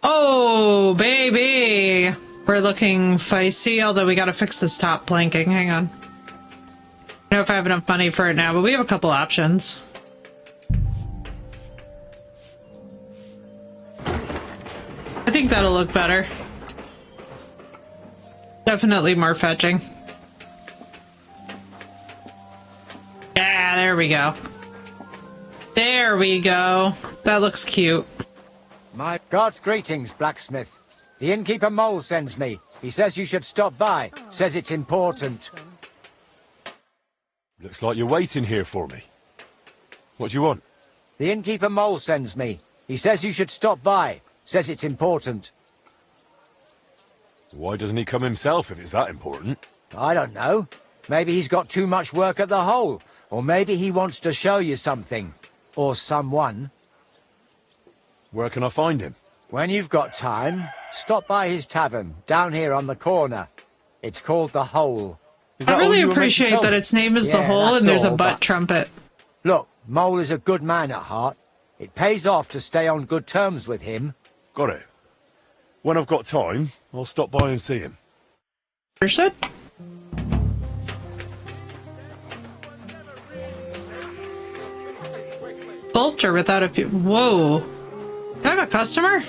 Oh, baby! We're looking feisty, although we gotta fix this top planking. Hang on. I don't know if I have enough money for it now, but we have a couple options. I think that'll look better. Definitely more fetching. Yeah, there we go. There we go. That looks cute.
My God's greetings, blacksmith. The innkeeper Mole sends me. He says you should stop by. Says it's important.
Looks like you're waiting here for me. What do you want?
The innkeeper Mole sends me. He says you should stop by. Says it's important.
Why doesn't he come himself if it's that important?
I don't know. Maybe he's got too much work at the hole. Or maybe he wants to show you something. Or someone.
Where can I find him?
When you've got time, stop by his tavern, down here on the corner. It's called The Hole.
I really appreciate that its name is The Hole and there's a butt trumpet.
Look, Mole is a good man at heart. It pays off to stay on good terms with him.
Got it. When I've got time, I'll stop by and see him.
Understood. Vulture without a few. Whoa. Do I have a customer?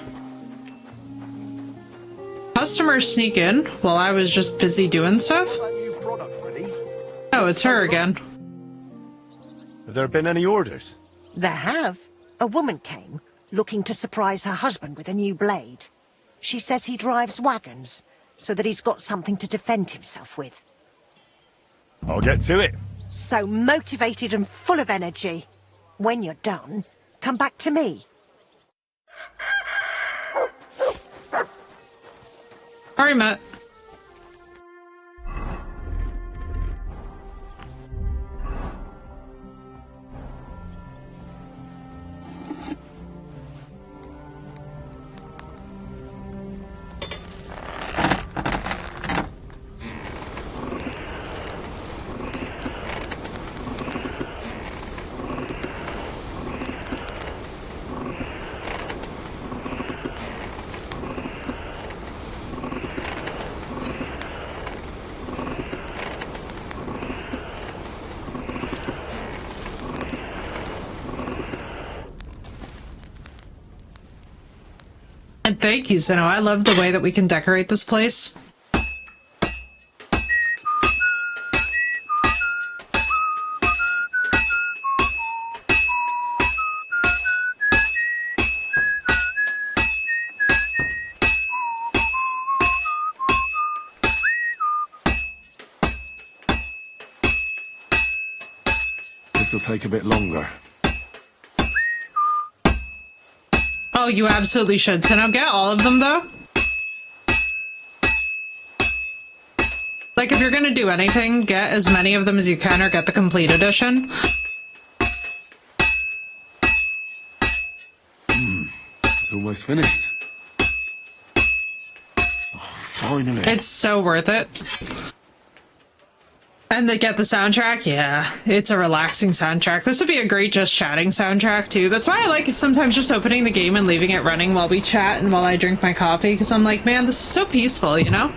Customers sneak in while I was just busy doing stuff? Oh, it's her again.
Have there been any orders?
There have. A woman came, looking to surprise her husband with a new blade. She says he drives wagons, so that he's got something to defend himself with.
I'll get to it.
So motivated and full of energy. When you're done, come back to me.
Alright, Matt. And thank you, Zeno. I love the way that we can decorate this place.
This'll take a bit longer.
Oh, you absolutely should. So now get all of them, though. Like, if you're gonna do anything, get as many of them as you can or get the complete edition.
It's almost finished. Oh, finally.
It's so worth it. And to get the soundtrack, yeah, it's a relaxing soundtrack. This would be a great just chatting soundtrack too. That's why I like sometimes just opening the game and leaving it running while we chat and while I drink my coffee, because I'm like, man, this is so peaceful, you know?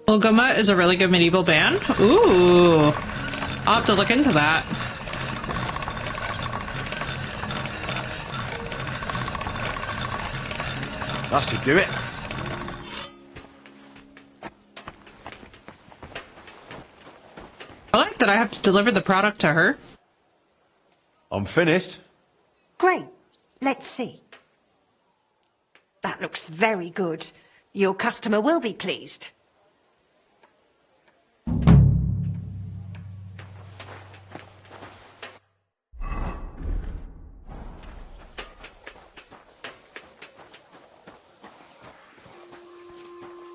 Ulgama is a really good medieval band. Ooh. I'll have to look into that.
That should do it.
I like that I have to deliver the product to her.
I'm finished.
Great. Let's see. That looks very good. Your customer will be pleased.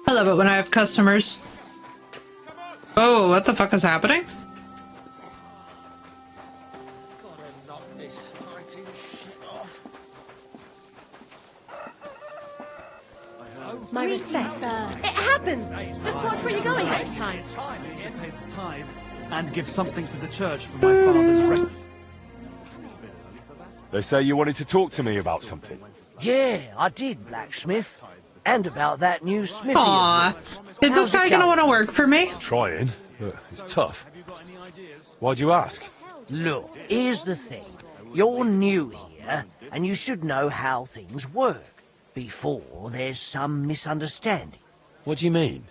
I love it when I have customers. Oh, what the fuck is happening?
My respects, sir. It happens! Just watch where you're going next time.
Pay the tithe and give something to the church for my father's rec.
They say you wanted to talk to me about something.
Yeah, I did, blacksmith. And about that new smithy.
Aw. Is this guy gonna want to work for me?
Trying, but it's tough. Why'd you ask?
Look, here's the thing. You're new here, and you should know how things work before there's some misunderstanding.
What do you mean?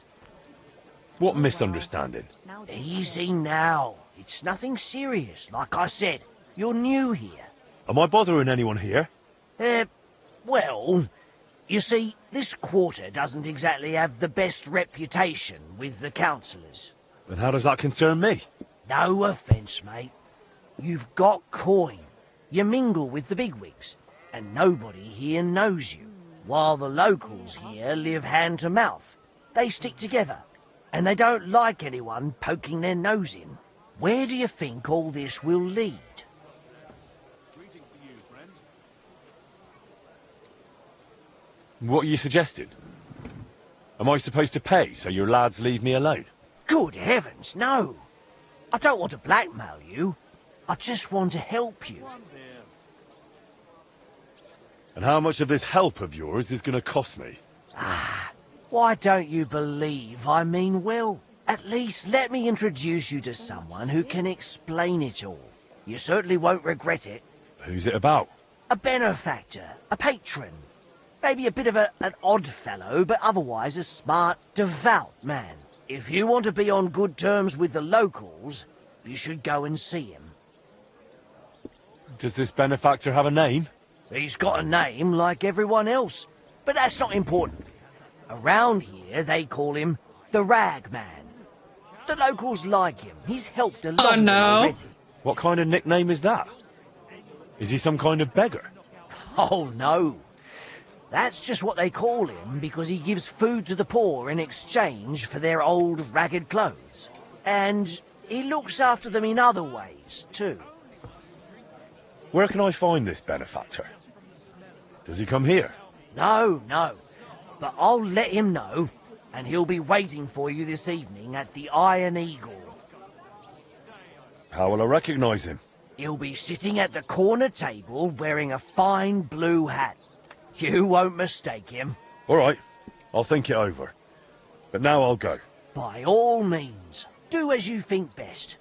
What misunderstanding?
Easy now. It's nothing serious. Like I said, you're new here.
Am I bothering anyone here?
Well, you see, this quarter doesn't exactly have the best reputation with the councillors.
Then how does that concern me?
No offence, mate. You've got coin. You mingle with the bigwigs, and nobody here knows you. While the locals here live hand to mouth. They stick together, and they don't like anyone poking their nose in. Where do you think all this will lead?
What are you suggesting? Am I supposed to pay so your lads leave me alone?
Good heavens, no. I don't want to blackmail you. I just want to help you.
And how much of this help of yours is going to cost me?
Why don't you believe I mean well? At least let me introduce you to someone who can explain it all. You certainly won't regret it.
Who's it about?
A benefactor, a patron. Maybe a bit of an odd fellow, but otherwise a smart, devout man. If you want to be on good terms with the locals, you should go and see him.
Does this benefactor have a name?
He's got a name like everyone else, but that's not important. Around here, they call him the Rag Man. The locals like him. He's helped a lot of them already.
What kind of nickname is that? Is he some kind of beggar?
Oh, no. That's just what they call him because he gives food to the poor in exchange for their old ragged clothes. And he looks after them in other ways, too.
Where can I find this benefactor? Does he come here?
No. But I'll let him know, and he'll be waiting for you this evening at the Iron Eagle.
How will I recognise him?
He'll be sitting at the corner table wearing a fine blue hat. You won't mistake him.
All right, I'll think it over. But now I'll go.
By all means, do as you think best.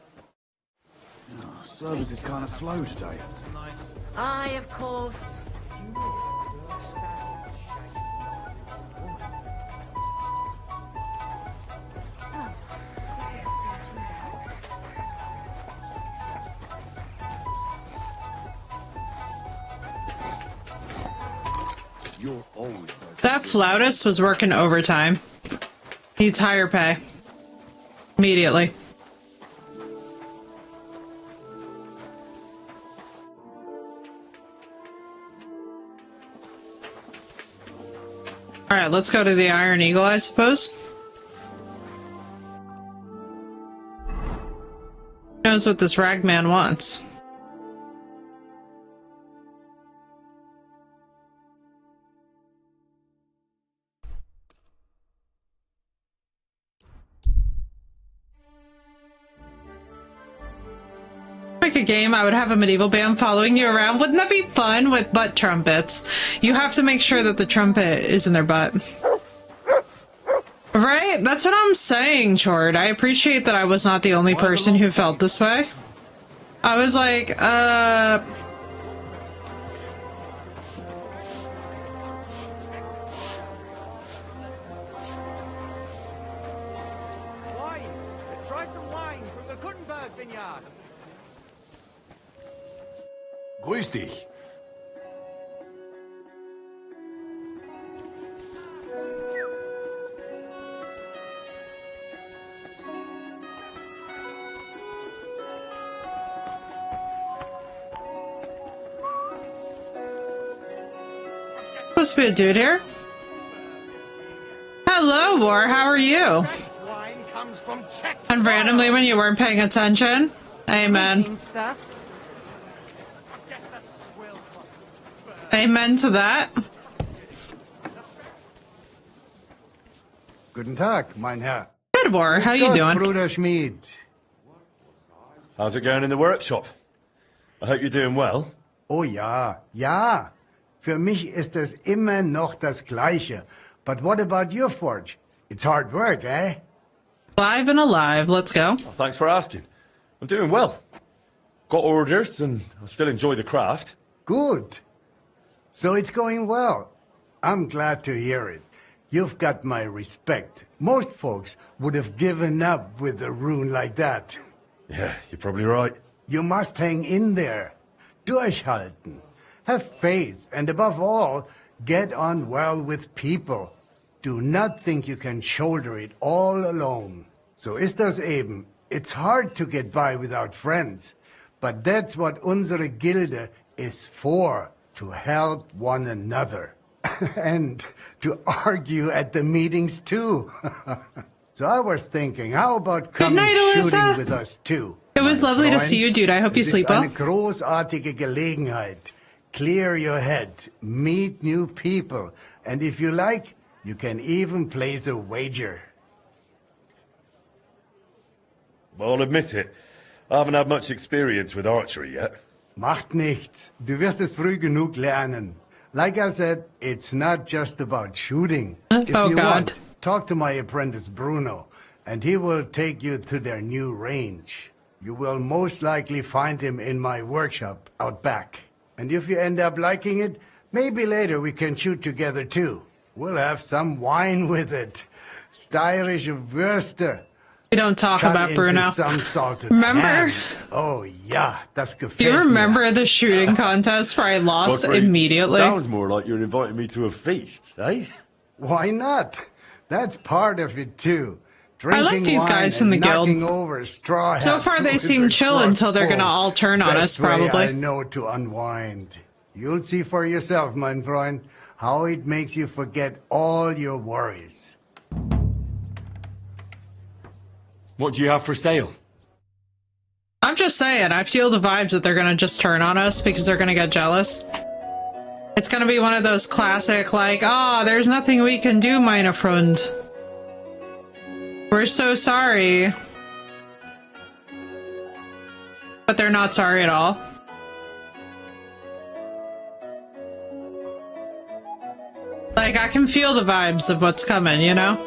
Service is kind of slow today.
Aye, of course.
That flautist was working overtime. Needs higher pay. Immediately. Alright, let's go to the Iron Eagle, I suppose. Who knows what this ragman wants? Make a game, I would have a medieval band following you around. Wouldn't that be fun with butt trumpets? You have to make sure that the trumpet is in their butt. Right? That's what I'm saying, Chord. I appreciate that I was not the only person who felt this way. I was like,
Grüß dich.
supposed to be a dude here. Hello, MOAR, how are you? And randomly when you weren't paying attention? Amen. Amen to that.
Guten Tag, mein Herr.
Good, MOAR. How you doing?
Bruder Schmied.
How's it going in the workshop? I hope you're doing well.
Oh ja, ja. Für mich ist es immer noch das Gleiche. But what about your forge? It's hard work, eh?
Live and alive. Let's go.
Well, thanks for asking. I'm doing well. Got orders and I still enjoy the craft.
Good. So it's going well. I'm glad to hear it. You've got my respect. Most folks would have given up with a rune like that.
Yeah, you're probably right.
You must hang in there. Durchhalten. Have faith, and above all, get on well with people. Do not think you can shoulder it all alone. So ist das eben. It's hard to get by without friends. But that's what unsere Gilde is for, to help one another. And to argue at the meetings too. So I was thinking, how about coming shooting with us too?
It was lovely to see you, dude. I hope you sleep well.
Es ist eine großartige Gelegenheit. Clear your head, meet new people, and if you like, you can even place a wager.
Well, I'll admit it. I haven't had much experience with archery yet.
Macht nichts. Du wirst es früh genug lernen. Like I said, it's not just about shooting. If you want, talk to my apprentice Bruno, and he will take you to their new range. You will most likely find him in my workshop out back. And if you end up liking it, maybe later we can shoot together too. We'll have some wine with it. Steirische Würste.
We don't talk about Bruno.
Some salted
remember?
Hams. Oh yeah, das gefällt
Do you remember the shooting contest where I lost immediately?
Sounds more like you're inviting me to a feast, eh?
Why not? That's part of it too.
I like these guys from the guild. So far they seem chill until they're gonna all turn on us, probably.
I know to unwind. You'll see for yourself, mein Freund, how it makes you forget all your worries.
What do you have for sale?
I'm just saying, I feel the vibes that they're gonna just turn on us because they're gonna get jealous. It's gonna be one of those classic, like, ah, there's nothing we can do, meine Freund. We're so sorry. But they're not sorry at all. Like, I can feel the vibes of what's coming, you know?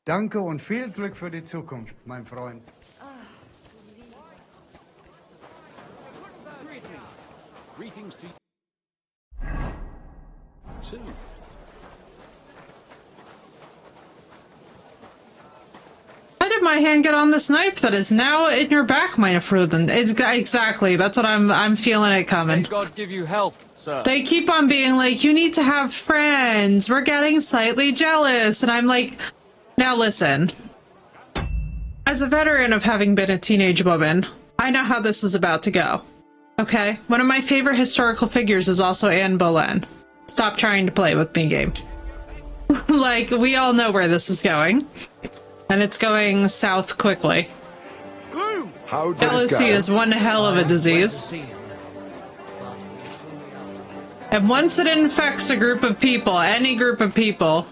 Danke und viel Glück für die Zukunft, mein Freund.
Greetings to you.
my hand get on this knife that is now in your back, meine Fruden? Exactly. That's what I'm feeling it coming.
May God give you health, sir.
They keep on being like, you need to have friends. We're getting slightly jealous. And I'm like, now listen. As a veteran of having been a teenage woman, I know how this is about to go. Okay? One of my favorite historical figures is also Anne Boleyn. Stop trying to play with me, game. Like, we all know where this is going. And it's going south quickly.
How did
Jealousy
it go?
is one hell of a disease. And once it infects a group of people, any group of people,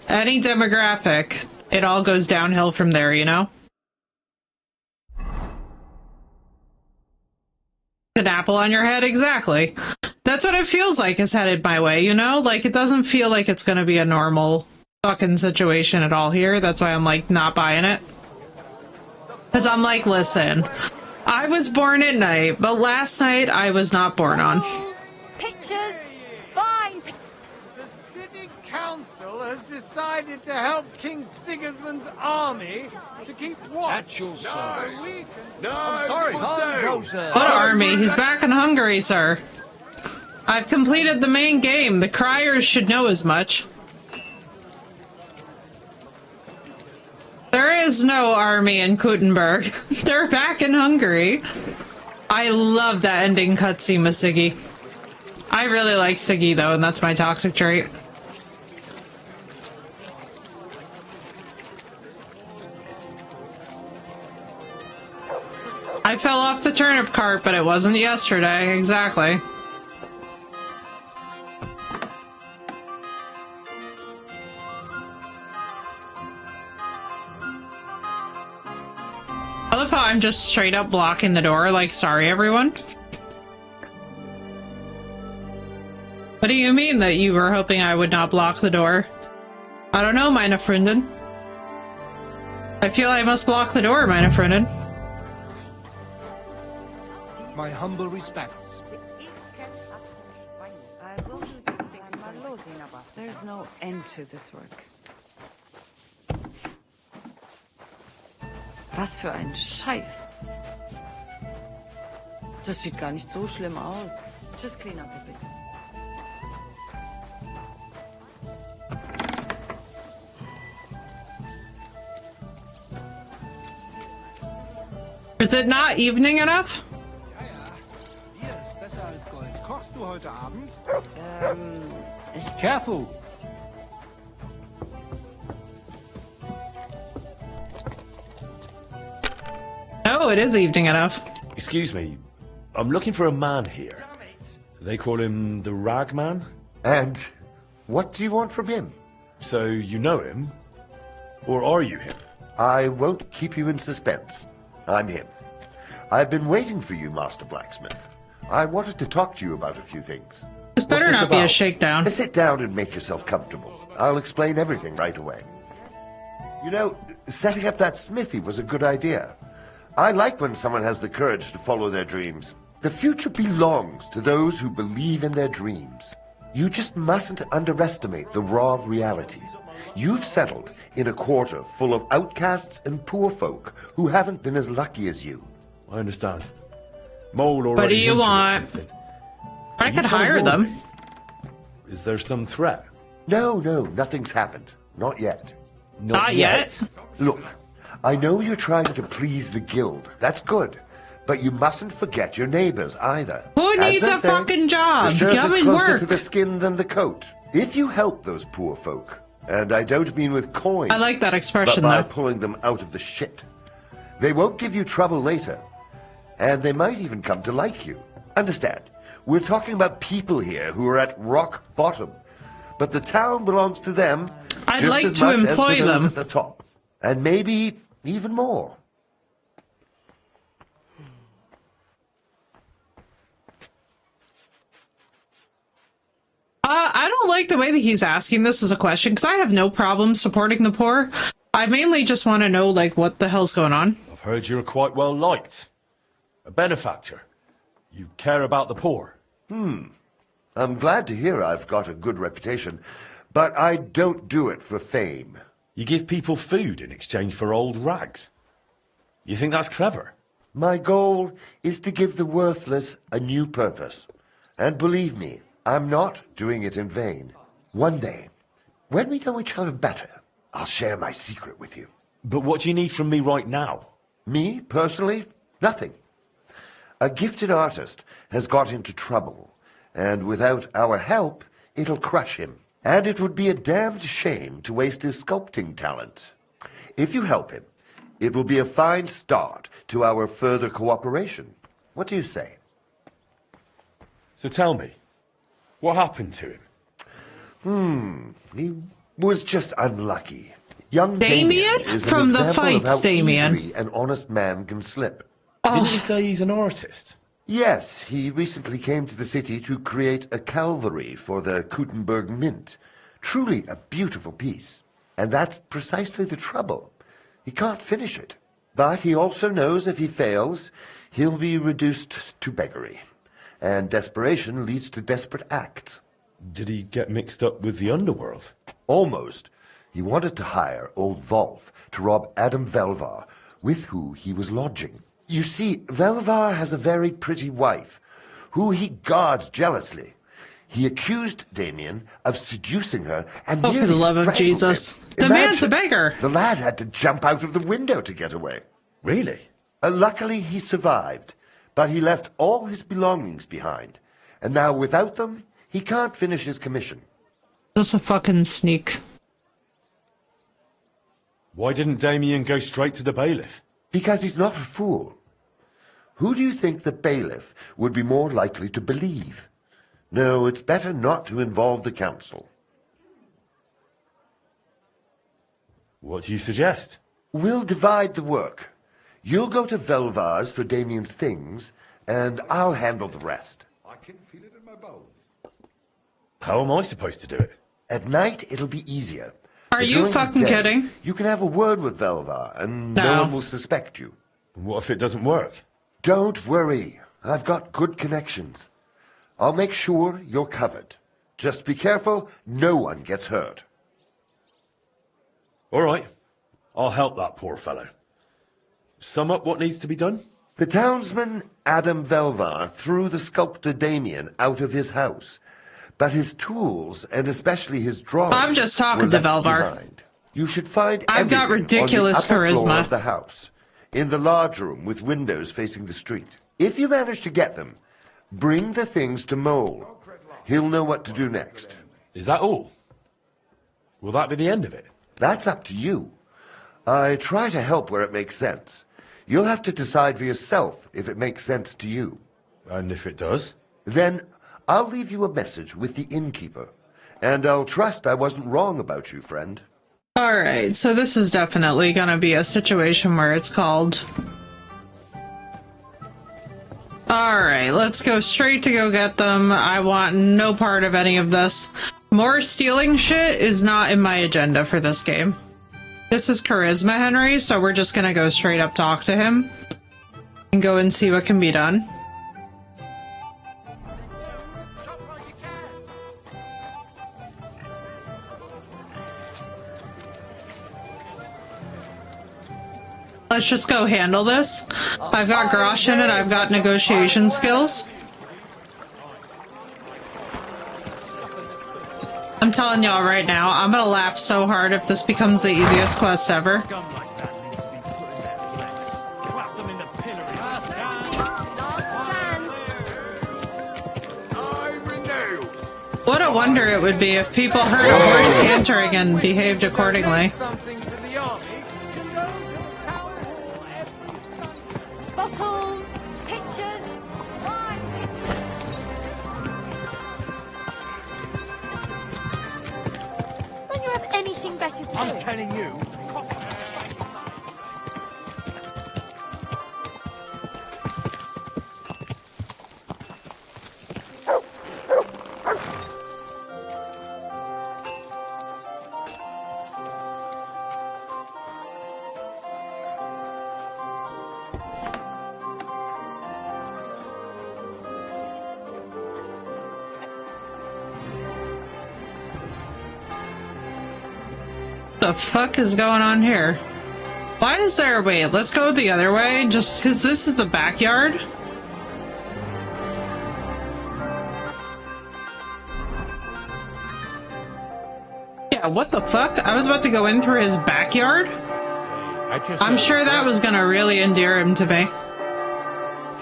any demographic, it all goes downhill from there, you know? An apple on your head, exactly. That's what it feels like is headed my way, you know? Like, it doesn't feel like it's gonna be a normal fucking situation at all here. That's why I'm, like, not buying it. Because I'm like, listen, I was born at night, but last night I was not born on.
Pictures. Fine.
The city council has decided to help King Sigismund's army to keep watch.
At your service.
No,
I'm sorry.
What army? He's back in Hungary, sir. I've completed the main game. The criers should know as much. There is no army in Kuttenberg. They're back in Hungary. I love that ending cutscene with Siggy. I really like Siggy, though, and that's my toxic trait. I fell off the turnip cart, but it wasn't yesterday. Exactly. I love how I'm just straight up blocking the door, like, sorry, everyone. What do you mean that you were hoping I would not block the door? I don't know, meine Freundin. I feel I must block the door, meine Freundin.
My humble respects.
There's no end to this work. Was für ein Scheiß. Das sieht gar nicht so schlimm aus. Just clean up a bit.
Is it not evening enough?
Bier ist besser als Gold. Kochst du heute Abend? Careful.
Oh, it is evening enough.
Excuse me, I'm looking for a man here. They call him the Rag Man?
And what do you want from him?
So you know him? Or are you him?
I won't keep you in suspense. I'm him. I've been waiting for you, Master Blacksmith. I wanted to talk to you about a few things.
This better not be a shakedown.
Sit down and make yourself comfortable. I'll explain everything right away. You know, setting up that smithy was a good idea. I like when someone has the courage to follow their dreams. The future belongs to those who believe in their dreams. You just mustn't underestimate the raw reality. You've settled in a quarter full of outcasts and poor folk who haven't been as lucky as you.
I understand. Mole already.
What do you want? I could hire them.
Is there some threat?
No, nothing's happened. Not yet.
Not yet?
Look, I know you're trying to please the guild. That's good. But you mustn't forget your neighbors either.
Who needs a fucking job?
The shirt
Come
is
and
closer
work.
to the skin than the coat. If you help those poor folk, and I don't mean with coin,
I like that expression,
but by
though.
pulling them out of the shit, they won't give you trouble later. And they might even come to like you. Understand, we're talking about people here who are at rock bottom. But the town belongs to them
I'd
just
like
as
to
much
employ
as to those
them.
at the top. And maybe even more.
I don't like the way that he's asking this as a question, because I have no problem supporting the poor. I mainly just want to know, like, what the hell's going on.
I've heard you're quite well liked. A benefactor. You care about the poor.
I'm glad to hear I've got a good reputation, but I don't do it for fame.
You give people food in exchange for old rags. You think that's clever?
My goal is to give the worthless a new purpose. And believe me, I'm not doing it in vain. One day, when we know each other better, I'll share my secret with you.
But what do you need from me right now?
Me, personally? Nothing. A gifted artist has got into trouble, and without our help, it'll crush him. And it would be a damned shame to waste his sculpting talent. If you help him, it will be a fine start to our further cooperation. What do you say?
So tell me, what happened to him?
He was just unlucky. Young
Damien?
is
From
an
the
example
fights,
of how
Damien.
easily an honest man can slip.
Didn't you say he's an artist?
Yes, he recently came to the city to create a Calvary for the Gutenberg Mint. Truly a beautiful piece. And that's precisely the trouble. He can't finish it. But he also knows if he fails, he'll be reduced to beggary. And desperation leads to desperate acts.
Did he get mixed up with the underworld?
Almost. He wanted to hire old Wolf to rob Adam Velvar, with who he was lodging. You see, Velvar has a very pretty wife, who he guards jealously. He accused Damien of seducing her and
Oh, for
nearly
the love of
strangled
Jesus.
him.
The man's a
Imagine,
beggar.
The lad had to jump out of the window to get away.
Really?
Luckily, he survived, but he left all his belongings behind. And now, without them, he can't finish his commission.
Just a fucking sneak.
Why didn't Damien go straight to the bailiff?
Because he's not a fool. Who do you think the bailiff would be more likely to believe? No, it's better not to involve the council.
What do you suggest?
We'll divide the work. You'll go to Velvar's for Damien's things, and I'll handle the rest.
I can feel it in my bones.
How am I supposed to do it?
At night, it'll be easier.
Are
But
you
during the
fucking
day,
kidding?
You can have a word with Velvar, and
No.
no one will suspect you.
What if it doesn't work?
Don't worry. I've got good connections. I'll make sure you're covered. Just be careful, no one gets hurt.
All right. I'll help that poor fellow. Sum up what needs to be done?
The townsman Adam Velvar threw the sculptor Damien out of his house, but his tools, and especially his drawings,
I'm just talking
were
to
left
Velvar.
behind. You should find
I've got
everything
ridiculous
on the upper floor
charisma.
of the house, in the large room with windows facing the street. If you manage to get them, bring the things to Mole. He'll know what to do next.
Is that all? Will that be the end of it?
That's up to you. I try to help where it makes sense. You'll have to decide for yourself if it makes sense to you.
And if it does?
Then I'll leave you a message with the innkeeper. And I'll trust I wasn't wrong about you, friend.
Alright, so this is definitely gonna be a situation where it's called... Alright, let's go straight to go get them. I want no part of any of this. More stealing shit is not in my agenda for this game. This is Charisma Henry, so we're just gonna go straight up talk to him. And go and see what can be done. Let's just go handle this. I've got Grosh in it, I've got negotiation skills. I'm telling y'all right now, I'm gonna laugh so hard if this becomes the easiest quest ever. What a wonder it would be if people heard a horse cantering and behaved accordingly.
Bottles, pictures, wine.
Don't you have anything better to do?
I'm telling you.
The fuck is going on here? Why is there... Wait, let's go the other way, just because this is the backyard. Yeah, what the fuck? I was about to go in through his backyard? I'm sure that was gonna really endear him to me.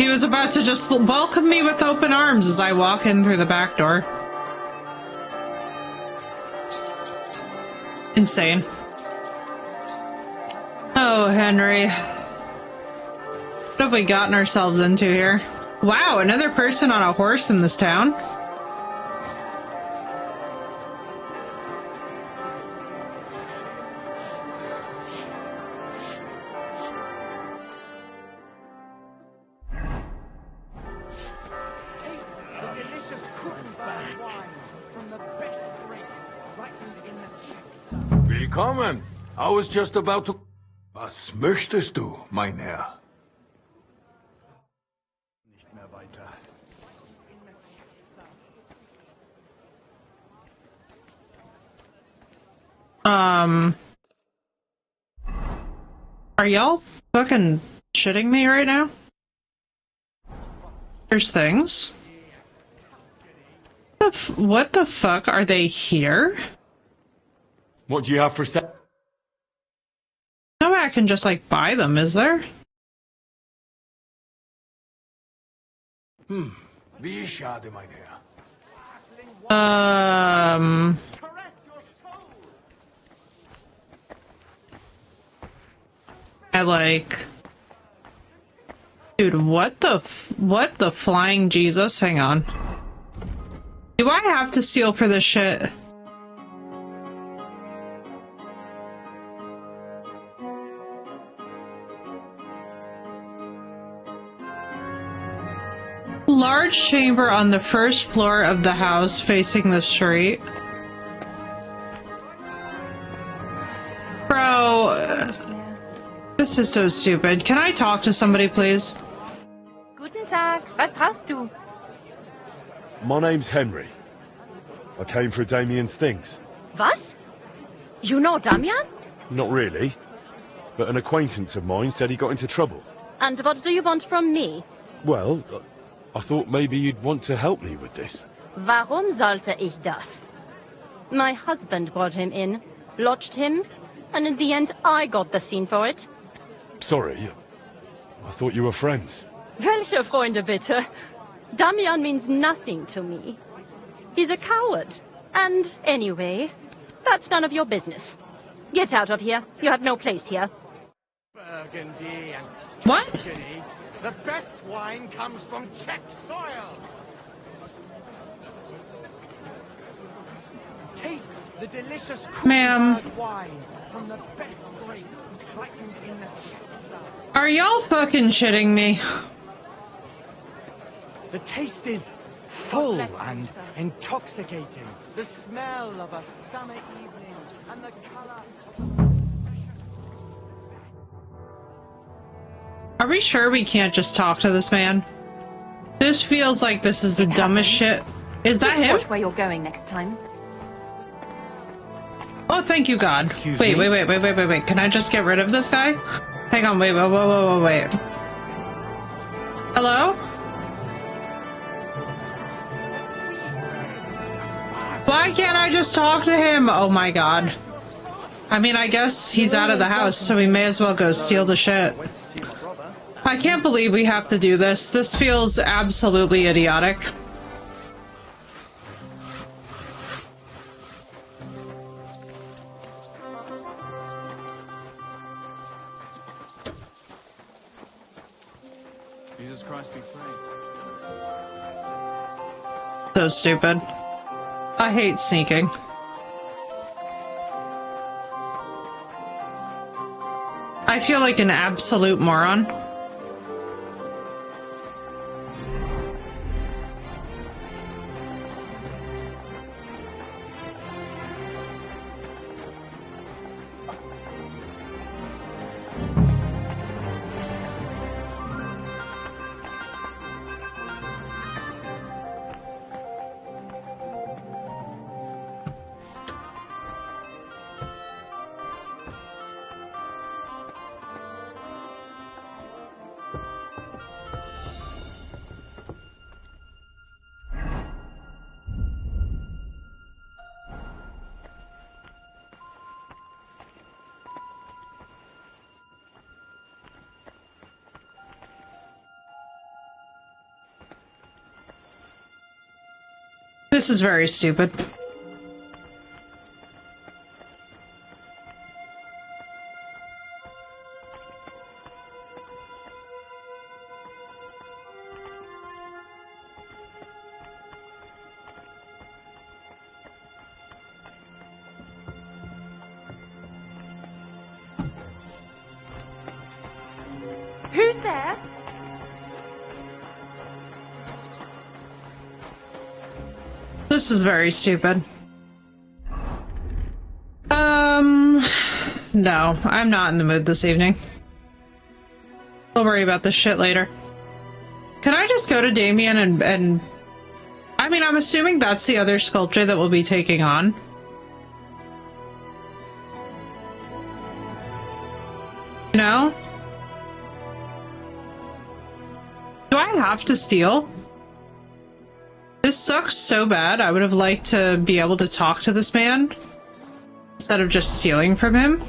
He was about to just welcome me with open arms as I walk in through the back door. Insane. Oh, Henry. What have we gotten ourselves into here? Wow, another person on a horse in this town.
Willkommen. I was just about to... Was möchtest du, mein Herr?
Nicht mehr weiter.
Are y'all fucking shitting me right now? There's things. What the fuck? Are they here?
What do you have for sale?
No way I can just, like, buy them, is there?
Wie schade, mein Herr.
I like... Dude, what the flying Jesus? Hang on. Do I have to steal for this shit? Large chamber on the first floor of the house facing the street. Bro, this is so stupid. Can I talk to somebody, please?
Guten Tag, was brauchst du?
My name's Henry. I came for Damien's things.
Was? You know Damian?
Not really, but an acquaintance of mine said he got into trouble.
And what do you want from me?
Well, I thought maybe you'd want to help me with this.
Warum sollte ich das? My husband brought him in, lodged him, and in the end I got the scene for it.
Sorry, I thought you were friends.
Welche Freunde bitte? Damian means nothing to me. He's a coward. And anyway, that's none of your business. Get out of here. You have no place here.
Burgundy and
what?
Tuscany. The best wine comes from Czech soil. Taste the delicious
Ma'am.
wine from the best grapes ripened in the Czech soil.
Are y'all fucking shitting me?
The taste is full and intoxicating. The smell of a summer evening and the color.
Are we sure we can't just talk to this man? This feels like this is the dumbest shit. Is that him?
Watch where you're going next time.
Oh, thank you, God. Wait. Can I just get rid of this guy? Hang on, wait. Hello? Why can't I just talk to him? Oh my God. I mean, I guess he's out of the house, so we may as well go steal the shit. I can't believe we have to do this. This feels absolutely idiotic.
Jesus Christ be praised.
So stupid. I hate sneaking. I feel like an absolute moron. This is very stupid.
Who's there?
This is very stupid. No, I'm not in the mood this evening. We'll worry about this shit later. Can I just go to Damien and... I mean, I'm assuming that's the other sculpture that we'll be taking on. You know? Do I have to steal? This sucks so bad. I would have liked to be able to talk to this man instead of just stealing from him.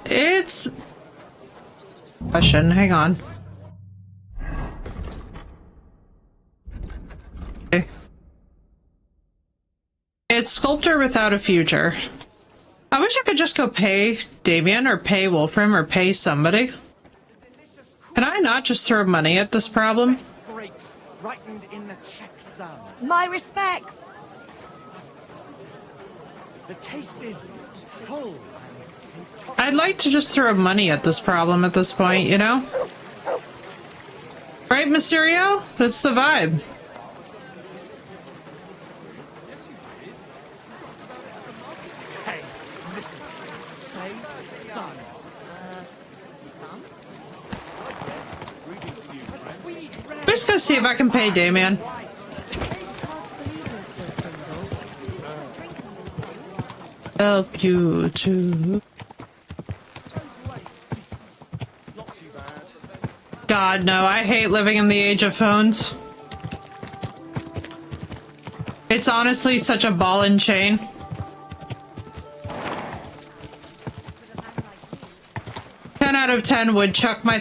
It's... Question, hang on. Okay. It's Sculptor Without a Future. I wish I could just go pay Damien, or pay Wolfram, or pay somebody. Can I not just throw money at this problem?
My respects.
The taste is full.
I'd like to just throw money at this problem at this point, you know? Right, Mysterio? That's the vibe.
Hey, listen. Say done.
Let's go see if I can pay Damien. Help you to... God, no, I hate living in the age of phones. It's honestly such a ball and chain. Out of 10 would chuck my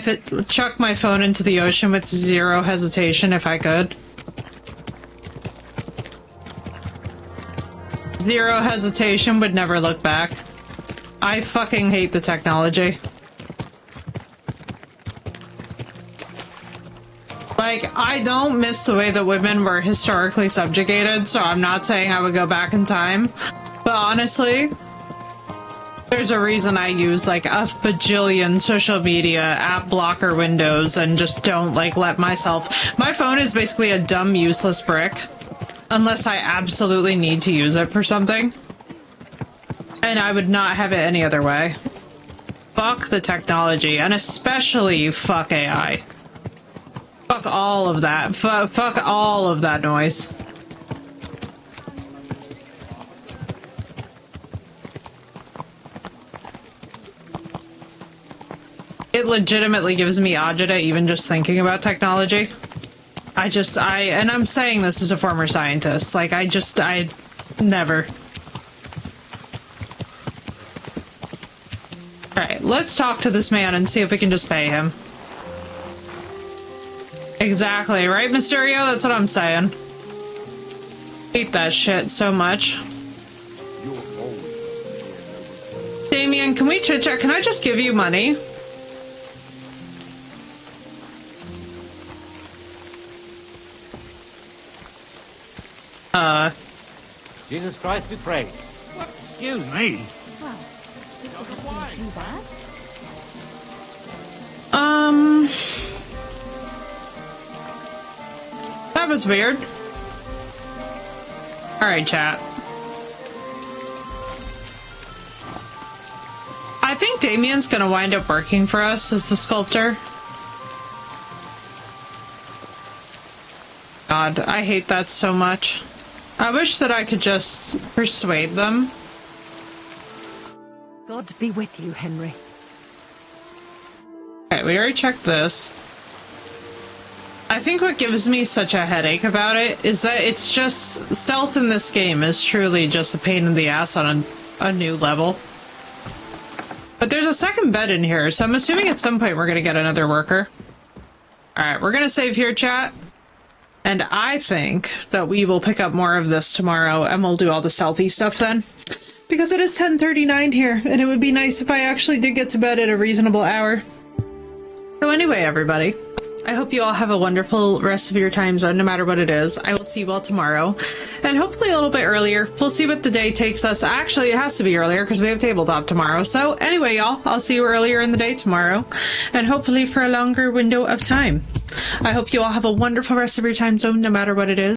phone into the ocean with zero hesitation if I could. Zero hesitation, would never look back. I fucking hate the technology. Like, I don't miss the way that women were historically subjugated, so I'm not saying I would go back in time. But honestly, there's a reason I use like a bajillion social media app blocker windows and just don't like let myself... My phone is basically a dumb, useless brick. Unless I absolutely need to use it for something. And I would not have it any other way. Fuck the technology, and especially fuck AI. Fuck all of that. Fuck all of that noise. It legitimately gives me agita even just thinking about technology. And I'm saying this as a former scientist. Like, I never. Alright, let's talk to this man and see if we can just pay him. Exactly, right, Mysterio? That's what I'm saying. Hate that shit so much. Damien, can we chit-chat? Can I just give you money?
Jesus Christ be praised. Excuse me.
Well, this doesn't seem too bad.
That was weird. Alright, chat. I think Damien's gonna wind up working for us as the sculptor. God, I hate that so much. I wish that I could just persuade them.
God be with you, Henry.
Okay, we already checked this. I think what gives me such a headache about it is that it's just... stealth in this game is truly just a pain in the ass on a new level. But there's a second bed in here, so I'm assuming at some point we're gonna get another worker. Alright, we're gonna save here, chat. And I think that we will pick up more of this tomorrow, and we'll do all the stealthy stuff then. Because it is 10:39 here, and it would be nice if I actually did get to bed at a reasonable hour. So anyway, everybody, I hope you all have a wonderful rest of your time zone, no matter what it is. I will see you all tomorrow, and hopefully a little bit earlier. We'll see what the day takes us. Actually, it has to be earlier because we have tabletop tomorrow. So anyway, y'all, I'll see you earlier in the day tomorrow, and hopefully for a longer window of time. I hope you all have a wonderful rest of your time zone, no matter what it is.